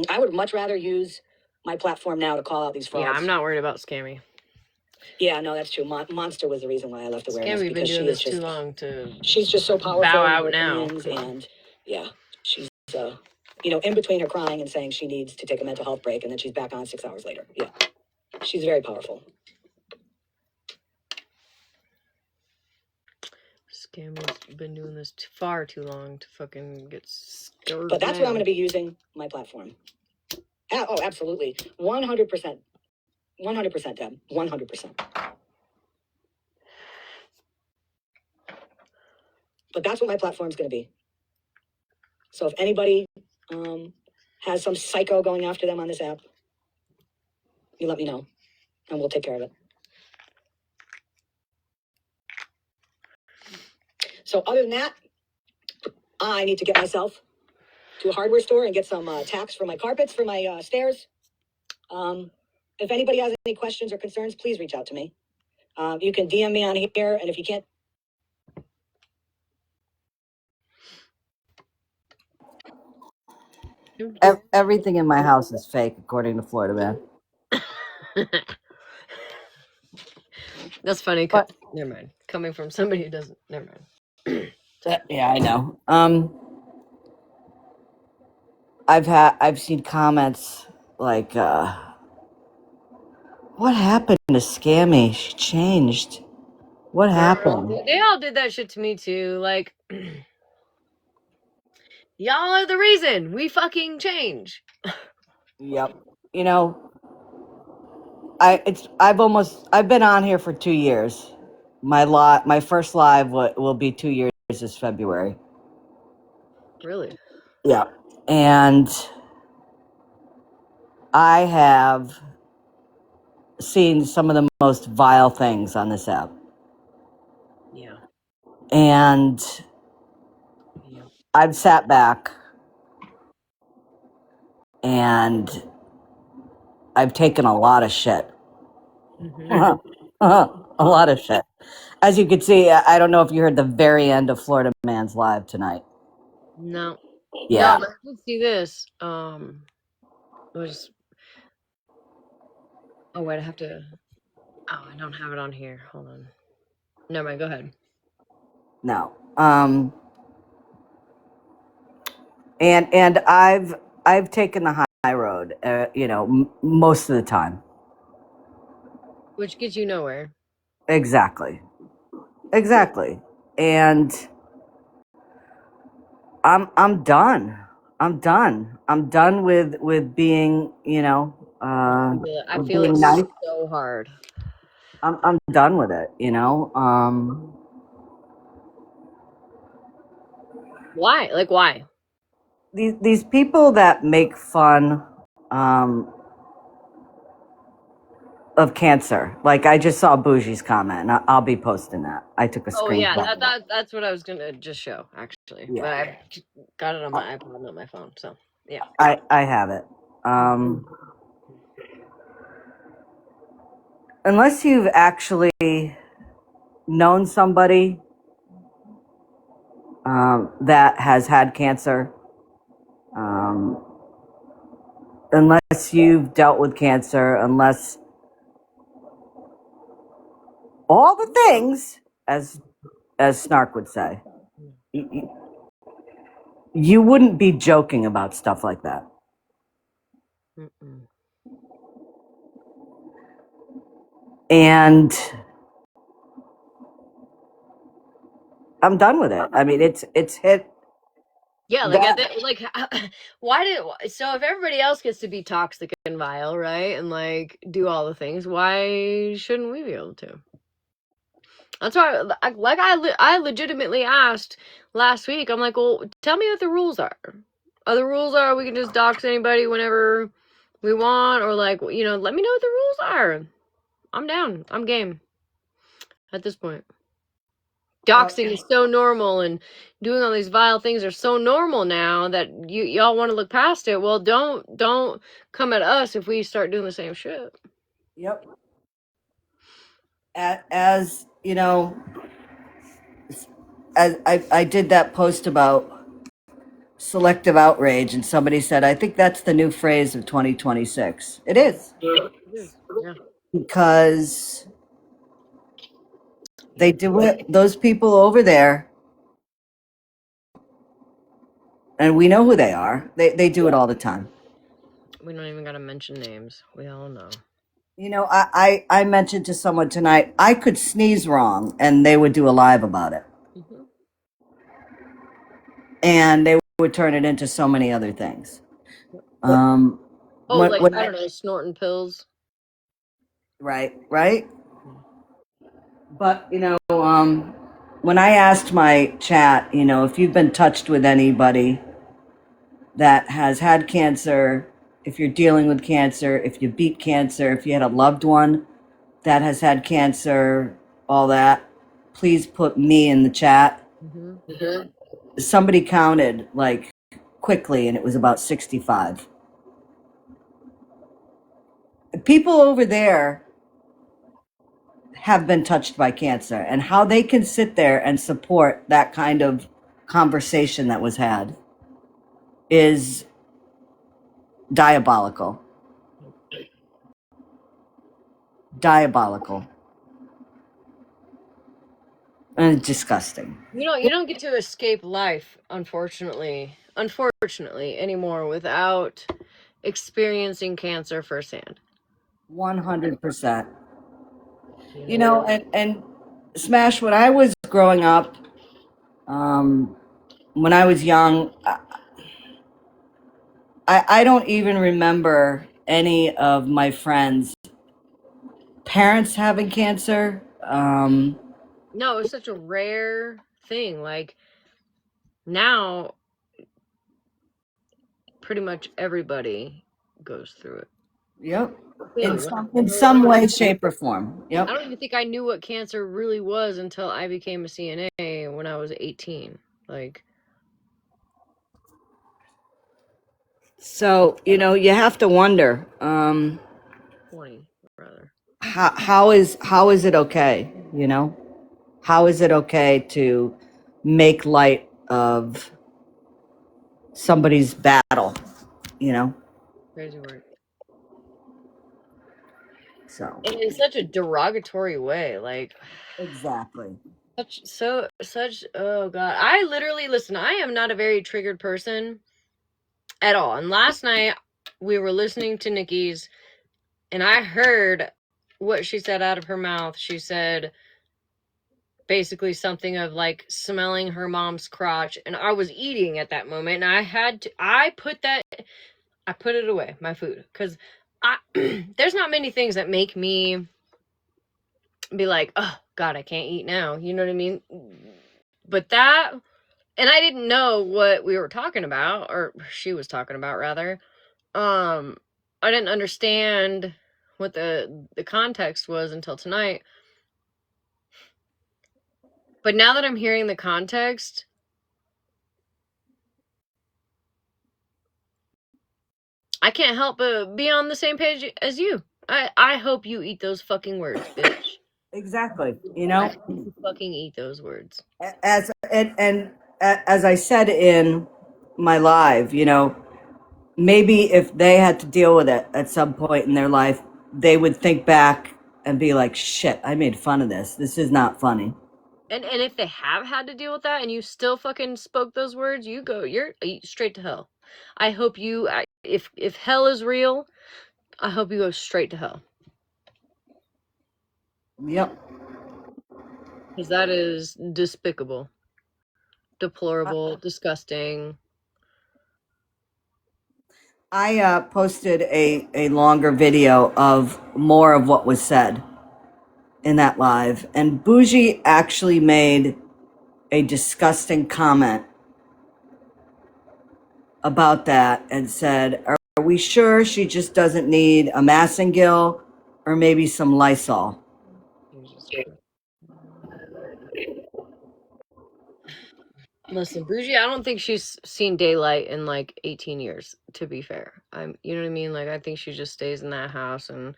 I would much rather use my platform now to call out these frauds. Yeah, I'm not worried about Scammy. Yeah, no, that's true. Monster was the reason why I left awareness. Scammy been doing this too long to. She's just so powerful. Bow out now. And yeah, she's in between her crying and saying she needs to take a mental health break, and then she's back on 6 hours later. Yeah, she's very powerful. Scammy's been doing this far too long to fucking get scared. But that's what I'm going to be using my platform. Oh, absolutely. 100%. 100%, Deb. 100%. But that's what my platform's going to be. So if anybody has some psycho going after them on this app, you let me know, and we'll take care of it. So other than that, I need to get myself to a hardware store and get some tacks for my carpets, for my stairs. If anybody has any questions or concerns, please reach out to me. You can DM me on here, and if you can't... Everything in my house is fake, according to Florida Man. That's funny. But Never mind. Coming from somebody who doesn't. Never mind. yeah, I know. I've seen comments like, "What happened to Scammy? She changed. What happened?" They all did that shit to me too. Like, y'all are the reason we fucking change. Yep. You know, I've been on here for 2 years. My first live will be 2 years this February. Really? Yeah. And I have seen some of the most vile things on this app. Yeah. And Yeah. I've sat back and I've taken a lot of shit. Mm-hmm. A lot of shit. As you can see, I don't know if you heard the very end of Florida Man's live tonight. No. Yeah. No, but I did see this. Was oh wait, I have to. Oh, I don't have it on here. Hold on. Never mind. Go ahead. No. And I've taken the high road, most of the time. Which gets you nowhere. Exactly. And I'm done. I'm done. I'm done with being, I with feel it being nice. so hard. I'm done with it, Why? Like why? These people that make fun of cancer. Like I just saw Bougie's comment, and I'll be posting that. I took a Oh yeah, screenshot. that's what I was gonna just show actually, but I got it on my iPod, not my phone. So yeah. I have it. Unless you've actually known somebody that has had cancer, unless you've dealt with cancer, unless all the things, as Snark would say, you wouldn't be joking about stuff like that. Mm-mm. And I'm done with it. I mean, it's hit. Yeah, like That, like why did so if everybody else gets to be toxic and vile, right, and like do all the things, why shouldn't we be able to? That's why, I legitimately asked last week. I'm like, well, tell me what the rules are. The rules are we can just dox anybody whenever we want, or like let me know what the rules are. I'm down. I'm game at this point. Doxing is so normal, and doing all these vile things are so normal now that y'all want to look past it. Well, don't come at us if we start doing the same shit. yep. As you know, as I did that post about selective outrage, and somebody said, I think that's the new phrase of 2026. It is. It is. Yeah. Because they do it, those people over there, and we know who they are, they do it all the time. We don't even gotta mention names. We all know. I mentioned to someone tonight, I could sneeze wrong, and they would do a live about it. Mm-hmm. And they would turn it into so many other things. Oh, like When I don't know, snorting pills. right. But when I asked my chat, if you've been touched with anybody that has had cancer, if you're dealing with cancer, if you beat cancer, if you had a loved one that has had cancer, all that, please put me in the chat. Mm-hmm. Somebody counted like quickly, and it was about 65. People over there have been touched by cancer, and how they can sit there and support that kind of conversation that was had is diabolical. Diabolical. disgusting. You don't get to escape life, unfortunately, anymore without experiencing cancer firsthand. 100%. You know, and Smash, when I was growing up, when I was young, I don't even remember any of my friends' parents having cancer. No, it's such a rare thing. Like now, pretty much everybody goes through it. Yep. Really, In some way, shape, or form. Yep. I don't even think I knew what cancer really was until I became a CNA when I was 18. Like, So, you know, you have to wonder, 20, rather. how is it okay? You know, how is it okay to make light of somebody's battle? You know, Crazy word. so And in such a derogatory way. Like, exactly. such, oh God. I literally, listen, I am not a very triggered person at all. And last night, we were listening to Nikki's, and I heard what she said out of her mouth. She said, basically something of like smelling her mom's crotch, and I was eating at that moment, and I put it away, my food, because I there's not many things that make me be like, oh God, I can't eat now, you know what I mean? But that, and I didn't know what we were talking about, or she was talking about rather. I didn't understand what the context was until tonight. But now that I'm hearing the context, I can't help but be on the same page as you. I hope you eat those fucking words, bitch. Exactly. You I know, hope you fucking eat those words. as I said in my live, you know, maybe if they had to deal with it at some point in their life, they would think back and be like, shit, I made fun of this. This is not funny. And if they have had to deal with that and you still fucking spoke those words, you're straight to hell. I hope you, if hell is real, I hope you go straight to hell. Yep. Because that is despicable, deplorable, disgusting. I posted a longer video of more of what was said in that live, and Bougie actually made a disgusting comment about that and said, are we sure she just doesn't need a Massengill or maybe some Lysol? Listen, Bougie, I don't think she's seen daylight in like 18 years, to be fair. You know what I mean? Like, I think she just stays in that house, and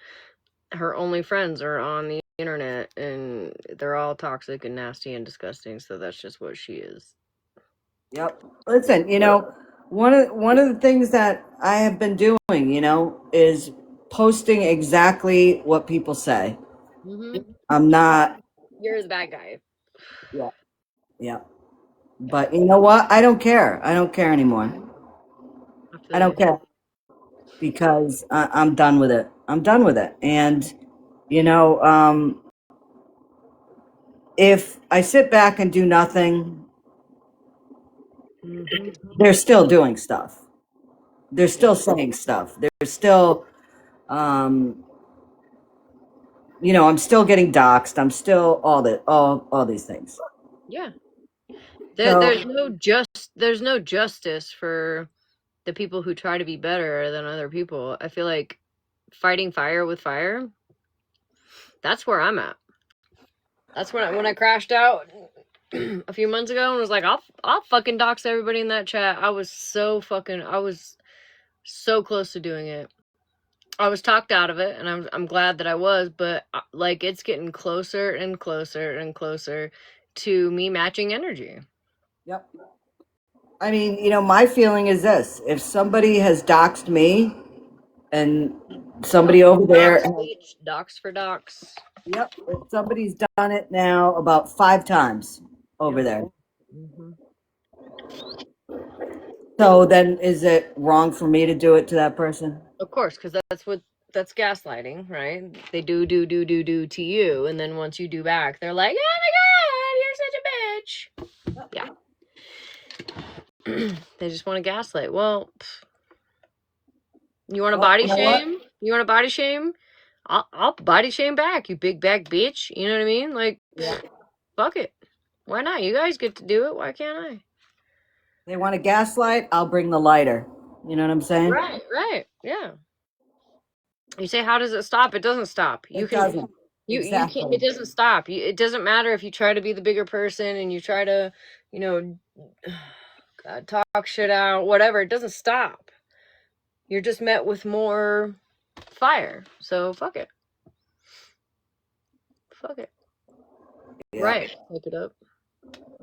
her only friends are on the internet, and they're all toxic and nasty and disgusting, so that's just what she is. Yep. Listen, you know, one of the things that I have been doing, you know, is posting exactly what people say. Mm-hmm. I'm not. You're the bad guy. Yeah. Yeah. But you know what? I don't care. I don't care anymore. I I feel don't you. care because I'm done with it. I'm done with it. And you know, if I sit back and do nothing, Mm-hmm. they're still doing stuff. They're still saying stuff. They're still, um, you know, I'm still getting doxxed. I'm still all these things. Yeah. So, There's no justice for the people who try to be better than other people. I feel like fighting fire with fire, that's where I'm at. That's when I crashed out a few months ago and was like, I'll fucking dox everybody in that chat. I was so close to doing it. I was talked out of it, and I'm glad that I was, but like, it's getting closer and closer and closer to me matching energy. yep. I mean, you know, my feeling is this: if somebody has doxed me, and somebody over there, Dox for dox. Yep. Somebody's done it now about 5 times over Yep. there. Hmm. So then is it wrong for me to do it to that person? Of course, because that's gaslighting, right? They do to you, and then once you do back, they're like, "Oh my god, you're such a bitch." Yeah. They just want to gaslight. Well, you want to Well, body you know what? shame? You want to body shame? I'll body shame back, you big bag bitch. You know what I mean? Like, Yeah. fuck it. Why not? You guys get to do it. Why can't I? They want to gaslight, I'll bring the lighter. You know what I'm saying? Right. Yeah. You say, how does it stop? It doesn't stop. You It can, doesn't. you can't. Exactly. It doesn't stop. It doesn't matter if you try to be the bigger person and you try to, you know, talk shit out, whatever. It doesn't stop. You're just met with more fire. So fuck it. Fuck it. Yeah. Right. Pick it up.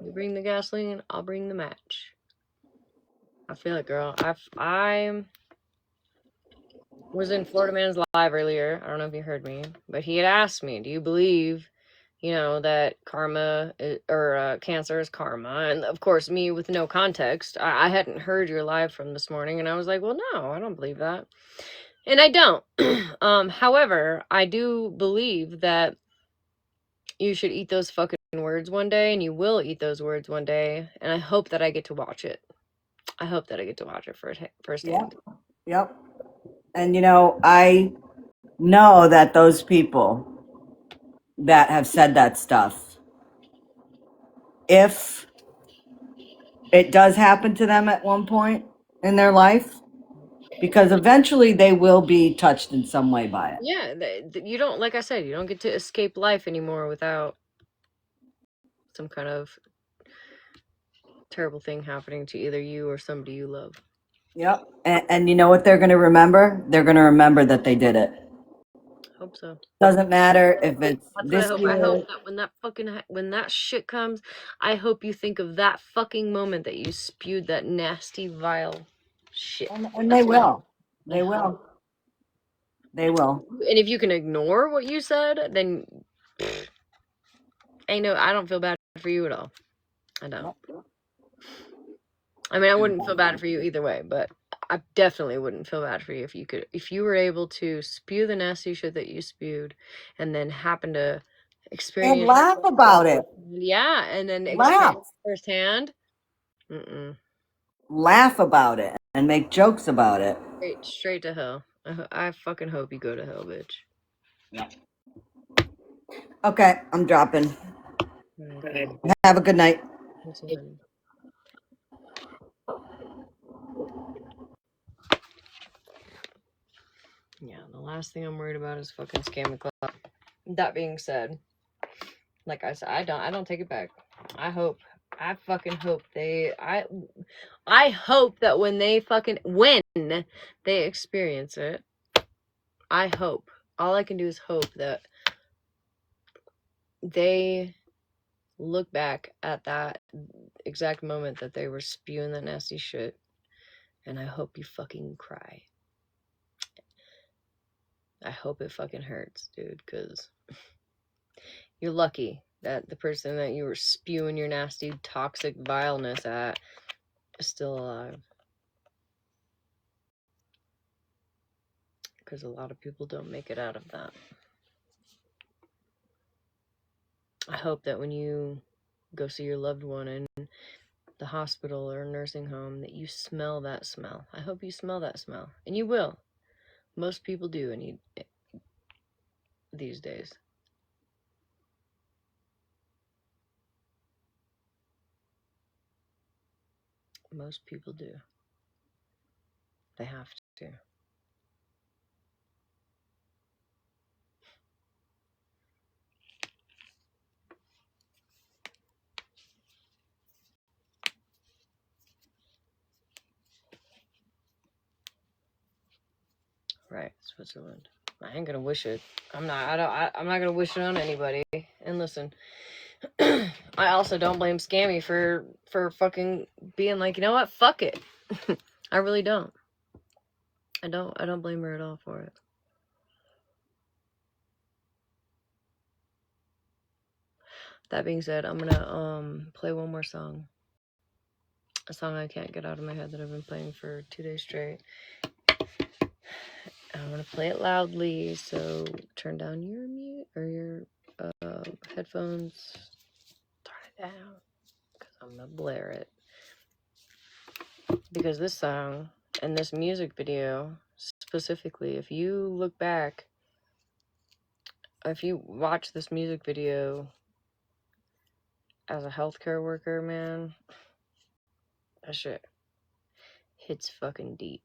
You bring the gasoline, I'll bring the match. I feel it, girl. I was in Florida Man's Live earlier. I don't know if you heard me, but he had asked me, "Do you believe, that karma or cancer is karma?" And of course, me with no context, I hadn't heard your live from this morning, and I was like, "Well, no, I don't believe that," and I don't. However, I do believe that you should eat those fucking words one day, and you will eat those words one day, and I hope that I get to watch it. I hope that I get to watch it firsthand. Yep. And I know that those people that have said that stuff, if it does happen to them at one point in their life, because eventually they will be touched in some way by it. Yeah, you don't, like I said, you don't get to escape life anymore without some kind of terrible thing happening to either you or somebody you love. Yep. And you know what they're going to remember? They're going to remember that they did it. Hope so. Doesn't matter if it's That's what I this hope. I year. hope that when that shit comes, I hope you think of that fucking moment that you spewed that nasty, vile shit. And they will. I They will. They will. And if you can ignore what you said, then I don't feel bad for you at all. I don't. I mean, I wouldn't feel bad for you either way, but I definitely wouldn't feel bad for you if you were able to spew the nasty shit that you spewed and then happen to experience. And laugh about it. Yeah, and then Laugh. experience firsthand. Mm-mm. Laugh about it and make jokes about it. Straight to hell. I fucking hope you go to hell, bitch. Yeah. Okay, I'm dropping. Okay. Have a good night. Yeah, the last thing I'm worried about is fucking scam club. That being said, like I said, I don't take it back. I fucking hope I hope that when they experience it, I hope. All I can do is hope that they look back at that exact moment that they were spewing that nasty shit, and I hope you fucking cry. I hope it fucking hurts, dude, because you're lucky that the person that you were spewing your nasty, toxic vileness at is still alive. Because a lot of people don't make it out of that. I hope that when you go see your loved one in the hospital or nursing home, that you smell that smell. I hope you smell that smell. And you will. Most people do these days. Most people do. They have to. Right, Switzerland. I ain't gonna wish it. I'm not gonna wish it on anybody. And listen, I also don't blame Scammy for fucking being like, you know what, fuck it. I really don't. I don't blame her at all for it. That being said, I'm gonna play one more song. A song I can't get out of my head that I've been playing for 2 days straight. I'm gonna play it loudly, so turn down your mute or your headphones. Turn it down, because I'm gonna blare it. Because this song and this music video specifically, if you look back, if you watch this music video as a healthcare worker, man, that shit hits fucking deep.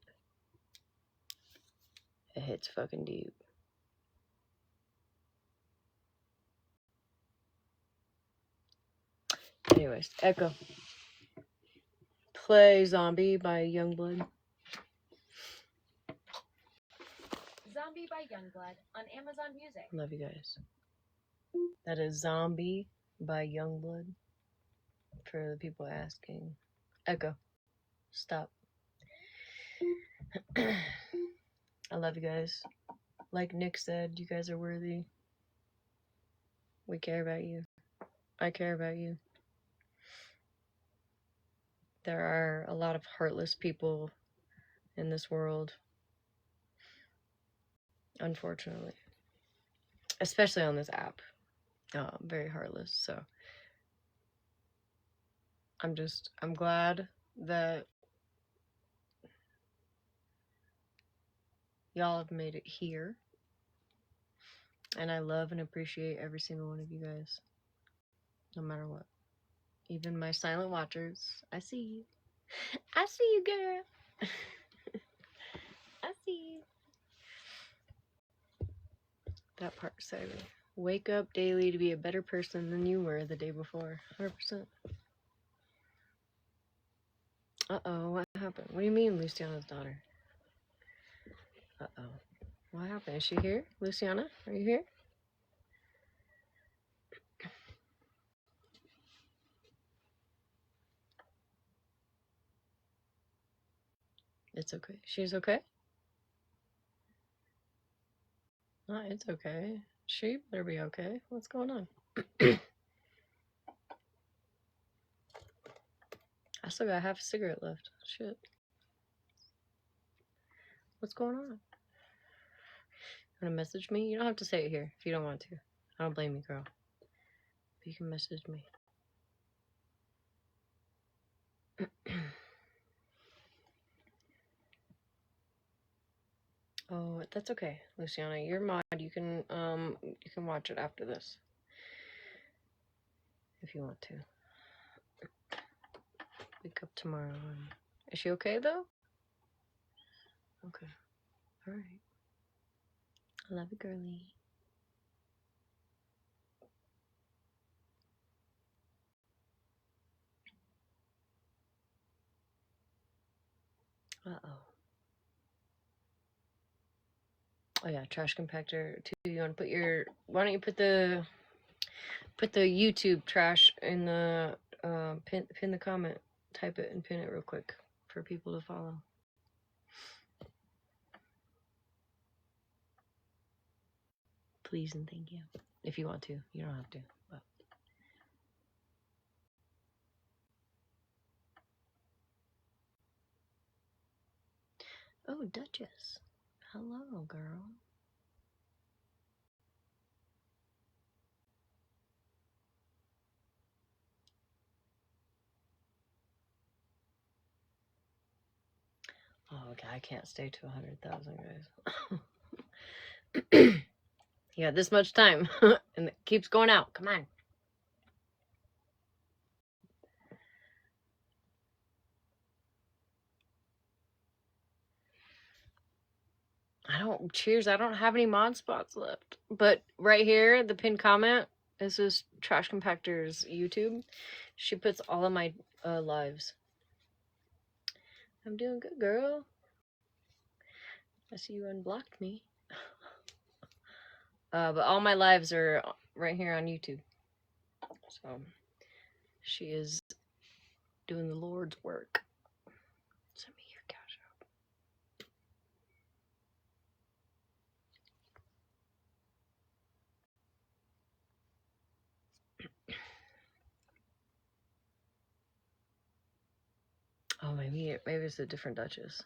It hits fucking deep. Anyways, Echo. Play Zombie by Youngblood. Zombie by Youngblood on Amazon Music. Love you guys. That is Zombie by Youngblood. For the people asking. Echo. Stop. I love you guys. Like Nick said, you guys are worthy. We care about you. I care about you. There are a lot of heartless people in this world. Unfortunately. Especially on this app. Very heartless, so. I'm glad that y'all have made it here. And I love and appreciate every single one of you guys. No matter what. Even my silent watchers. I see you. I see you, girl. I see you. That part excited me. Wake up daily to be a better person than you were the day before. 100%. Uh-oh, what happened? What do you mean, Luciana's daughter? Uh-oh. What happened? Is she here? Luciana, are you here? It's okay. She's okay? No, it's okay. She better be okay. What's going on? I still got half a cigarette left. Shit. What's going on? Want to message me? You don't have to say it here if you don't want to. I don't blame you, girl. But you can message me. Oh, that's okay, Luciana. You're mod. You can watch it after this. If you want to. Wake up tomorrow. Is she okay though? Okay. Alright. I love you, girly. Uh-oh. Oh yeah, trash compactor too. You want to put your, why don't you put the YouTube trash in the pin the comment, type it and pin it real quick for people to follow. Please and thank you. If you want to, you don't have to. But. Oh, Duchess. Hello, girl. Oh, okay, I can't stay to 100,000, guys. You got this much time, and it keeps going out. Come on. Cheers, I don't have any mod spots left. But right here, the pinned comment, this is Trash Compactor's YouTube. She puts all of my lives. I'm doing good, girl. I see you unblocked me. But all my lives are right here on YouTube. So she is doing the Lord's work. Send me your cash Maybe it's a different Duchess.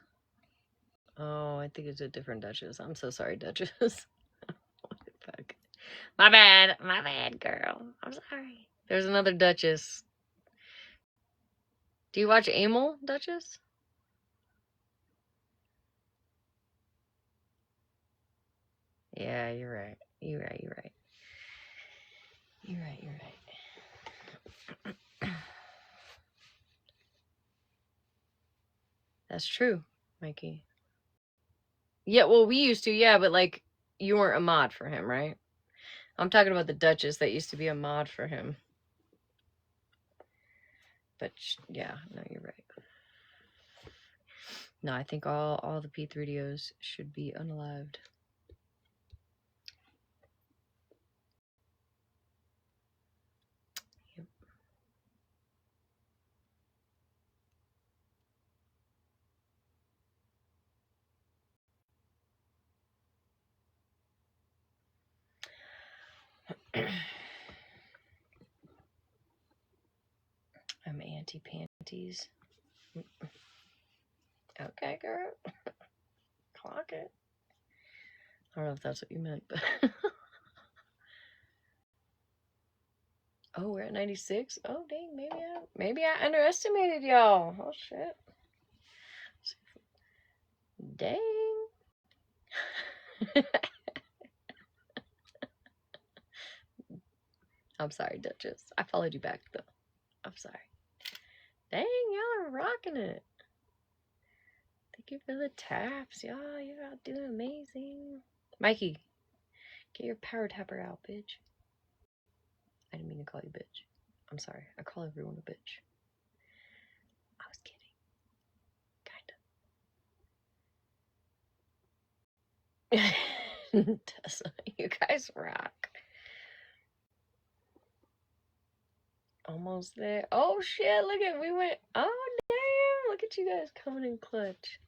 Oh, I think it's a different Duchess. I'm so sorry, Duchess. What the fuck? My bad, girl. I'm sorry. There's another Duchess. Do you watch Amel, Duchess? Yeah, you're right. You're right. That's true, Mikey. Yeah, well, we used to, yeah, but like, you weren't a mod for him, right? I'm talking about the Duchess that used to be a mod for him. But yeah, no, you're right. No, I think all the P3DOs should be unalived. Yep. I'm anti-panties. Okay, girl. Clock it. I don't know if that's what you meant, but... Oh, we're at 96? Oh, dang, maybe I underestimated y'all. Oh, shit. Dang. I'm sorry, Duchess. I followed you back, though. I'm sorry. Dang, y'all are rocking it. Thank you for the taps, y'all. You're out doing amazing. Mikey, get your power tapper out, bitch. I didn't mean to call you bitch. I'm sorry. I call everyone a bitch. I was kidding. Kinda. Tessa, you guys rock. Almost there. Oh shit, look at we went. Oh damn, look at you guys coming in clutch.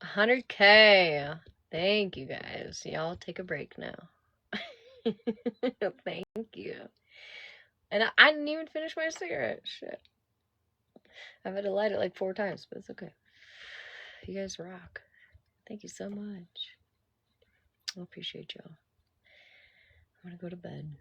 100K. Thank you guys. Y'all take a break now. Thank you. And I didn't even finish my cigarette. Shit. I've had to light it like 4 times, but it's okay. You guys rock. Thank you so much. I appreciate y'all. I'm gonna go to bed.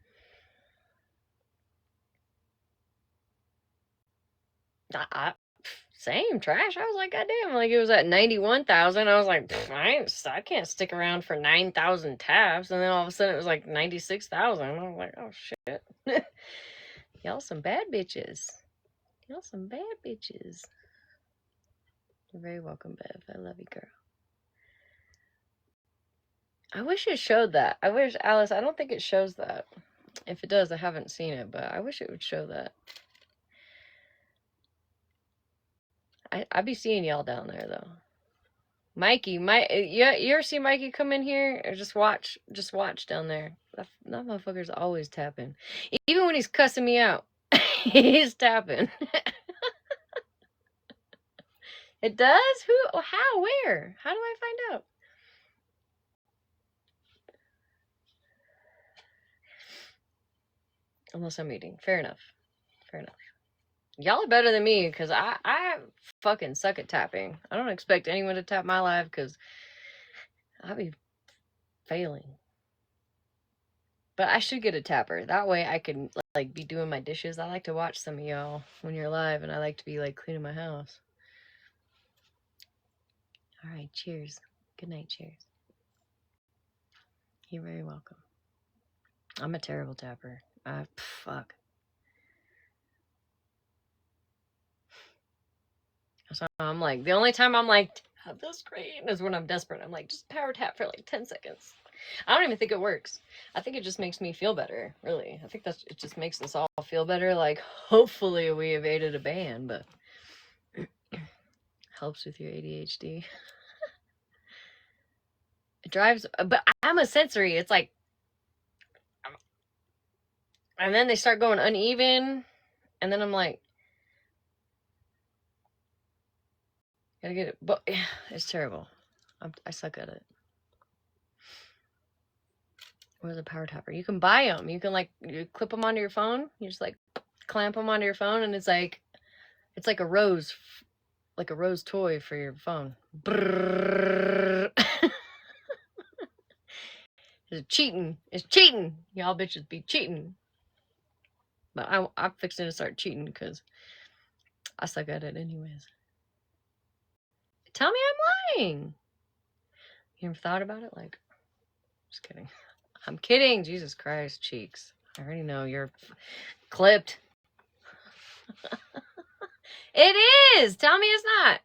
Same trash. I was like, God damn, like it was at 91,000. I was like, I can't stick around for 9,000 taps. And then all of a sudden it was like 96,000. I was like, oh shit. Y'all some bad bitches. Y'all some bad bitches. You're very welcome, Bev. I love you, girl. I wish it showed that. I wish, Alice, I don't think it shows that. If it does, I haven't seen it, but I wish it would show that. I'd be seeing y'all down there, though. Mikey, you ever see Mikey come in here or just watch down there? That motherfucker's always tapping. Even when he's cussing me out, he's tapping. It does? Who? How? Where? How do I find out? Unless I'm eating. Fair enough. Y'all are better than me because I fucking suck at tapping. I don't expect anyone to tap my live because I'll be failing. But I should get a tapper. That way I can like be doing my dishes. I like to watch some of y'all when you're live, and I like to be like cleaning my house. All right, cheers. Good night, cheers. You're very welcome. I'm a terrible tapper. Fuck. So I'm like, the only time I'm like, tap the screen is when I'm desperate. I'm like, just power tap for like 10 seconds. I don't even think it works. I think it just makes me feel better, really. I think it just makes us all feel better. Like, hopefully we evaded a ban, but helps with your ADHD. It drives, but I'm a sensory. It's like, and then they start going uneven, and then I'm like, gotta get it. But yeah, it's terrible. I suck at it. Where's a power tapper? You can buy them. You can like you clip them onto your phone. You just like clamp them onto your phone, and it's like a rose like a Rose toy for your phone. Brrrr. It's cheating. It's cheating. Y'all bitches be cheating. But I'm fixing to start cheating because I suck at it anyways. Tell me I'm lying. You ever thought about it? Like, just kidding. I'm kidding. Jesus Christ, cheeks. I already know you're clipped. It is. Tell me it's not.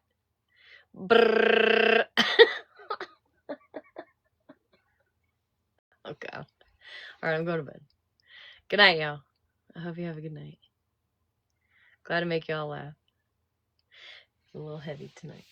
Brrr. Okay. All right, I'm going to bed. Good night, y'all. I hope you have a good night. Glad to make y'all laugh. It's a little heavy tonight.